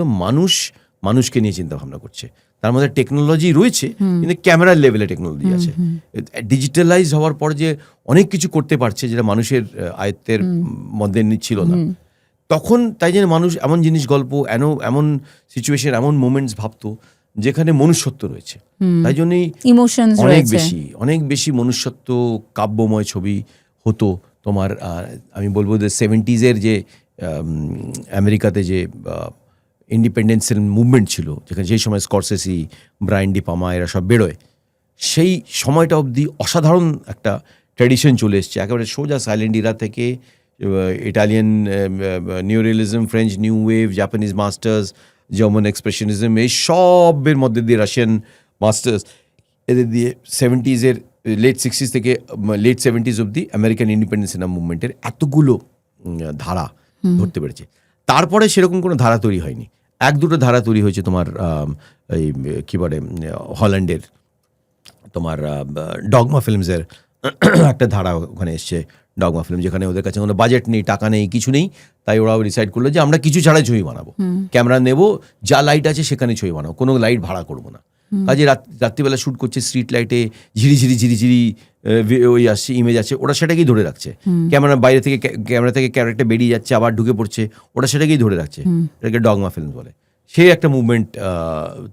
মানুষকে নিয়ে চিন্তা ভাবনা করছে। তার মধ্যে টেকনোলজি রয়েছে, কিন্তু ক্যামেরার লেভেলে টেকনোলজি আছে। ডিজিটালাইজ হওয়ার পর যে অনেক কিছু করতে পারছে যেটা মানুষের আয়ত্তের মধ্যে ছিল না তখন, তাই জন্য মানুষ এমন জিনিস, গল্প, এমন সিচুয়েশন, এমন মোমেন্টস ভাবতো যেখানে মনুষ্যত্ব রয়েছে। তাই জন্যই ইমোশনস অনেক বেশি মনুষ্যত্ব কাব্যময় ছবি হতো। তোমার আমি বলবো যে 70s যে আমেরিকাতে যে ইন্ডিপেন্ডেন্সের মুভমেন্ট ছিল, যেখানে সেই সময় স্করসেসি, ব্রায়ান ডি পামা এরা সব বেরোয়, সেই সময়টা অবধি অসাধারণ একটা ট্র্যাডিশন চলে এসছে। একেবারে সোজা সাইলেন্ট ইরা থেকে Italian neorealism, French new wave, Japanese masters, German expressionism, এই সবের মধ্যে দিয়ে রাশিয়ান মাস্টার্স, এদের দিয়ে 70s লেট 60s থেকে লেট 70s অবধি আমেরিকান ইন্ডিপেন্ডেন্স মুভমেন্টের এতগুলো ধারা ধরতে পেরেছে। তারপরে সেরকম কোনো ধারা তৈরি হয়নি। এক দুটো ধারা তৈরি হয়েছে তোমার এই কী বলে হল্যান্ডের তোমার ডগমা ফিল্মসের একটা ধারা ওখানে এসছে, ডগমা ফিল্ম, যেখানে ওদের কাছে কোনো বাজেট নেই, টাকা নেই, কিছু নেই, তাই ওরাও ডিসাইড করলো যে আমরা কিছু ছাড়াই ছবি বানাবো, ক্যামেরা নেব, যা লাইট আছে সেখানে ছবি বানাবো, কোনো লাইট ভাড়া করবো না। কাজে রাত্রিবেলা শ্যুট করছে, স্ট্রিট লাইটে ঝিরিঝিরি ওই আসছে, ইমেজ আছে, ওরা সেটাকেই ধরে রাখছে। ক্যামেরা বাইরে থেকে, ক্যামেরা থেকে ক্যারেক্টার বেরিয়ে যাচ্ছে, আবার ঢুকে পড়ছে, ওরা সেটাকেই ধরে রাখছে। এটাকে ডগমা ফিল্ম বলে। সেই একটা মুভমেন্ট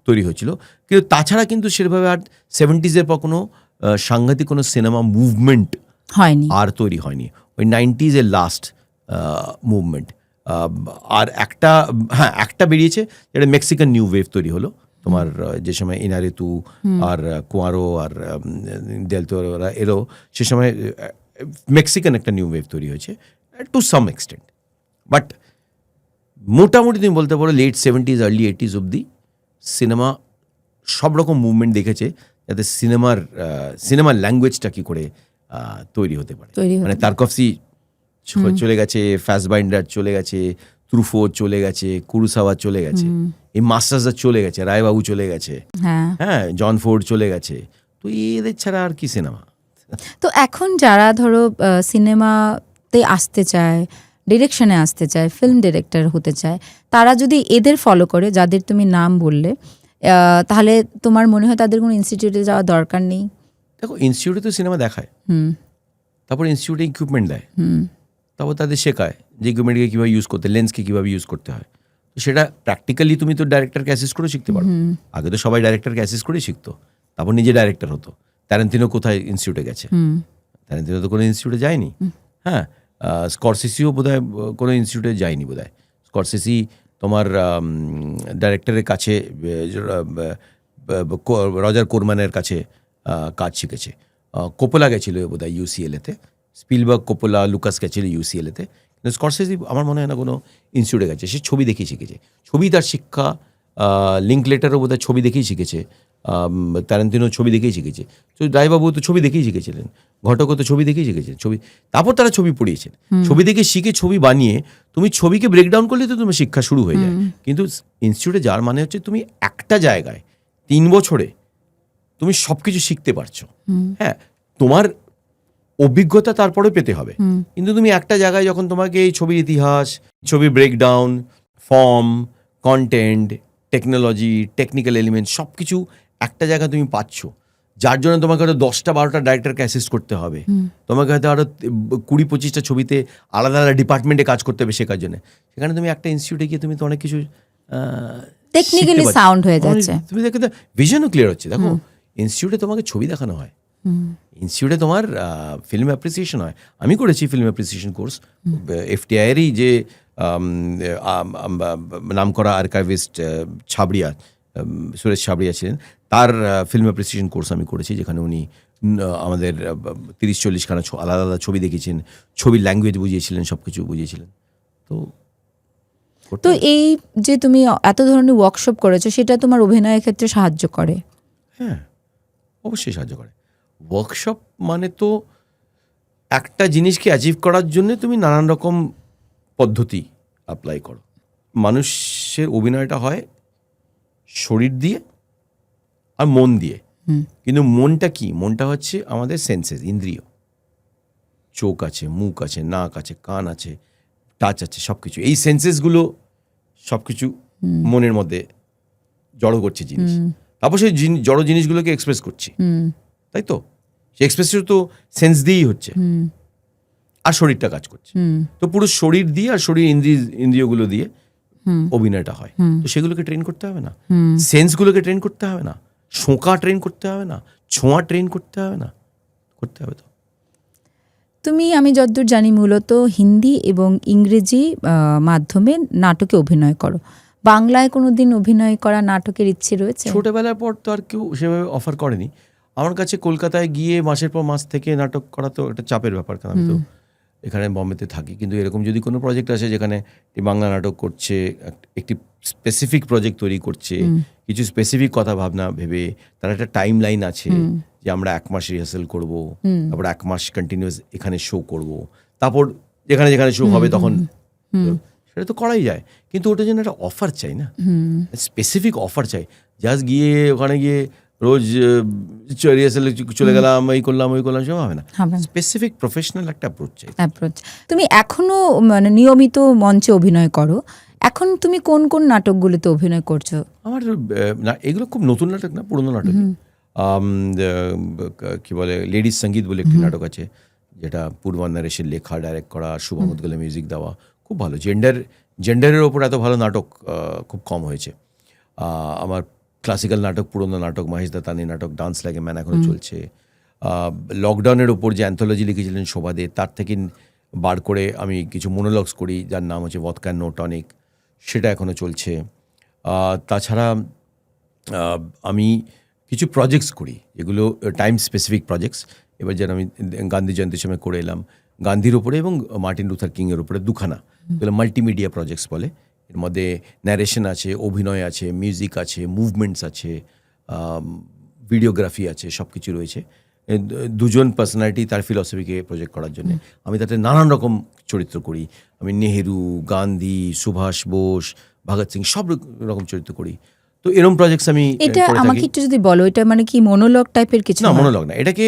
তৈরি হয়েছিল। কিন্তু তাছাড়া কিন্তু সেভাবে আর 70s পর কোনো সাংঘাতিক কোনো সিনেমা মুভমেন্ট হয়নি, আর তৈরি হয়নি। ওই 90s লাস্ট মুভমেন্ট। আর একটা বেরিয়েছে, যেটা মেক্সিকান নিউ ওয়েভ তৈরি হলো তোমার, যে সময় ইনারিতু আর কুয়ারো আর দেল তোরা এলো, সে সময় মেক্সিকান একটা নিউ ওয়েভ তৈরি হয়েছে টু সাম এক্সটেন্ট। বাট মোটামুটি তুমি বলতে পারো লেট 70s আর্লি 80s অবধি সিনেমা সব রকম মুভমেন্ট দেখেছে, যাতে সিনেমার ল্যাঙ্গুয়েজটা কী করে তৈরি হতে পারে। মানে তারকফসি চলে গেছে, ফ্যাসবাইন্ডার চলে গেছে, ত্রুফো চলে গেছে, কুরুসাওয়া চলে গেছে, এই মাস্টার্সরা চলে গেছে, রায়বাবু চলে গেছে, হ্যাঁ, জন ফোর্ড চলে গেছে। তো এদের ছাড়া আর কি সিনেমা। তো এখন যারা ধরো সিনেমাতে আসতে চায়, ডিরেকশনে আসতে চায়, ফিল্ম ডিরেক্টর হতে চায়, তারা যদি এদের ফলো করে, যাদের তুমি নাম বললে, তাহলে তোমার মনে হয় তাদের কোনো ইনস্টিটিউটে যাওয়া দরকার নেই? দেখো, ইনস্টিটিউটে তো সিনেমা দেখায়, তারপর ইনস্টিটিউটে ইকুইপমেন্ট দেয়, তারপর তাদের শেখায় যে ইকুইপমেন্টকে কীভাবে ইউজ করতে, লেন্সকে কীভাবে ইউজ করতে হয়। তো সেটা প্র্যাকটিক্যালি তুমি তো ডাইরেক্টরকে অ্যাসিস্ট করে শিখতে পারো। আগে তো সবাই ডাইরেক্টরকে অ্যাসিস্ট করেই শিখতো, তারপর নিজে ডাইরেক্টর হতো। তারান্তিনো কোথায় ইনস্টিটিউটে গেছে? তারান্তিনো তো কোনো ইনস্টিটিউটে যায়নি। হ্যাঁ, স্করসেসিও বোধহয় কোনো ইনস্টিটিউটে যায়নি বোধহয়। স্করসেসি তোমার ডাইরেক্টরের কাছে, রজার কোরম্যানের কাছে কাজ শিখেছে। কোপোলা গেছিল বোধহয় UCLA-তে, স্পিলবার্গ, কোপোলা, লুকাস গেছিল UCLA-তে। কিন্তু স্করসেসি আমার মনে হয় না কোনো ইনস্টিটিউটে গেছে, সে ছবি দেখেই শিখেছে। ছবি তার শিক্ষা। লিঙ্কলেটারও বোধহয় ছবি দেখেই শিখেছে, তারান্তিনো ছবি দেখেই শিখেছে, তো রায়বাবু তো ছবি দেখেই শিখেছিলেন, ঘটকও তো ছবি দেখেই শিখেছে ছবি। তারপর তারা ছবি পড়িয়েছেন, ছবি দেখে শিখে ছবি বানিয়ে তুমি ছবিকে ব্রেকডাউন করলে তো তোমার শিক্ষা শুরু হয়ে যায়। কিন্তু ইনস্টিটিউটে যার মানে হচ্ছে তুমি একটা জায়গায় 3 বছরে তুমি সব কিছু শিখতে পারছো। হ্যাঁ, তোমার অভিজ্ঞতা তারপরে পেতে হবে, কিন্তু তুমি একটা জায়গায় যখন তোমাকে এই ছবির ইতিহাস, ছবির breakdown, form, content, technology, technical element সব কিছু একটা জায়গায় তুমি পাচ্ছ, যার জন্য তোমাকে হয়তো 10টা-12টা ডাইরেক্টরকে অ্যাসিস্ট করতে হবে, তোমাকে হয়তো আরও 20-25টা ছবিতে আলাদা আলাদা ডিপার্টমেন্টে কাজ করতে হবে শেখার জন্য। সেখানে তুমি একটা ইনস্টিটিউটে গিয়ে তুমি তো অনেক কিছু টেকনিক্যালি সাউন্ড হয়ে যাচ্ছে, তুমি দেখো ভিশনও ক্লিয়ার হচ্ছে। দেখো, ইনস্টিটিউটে তোমাকে ছবি দেখানো হয়, ইনস্টিটিউটে তোমার ফিল্ম অ্যাপ্রিসিয়েশন হয়। আমি করেছি ফিল্ম অ্যাপ্রিসিয়েশন কোর্স, এফটিআইয়েরই যে নাম করা আর্কাইভিস্ট ছাবড়িয়া, সুরেশ ছাবড়িয়া ছিলেন, তার ফিল্ম অ্যাপ্রিসিয়েশন কোর্স আমি করেছি, যেখানে উনি আমাদের 30-40খানা আলাদা আলাদা ছবি দেখিয়েছেন, ছবির ল্যাঙ্গুয়েজ বুঝিয়েছিলেন, সব কিছু বুঝিয়েছিলেন। তো এই যে তুমি এত ধরনের ওয়ার্কশপ করেছো, সেটা তোমার অভিনয়ের ক্ষেত্রে সাহায্য করে? হ্যাঁ, অবশ্যই সাহায্য করে। ওয়ার্কশপ মানে তো একটা জিনিসকে অ্যাচিভ করার জন্য তুমি নানান রকম পদ্ধতি অ্যাপ্লাই করো। মানুষের অভিনয়টা হয় শরীর দিয়ে আর মন দিয়ে। কিন্তু মনটা কি? মনটা হচ্ছে আমাদের সেন্সেস, ইন্দ্রিয়। চোখ আছে, মুখ আছে, নাক আছে, কান আছে, টাচ আছে, সব কিছু। এই সেন্সেসগুলো সব কিছু মনের মধ্যে জড়ো করছে জিনিস, তারপর সেই জড়ো জিনিসগুলোকে এক্সপ্রেস করছি, তাই তো? সেই এক্সপ্রেসটা তো সেন্স দিয়েই হচ্ছে, আর শরীরটা কাজ করছে। তো পুরো শরীর দিয়ে আর শরীর ইন্দ্রিয়গুলো দিয়ে অভিনয়টা হয়। তো সেগুলোকে ট্রেন করতে হবে না? সেন্সগুলোকে ট্রেন করতে হবে না? শোঁকা ট্রেন করতে হবে না? ছোঁয়া ট্রেন করতে হবে না? করতে হবে তো। তুমি, আমি যতদূর জানি, মূলত হিন্দি এবং ইংরেজি মাধ্যমে নাটকে অভিনয় করো। বাংলায় কোনোদিন অভিনয় করা নাটকের ইচ্ছে রয়েছে? ছোটবেলার পর তো আর কেউ সেভাবে অফার করেনি আমার কাছে। কলকাতায় গিয়ে মাসের পর মাস থেকে নাটক করা তো একটা চাপের ব্যাপার, কারণ আমি তো এখানে বম্বেতে থাকি। কিন্তু এরকম যদি কোনো প্রজেক্ট আসে যেখানে বাংলা নাটক করছে, একটি স্পেসিফিক প্রজেক্ট তৈরি করছে, কিছু স্পেসিফিক কথা ভাবনা ভেবে, তার একটা টাইম লাইন আছে যে আমরা 1 মাস রিহার্সাল করবো, তারপর 1 মাস কন্টিনিউয়াস এখানে শো করব, তারপর যেখানে যেখানে শো হবে তখন, সেটা তো করাই যায়। কিন্তু ওটার জন্য একটা অফার চাই না, স্পেসিফিক অফার চাই। জাস্ট গিয়ে ওখানে গিয়ে রোজ রিহার্সালে চলে গেলাম, এই করলাম ওই করলাম, সেটা হবে না। স্পেসিফিক প্রফেশনাল একটা অ্যাপ্রোচ চাই। তুমি এখনো মানে নিয়মিত মঞ্চে অভিনয় করো। এখন তুমি কোন কোন নাটকগুলোতে অভিনয় করছো? আমার এগুলো খুব নতুন নাটক না, পুরোনো নাটক। কি বলে, লেডিস সঙ্গীত বলে একটি নাটক আছে, যেটা পূর্বা নরেশের লেখা, ডাইরেক্ট করা, শুভ মুদগলে মিউজিক দেওয়া, খুব ভালো। জেন্ডারের ওপর এত ভালো নাটক খুব কম হয়েছে। আমার ক্লাসিক্যাল নাটক, পুরোনো নাটক, মহেশ দত্তানির নাটক ডান্স লাগে ম্যান এখনও চলছে। লকডাউনের ওপর যে অ্যান্থোলজি লিখেছিলেন শোভাদে, তার থেকে বার করে আমি কিছু মোনোলগস করি, যার নাম হচ্ছে ভদকা নো টনিক, সেটা এখনও চলছে। তাছাড়া আমি কিছু প্রজেক্টস করি, এগুলো টাইম স্পেসিফিক প্রজেক্টস। এবার যেন আমি গান্ধী জয়ন্তীর সময় করে এলাম গান্ধীর ওপরে এবং মার্টিন লুথার কিংয়ের ওপরে 2খানা, এগুলো মাল্টিমিডিয়া প্রজেক্টস বলে। এর মধ্যে ন্যারেশন আছে, অভিনয় আছে, মিউজিক আছে, মুভমেন্টস আছে, ভিডিওগ্রাফি আছে, সব কিছু রয়েছে। 2জন পার্সোনালিটি তার ফিলসফিকে প্রজেক্ট করার জন্য আমি তাতে নানান রকম চরিত্র করি। আমি নেহেরু, গান্ধী, সুভাষ বোস, ভগৎ সিং, সব রকম চরিত্র করি। তো এরকম প্রজেক্টস আমি এটা আমাকে একটু যদি বলো, এটা মানে কি মনোলগ টাইপের কিছু? না, মনোলগ না, এটাকে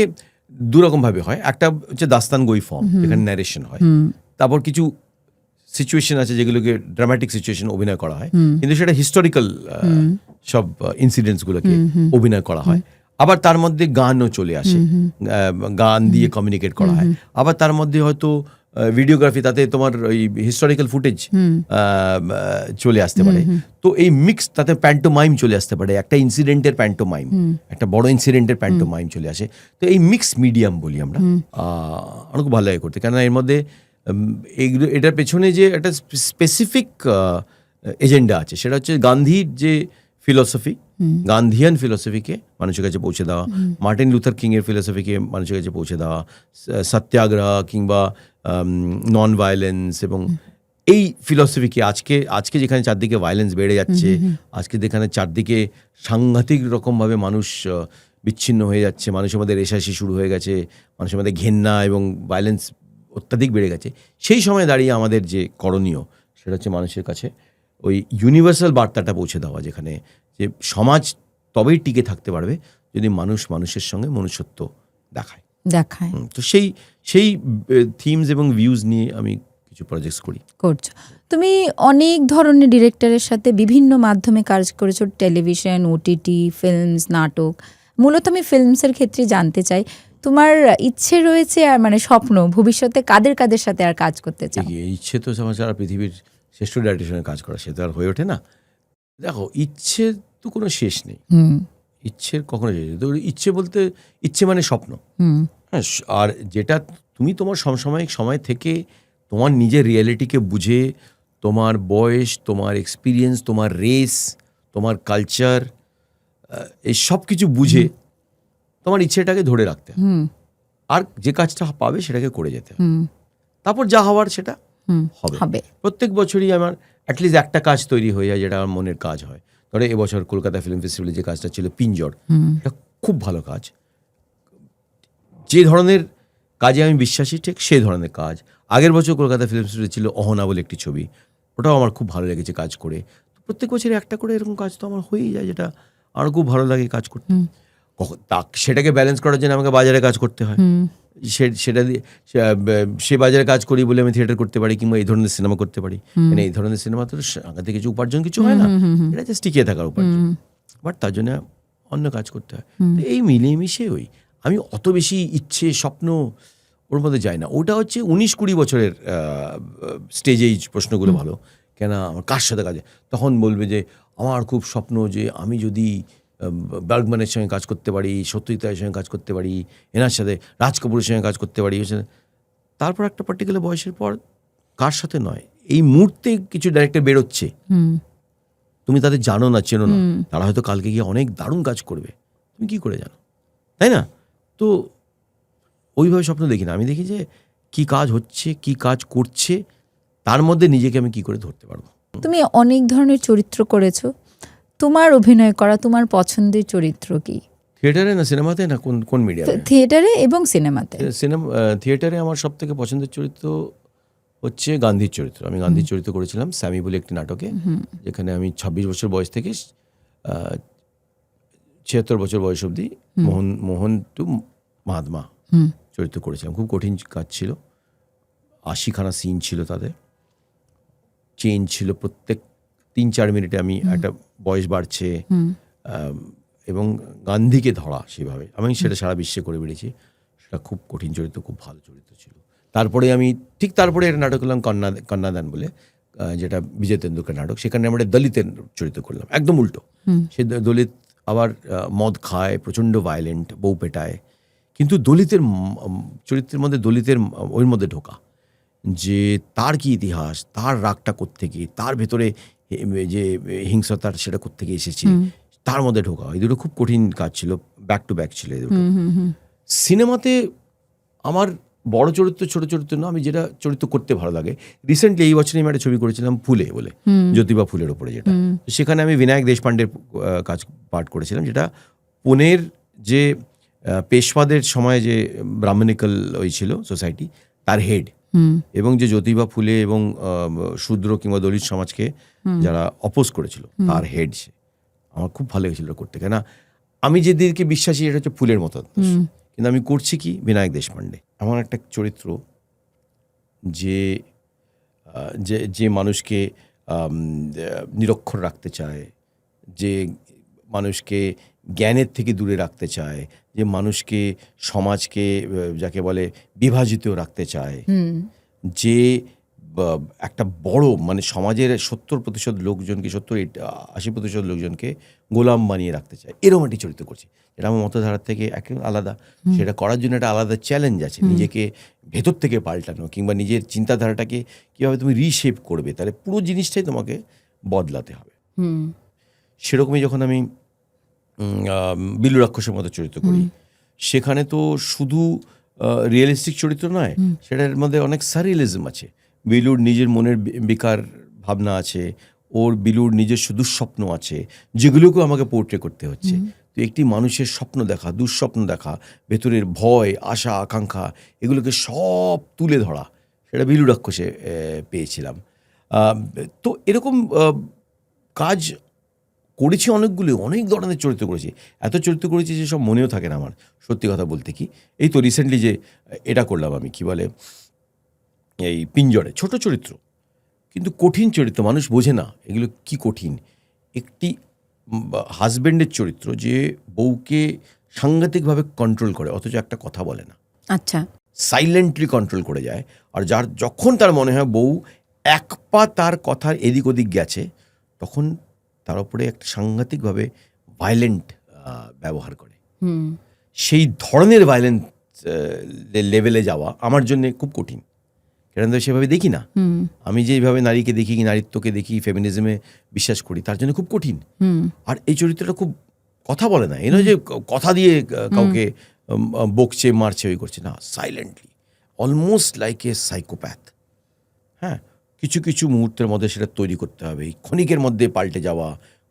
দুরকম ভাবে হয়। একটা হচ্ছে দাস্তান গোই ফর্ম, যেখানে ন্যারেশন হয়, তারপর কিছু সিচুয়েশন আছে যেগুলোকে ড্রামাটিক সিচুয়েশন অভিনয় করা হয়, কিন্তু সেটা হিস্টোরিক্যাল সব ইনসিডেন্টসগুলোকে অভিনয় করা হয়। আবার তার মধ্যে গানও চলে আসে, গান দিয়ে কমিউনিকেট করা হয়। আবার তার মধ্যে হয়তো ভিডিওগ্রাফি, তাতে তোমার ওই হিস্টোরিক্যাল ফুটেজ চলে আসতে পারে। তো এই মিক্স, তাতে প্যান্টোমাইম চলে আসতে পারে, একটা ইনসিডেন্টের প্যান্টোমাইম, একটা বড় ইনসিডেন্টের প্যান্টোমাইম চলে আসে। তো এই মিক্স মিডিয়াম বলি আমরা, আমার খুব ভালো লাগে করতে, কেননা এর মধ্যে এইগুলো, এটার পেছনে যে একটা স্পেসিফিক এজেন্ডা আছে, সেটা হচ্ছে গান্ধীর যে ফিলসফি, গান্ধিয়ান ফিলসফিকে মানুষের কাছে পৌঁছে দেওয়া, মার্টিন লুথার কিংয়ের ফিলসফিকে মানুষের কাছে পৌঁছে দেওয়া, সত্যাগ্রহ কিংবা নন ভায়োলেন্স, এবং এই ফিলসফিকে আজকে যেখানে চারদিকে ভায়োলেন্স বেড়ে যাচ্ছে, আজকে যেখানে চারদিকে সাংঘাতিক রকমভাবে মানুষ বিচ্ছিন্ন হয়ে যাচ্ছে, মানুষের মধ্যে রেশারেশি শুরু হয়ে গেছে, মানুষের মধ্যে ঘেন্না এবং ভায়োলেন্স অত্যাধিক বেড়ে গেছে, সেই সময় দাঁড়িয়ে আমাদের যে করণীয়, সেটা হচ্ছে মানুষের কাছে ওই ইউনিভার্সাল বার্তাটা পৌঁছে দেওয়া, যেখানে যে সমাজ তবেই টিকে থাকতে পারবে যদি মানুষ মানুষের সঙ্গে মনুষ্যত্ব দেখায়। তো সেই থিমস এবং ভিউজ নিয়ে আমি কিছু প্রজেক্টস করছো। তুমি অনেক ধরনের ডিরেক্টরের সাথে বিভিন্ন মাধ্যমে কাজ করেছো, টেলিভিশন, ওটিটি, ফিল্মস, নাটক। মূলত আমি ফিল্মসের ক্ষেত্রে জানতে চাই, তোমার ইচ্ছে রয়েছে আর মানে স্বপ্ন, ভবিষ্যতে কাদের সাথে আর কাজ করতে চাও? ইচ্ছে তো সারা পৃথিবীর শ্রেষ্ঠ ডাইরেক্টরের সঙ্গে কাজ করা, সে তো আর হয়ে ওঠে না। দেখো, ইচ্ছে তো কোনো শেষ নেই, ইচ্ছের কখনো তো ইচ্ছে বলতে ইচ্ছে মানে স্বপ্ন। হুম হ্যাঁ, আর যেটা তুমি তোমার সমসাময়িক সময় থেকে তোমার নিজের রিয়েলিটিকে বুঝে, তোমার বয়স, তোমার এক্সপিরিয়েন্স, তোমার রেস, তোমার কালচার, এই সব কিছু বুঝে তোমার ইচ্ছেটাকে ধরে রাখতে হবে। হুম আর যে কাজটা পাবে সেটাকে করে যেতে হবে। হুম তারপর যা হওয়ার সেটা হুম হবে। হবে। প্রত্যেক বছরই আমার অ্যাটলিস্ট একটা কাজ তৈরি হয়ে যায় যেটা আমার মনের কাজ হয়। ধরো এবছর কলকাতা ফিল্ম ফেস্টিভ্যালে যে কাজটা ছিল পিঞ্জর, এটা খুব ভালো কাজ। যে ধরনের কাজে আমি বিশ্বাসী ঠিক সেই ধরনের কাজ। আগের বছর কলকাতা ফিল্ম ফেস্টিভ্যালে ছিল অহনা বলে একটি ছবি, ওটাও আমার খুব ভালো লেগেছে কাজ করে। তো প্রত্যেক বছর একটা করে এরকম কাজ তো আমার হয়েই যায়, যেটা আমার খুব ভালো লাগে কাজ করতে। সেটাকে ব্যালেন্স করার জন্য আমাকে বাজারে কাজ করতে হয়। সেটা দিয়ে সে বাজারে কাজ করি বলে আমি থিয়েটার করতে পারি, কিংবা এই ধরনের সিনেমা করতে পারি। মানে এই ধরনের সিনেমা তো আগে কিছু উপার্জন কিছু হয় না, এটা জাস্ট টিকে থাকার উপার্জন। বাট তার জন্য অন্য কাজ করতে হয়। তো এই মিলিয়ে মিশিয়ে আমি অত বেশি ইচ্ছে স্বপ্ন ওর মধ্যে যাই না। ওটা হচ্ছে 19-20 বছরের স্টেজে এই প্রশ্নগুলো ভালো। কেন আমার কার সাথে কাজে, তখন বলবে যে আমার খুব স্বপ্ন যে আমি যদি বার্গম্যানের সঙ্গে কাজ করতে পারি, সত্যজিৎ রায়ের সঙ্গে কাজ করতে পারি, এনার সাথে রাজ কাপুরের সঙ্গে কাজ করতে পারি। তারপর একটা পার্টিকুলার বয়সের পর কার সাথে নয়, এই মুহূর্তে কিছু ডাইরেক্টর বেরোচ্ছে, তুমি তাদের জানো না, চেনো না, তারা হয়তো কালকে গিয়ে অনেক দারুণ কাজ করবে, তুমি কি করে জানো, তাই না? তো ওইভাবে স্বপ্ন দেখি না। আমি দেখি যে কি কাজ হচ্ছে, কি কাজ করছে, তার মধ্যে নিজেকে আমি কি করে ধরতে পারবো। তুমি অনেক ধরনের চরিত্র করেছো, তোমার অভিনয় করা তোমার পছন্দের চরিত্র কি? থিয়েটারে না সিনেমাতে না কোন মিডিয়ামে? থিয়েটারে এবং সিনেমাতে। থিয়েটারে আমার সব থেকে পছন্দের চরিত্র হচ্ছে গান্ধীর চরিত্র। আমি গান্ধীর চরিত্র করেছিলাম স্যামি বলে একটি নাটকে, যেখানে আমি 26 বছর বয়স থেকে 76 বছর বয়স অবধি মোহন টু মহাত্মা চরিত্র করেছিলাম। খুব কঠিন কাজ ছিল, 80খানা সিন ছিল, তাদের চেঞ্জ ছিল প্রত্যেক 3-4 মিনিটে। আমি একটা বয়স বাড়ছে এবং গান্ধীকে ধরা সেভাবে আমি সেটা সারা বিশ্বে করে বেরিয়েছি। সেটা খুব কঠিন চরিত্র, খুব ভালো চরিত্র ছিল। তারপরে আমি তারপরে একটা নাটক করলাম কন্যাদান বলে, যেটা বিজয় তেন্ডুলকর নাটক। সেখানে আমরা দলিতের চরিত্র করলাম, একদম উল্টো। সে দলিত আবার মদ খায়, প্রচণ্ড ভায়োলেন্ট, বউ পেটায়, কিন্তু দলিতের চরিত্রের মধ্যে দলিতের ওর মধ্যে ঢোকা, যে তার কি ইতিহাস, তার রাগটা কোত্থেকে, তার ভেতরে যে হিংসতার সেটা কোত্থেকে এসেছে, তার মধ্যে ঢোকা। এই দুটো খুব কঠিন কাজ ছিল, ব্যাক টু ব্যাক ছিল এই দুটো। সিনেমাতে আমার বড় চরিত্র ছোট চরিত্র না, আমি যেটা চরিত্র করতে ভালো লাগে। রিসেন্টলি এই বছরই আমি একটা ছবি করেছিলাম ফুলে বলে, জ্যোতিবা ফুলের ওপরে, যেটা সেখানে আমি বিনায়ক দেশপান্ডের পাঠ করেছিলাম, যেটা পুনের যে পেশওয়াদের সময় যে ব্রাহ্মণিক্যাল ওই ছিল সোসাইটি, তার হেড, এবং যে জ্যোতিবা ফুলে এবং শূদ্র কিংবা দলিত সমাজকে যারা অপোজ করেছিল তার হেড সে। আমার খুব ভালো লেগেছিল করতে, কেন আমি যেদিকে বিশ্বাসী এটা হচ্ছে ফুলের মতো, কিন্তু আমি করছি কি বিনায়ক দেশপান্ডে। আমার একটা চরিত্র যে মানুষকে নিরক্ষর রাখতে চায়, যে মানুষকে জ্ঞানের থেকে দূরে রাখতে চায়, যে মানুষকে সমাজকে যাকে বলে বিভাজিত রাখতে চায়, যে একটা বড় মানে সমাজের 70% লোকজনকে 70-80% লোকজনকে গোলাম বানিয়ে রাখতে চায়, এরকম একটি চরিত্র করছি। এটা আমার মতধারার থেকে একেবারে আলাদা। সেটা করার জন্য একটা আলাদা চ্যালেঞ্জ আছে, নিজেকে ভেতর থেকে পাল্টানো, কিংবা নিজের চিন্তাধারাটাকে কীভাবে তুমি রিশেপ করবে, তাহলে পুরো জিনিসটাই তোমাকে বদলাতে হবে। সেরকমই যখন আমি বিলু রাক্ষসের মতো চরিত্র করি, সেখানে তো শুধু রিয়েলিস্টিক চরিত্র নয়, সেটার মধ্যে অনেক সারিয়ালিজম আছে। বিলুর নিজের মনের বিকার ভাবনা আছে, ওর বিলুর নিজস্ব দুঃস্বপ্ন আছে, যেগুলোকেও আমাকে পোর্ট্রে করতে হচ্ছে। তো একটি মানুষের স্বপ্ন দেখা, দুঃস্বপ্ন দেখা, ভেতরের ভয়, আশা, আকাঙ্ক্ষা, এগুলোকে সব তুলে ধরা, সেটা বিলু রাক্ষসে পেয়েছিলাম। তো এরকম কাজ করেছি অনেকগুলো, অনেক ধরনের চরিত্র করেছি, এত চরিত্র করেছি যে সব মনেও থাকে না আমার। সত্যি কথা বলতে কি, এই তো রিসেন্টলি যে এটা করলাম আমি, কি বলে, এই পিঞ্জরে, ছোট চরিত্র কিন্তু কঠিন চরিত্র, মানুষ বোঝে না এগুলো কি কঠিন। একটি হাজব্যান্ডের চরিত্র যে বউকে সাংঘাতিকভাবে কন্ট্রোল করে, অথচ একটা কথা বলে না, আচ্ছা, সাইলেন্টলি কন্ট্রোল করে যায়। আর যখন তার মনে হয় বউ এক পা তার কথার এদিক ওদিক গেছে, তখন তার উপরে একটা সাংঘাতিকভাবে ভায়োলেন্ট ব্যবহার করে, সেই ধরনের ভায়োলেন্স লেভেলে যাওয়া আমার জন্য খুব কঠিন, কারণ সেভাবে দেখি না। আমি যেভাবে নারীকে দেখি, নারীত্বকে দেখি, ফেমিনিজমে বিশ্বাস করি, তার জন্য খুব কঠিন। আর এই চরিত্রটা খুব কথা বলে না, এই নয় যে কথা দিয়ে কাউকে বকছে, মারছে, ওই করছে না, silently, almost like a psychopath. হ্যাঁ, কিছু কিছু মুহূর্তের মধ্যে সেটা তৈরি করতে হবে, ক্ষণিকের মধ্যে পাল্টে যাওয়া,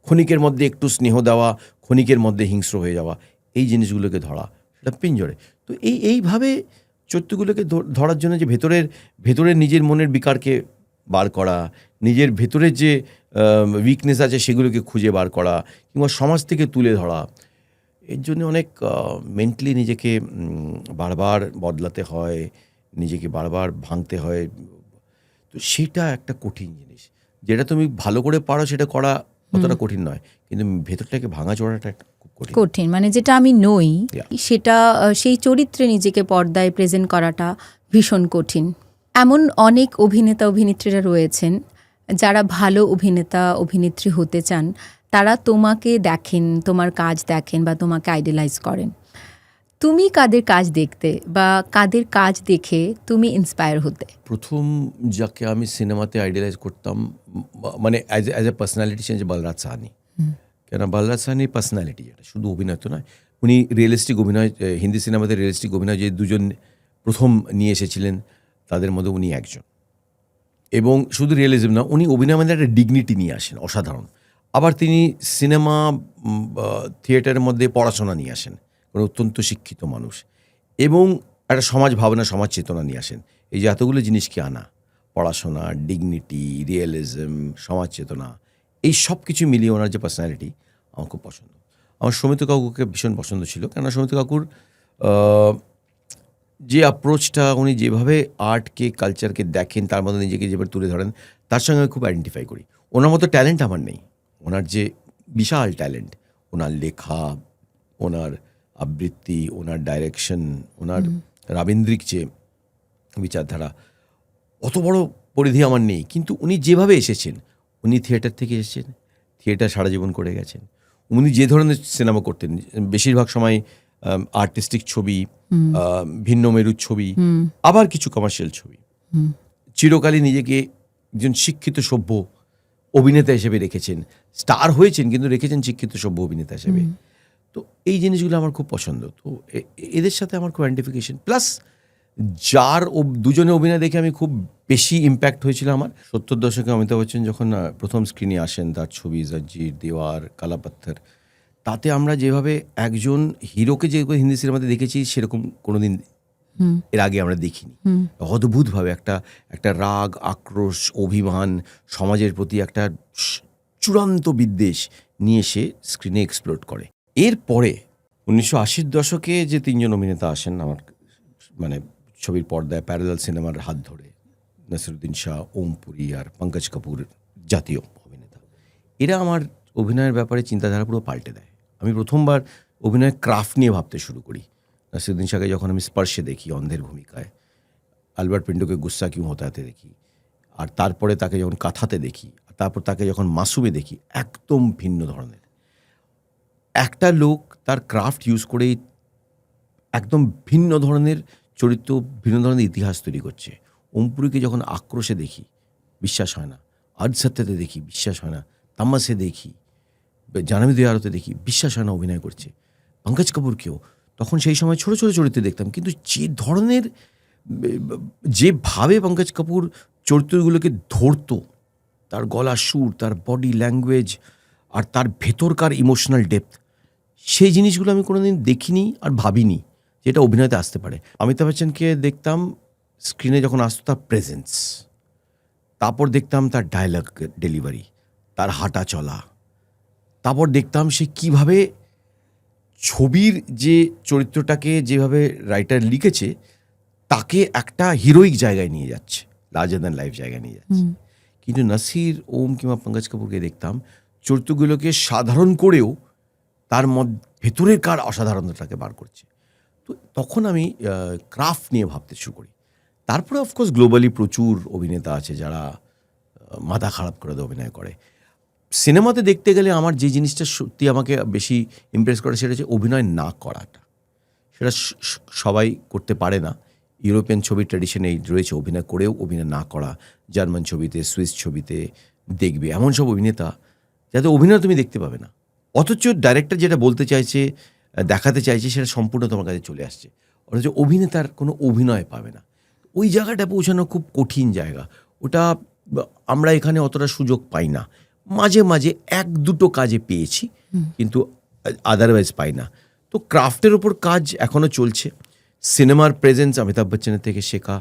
ক্ষণিকের মধ্যে একটু স্নেহ দেওয়া, ক্ষণিকের মধ্যে হিংস্র হয়ে যাওয়া, এই জিনিসগুলোকে ধরা, সেটা পিঞ্জরে। তো এইভাবে চরিত্রগুলোকে ধরার জন্য যে ভেতরের নিজের মনের বিকারকে বার করা, নিজের ভেতরের যে উইকনেস আছে সেগুলোকে খুঁজে বার করা, কিংবা সমাজ থেকে তুলে ধরা, এর জন্য অনেক মেন্টালি নিজেকে বারবার বদলাতে হয়, নিজেকে বারবার ভাঙতে হয়। তো সেটা একটা কঠিন জিনিস, যেটা তুমি ভালো করে পারো সেটা করা অতটা কঠিন নয়, কিন্তু ভেতরটাকে ভাঙা চড়াটা খুব কঠিন। মানে যেটা আমি নই সেটা, সেই চরিত্রে নিজেকে পর্দায় প্রেজেন্ট করাটা ভীষণ কঠিন। এমন অনেক অভিনেতা অভিনেত্রীরা রয়েছেন যারা ভালো অভিনেতা অভিনেত্রী হতে চান, তারা তোমাকে দেখেন, তোমার কাজ দেখেন বা তোমাকে আইডলাইজ করেন। তুমি কাদের কাজ দেখতে বা কাদের কাজ দেখে তুমি ইন্সপায়ার হতে? প্রথম যাকে আমি সিনেমাতে আইডিয়ালাইজ করতাম, মানে অ্যাজ এ পার্সোনালিটি, সে বলরাজ সাহানি। কেন বলরাজ সাহানির পার্সোনালিটি, এটা শুধু অভিনয় তো নয়, উনি রিয়েলিস্টিক অভিনয়, হিন্দি সিনেমাতে রিয়েলিস্টিক অভিনয় যে দুজন প্রথম নিয়ে এসেছিলেন তাদের মধ্যে উনি একজন। এবং শুধু রিয়েলিজম না, উনি অভিনয়ের মধ্যে একটা ডিগনিটি নিয়ে আসেন অসাধারণ। আবার তিনি সিনেমা থিয়েটারের মধ্যে পড়াশোনা নিয়ে আসেন, অত্যন্ত শিক্ষিত মানুষ, এবং একটা সমাজ ভাবনা, সমাজ চেতনা নিয়ে আসেন। এই যে এতগুলো জিনিসকে আনা, পড়াশোনা, ডিগনিটি, রিয়েলিজম, সমাজ চেতনা, এই সব কিছু মিলিয়ে ওনার যে পার্সোনালিটি আমার খুব পছন্দ। আমার সৌমিত্র কাকুকে ভীষণ পছন্দ ছিল, কেননা সৌমিত্র কাকুর যে অ্যাপ্রোচটা, উনি যেভাবে আর্টকে, কালচারকে দেখেন, তার মধ্যে নিজেকে যেভাবে তুলে ধরেন, তার সঙ্গে আমি খুব আইডেন্টিফাই করি। ওনার মতো ট্যালেন্ট আমার নেই, ওনার যে বিশাল ট্যালেন্ট, ওনার লেখা, ওনার আবৃত্তি, ওনার ডাইরেকশন, ওনার রাবীন্দ্রিক যে বিচারধারা, অত বড় পরিধি আমার নেই। কিন্তু উনি যেভাবে এসেছেন, উনি থিয়েটার থেকে এসেছেন, থিয়েটার সারা জীবন করে গেছেন। উনি যে ধরনের সিনেমা করতেন, বেশিরভাগ সময় আর্টিস্টিক ছবি, ভিন্ন মেরুর ছবি, আবার কিছু কমার্শিয়াল ছবি, চিরকালই নিজেকে একজন শিক্ষিত সভ্য অভিনেতা হিসেবে রেখেছেন। স্টার হয়েছেন কিন্তু রেখেছেন শিক্ষিত সভ্য অভিনেতা হিসেবে। তো এই জিনিসগুলো আমার খুব পছন্দ। তো এদের সাথে আমার খুব আইডেন্টিফিকেশন, প্লাস যার দুজনে অভিনয় দেখে আমি খুব বেশি ইম্প্যাক্ট হয়েছিল আমার। 70 দশকে অমিতাভ বচ্চন যখন প্রথম স্ক্রিনে আসেন, তার ছবি জঞ্জির, দেওয়ার, কালা পাথর, তাতে আমরা যেভাবে একজন হিরোকে যে হিন্দি সিনেমাতে দেখেছি সেরকম কোনোদিন এর আগে আমরা দেখিনি। অদ্ভুতভাবে একটা রাগ, আক্রোশ, অভিমান, সমাজের প্রতি একটা চূড়ান্ত বিদ্বেষ নিয়ে এসে স্ক্রিনে এক্সপ্লোড করে। এরপরে 1980-র দশকে যে তিনজন অভিনেতা আসেন আমার মানে ছবির পর্দায় প্যারালাল সিনেমার হাত ধরে, নাসিরুদ্দিন শাহ, ওম পুরী আর পঙ্কজ কাপুর, জাতীয় অভিনেতা, এরা আমার অভিনয়ের ব্যাপারে চিন্তাধারা পুরো পাল্টে দেয়। আমি প্রথমবার অভিনয়ের ক্রাফট নিয়ে ভাবতে শুরু করি। নাসিরুদ্দিন শাহকে যখন আমি স্পর্শে দেখি অন্ধের ভূমিকায়, আলবার্ট পিন্টোকে গুস্সা কিউ হোতাতে দেখি, আর তারপরে তাকে যখন কাঁথাতে দেখি, তারপর তাকে যখন মাসুমে দেখি, একদম ভিন্ন ধরনের একটা লোক তার ক্রাফট ইউজ করেই একদম ভিন্ন ধরনের চরিত্র, ভিন্ন ধরনের ইতিহাস তৈরি করছে। ওমপুরীকে যখন আক্রোশে দেখি বিশ্বাস হয় না, আজ সত্যতে দেখি বিশ্বাস হয় না, তামাশে দেখি, জানাবি দিয়ারতে দেখি বিশ্বাস হয় না অভিনয় করছে। পঙ্কজ কাপুরকেও তখন সেই সময় ছোট ছোট চরিত্রে দেখতাম, কিন্তু যে ধরনের, যেভাবে পঙ্কজ কাপুর চরিত্রগুলোকে ধরতো, তার গলার সুর, তার বডি ল্যাঙ্গুয়েজ, আর তার ভেতরকার ইমোশনাল ডেপথ, সেই জিনিসগুলো আমি কোনোদিন দেখিনি আর ভাবিনি যেটা অভিনয়তে আসতে পারে। অমিতাভ বচ্চনকে দেখতাম স্ক্রিনে যখন আসতো তার প্রেজেন্স, তারপর দেখতাম তার ডায়লগ ডেলিভারি, তার হাঁটা চলা, তারপর দেখতাম সে কিভাবে ছবির যে চরিত্রটাকে যেভাবে রাইটার লিখেছে তাকে একটা হিরোইক জায়গায় নিয়ে যাচ্ছে, লার্জার দ্যান লাইফ জায়গায় নিয়ে যাচ্ছে। কিন্তু নাসির, ওম কিংবা পঙ্কজ কাপুরকে দেখতাম চরিত্রগুলোকে সাধারণ করেও তার ভেতরের কার অসাধারণতাকে বার করছে। তো তখন আমি ক্রাফট নিয়ে ভাবতে শুরু করি। তারপরে অফকোর্স গ্লোবালি প্রচুর অভিনেতা আছে যারা মাথা খারাপ করে অভিনয় করে। সিনেমাতে দেখতে গেলে আমার যে জিনিসটা সত্যি আমাকে বেশি ইমপ্রেস করে সেটা হচ্ছে অভিনয় না করাটা। সেটা সবাই করতে পারে না। ইউরোপিয়ান ছবির ট্র্যাডিশনে রয়েছে অভিনয় করেও অভিনয় না করা। জার্মান ছবিতে, সুইস ছবিতে দেখবে এমন সব অভিনেতা যাতে অভিনয় তুমি দেখতে পাবে না, অথচ ডাইরেক্টর যেটা বলতে চাইছে, দেখাতে চাইছে, সেটা সম্পূর্ণ তোমার কাছে চলে আসছে, অথচ অভিনেতার কোনো অভিনয় পাবে না। ওই জায়গাটা পৌঁছানো খুব কঠিন জায়গা। ওটা আমরা এখানে অতটা সুযোগ পাই না। মাঝে মাঝে এক দুটো কাজে পেয়েছি, কিন্তু আদারওয়াইজ পাই না। তো ক্রাফটের ওপর কাজ এখনও চলছে। সিনেমার প্রেজেন্স অমিতাভ বচ্চনের থেকে শেখা,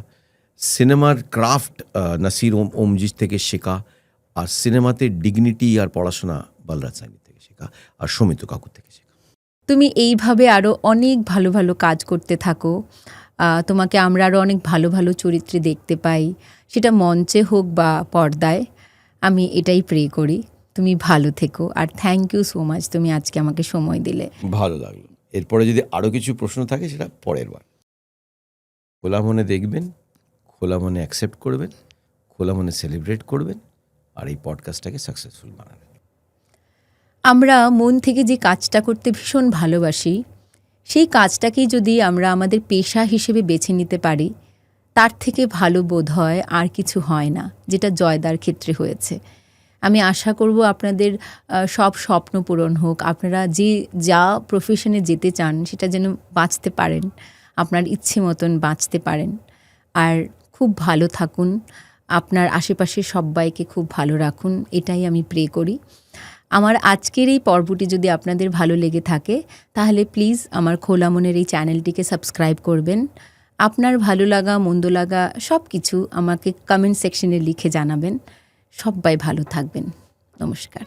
সিনেমার ক্রাফট নাসির ওমজির থেকে শেখা, আর সিনেমাতে ডিগনিটি আর পড়াশোনা বলরাজ সাইনি থেকে শেখা, আর সৌমিত্র কাকুর থেকে শেখা। তুমি এইভাবে আরও অনেক ভালো ভালো কাজ করতে থাকো। তোমাকে আমরা আরও অনেক ভালো ভালো চরিত্রে দেখতে পাই, সেটা মঞ্চে হোক বা পর্দায়। আমি এটাই প্রে করি। তুমি ভালো থেকো, আর থ্যাংক ইউ সো মাচ, তুমি আজকে আমাকে সময় দিলে। ভালো লাগলো। এরপরে যদি আরও কিছু প্রশ্ন থাকে সেটা পরের বার। খোলা মনে দেখবেন, খোলা মনে অ্যাকসেপ্ট করবেন, খোলা মনে সেলিব্রেট করবেন, আর এই পডকাস্টটাকে সাকসেসফুল বানাবেন। আমরা মন থেকে যে কাজটা করতে ভীষণ ভালোবাসি, সেই কাজটাকেই যদি আমরা আমাদের পেশা হিসেবে বেছে নিতে পারি, তার থেকে ভালো বোধ হয় আর কিছু হয় না, যেটা জয়দার ক্ষেত্রে হয়েছে। আমি আশা করব আপনাদের সব স্বপ্ন পূরণ হোক। আপনারা যা প্রফেশনে যেতে চান সেটা যেন বাঁচতে পারেন, আপনার ইচ্ছে মতন বাঁচতে পারেন। আর খুব ভালো থাকুন, আপনার আশেপাশের সবাইকে খুব ভালো রাখুন, এটাই আমি প্রে করি। আমার আজকের এই পর্বটি যদি আপনাদের ভালো লেগে থাকে, তাহলে প্লিজ আমার খোলা মনের এই চ্যানেলটিকে সাবস্ক্রাইব করবেন। আপনার ভালো লাগা মন্দ লাগা সব কিছু আমাকে কমেন্ট সেকশনে লিখে জানাবেন। সবাই ভালো থাকবেন। নমস্কার।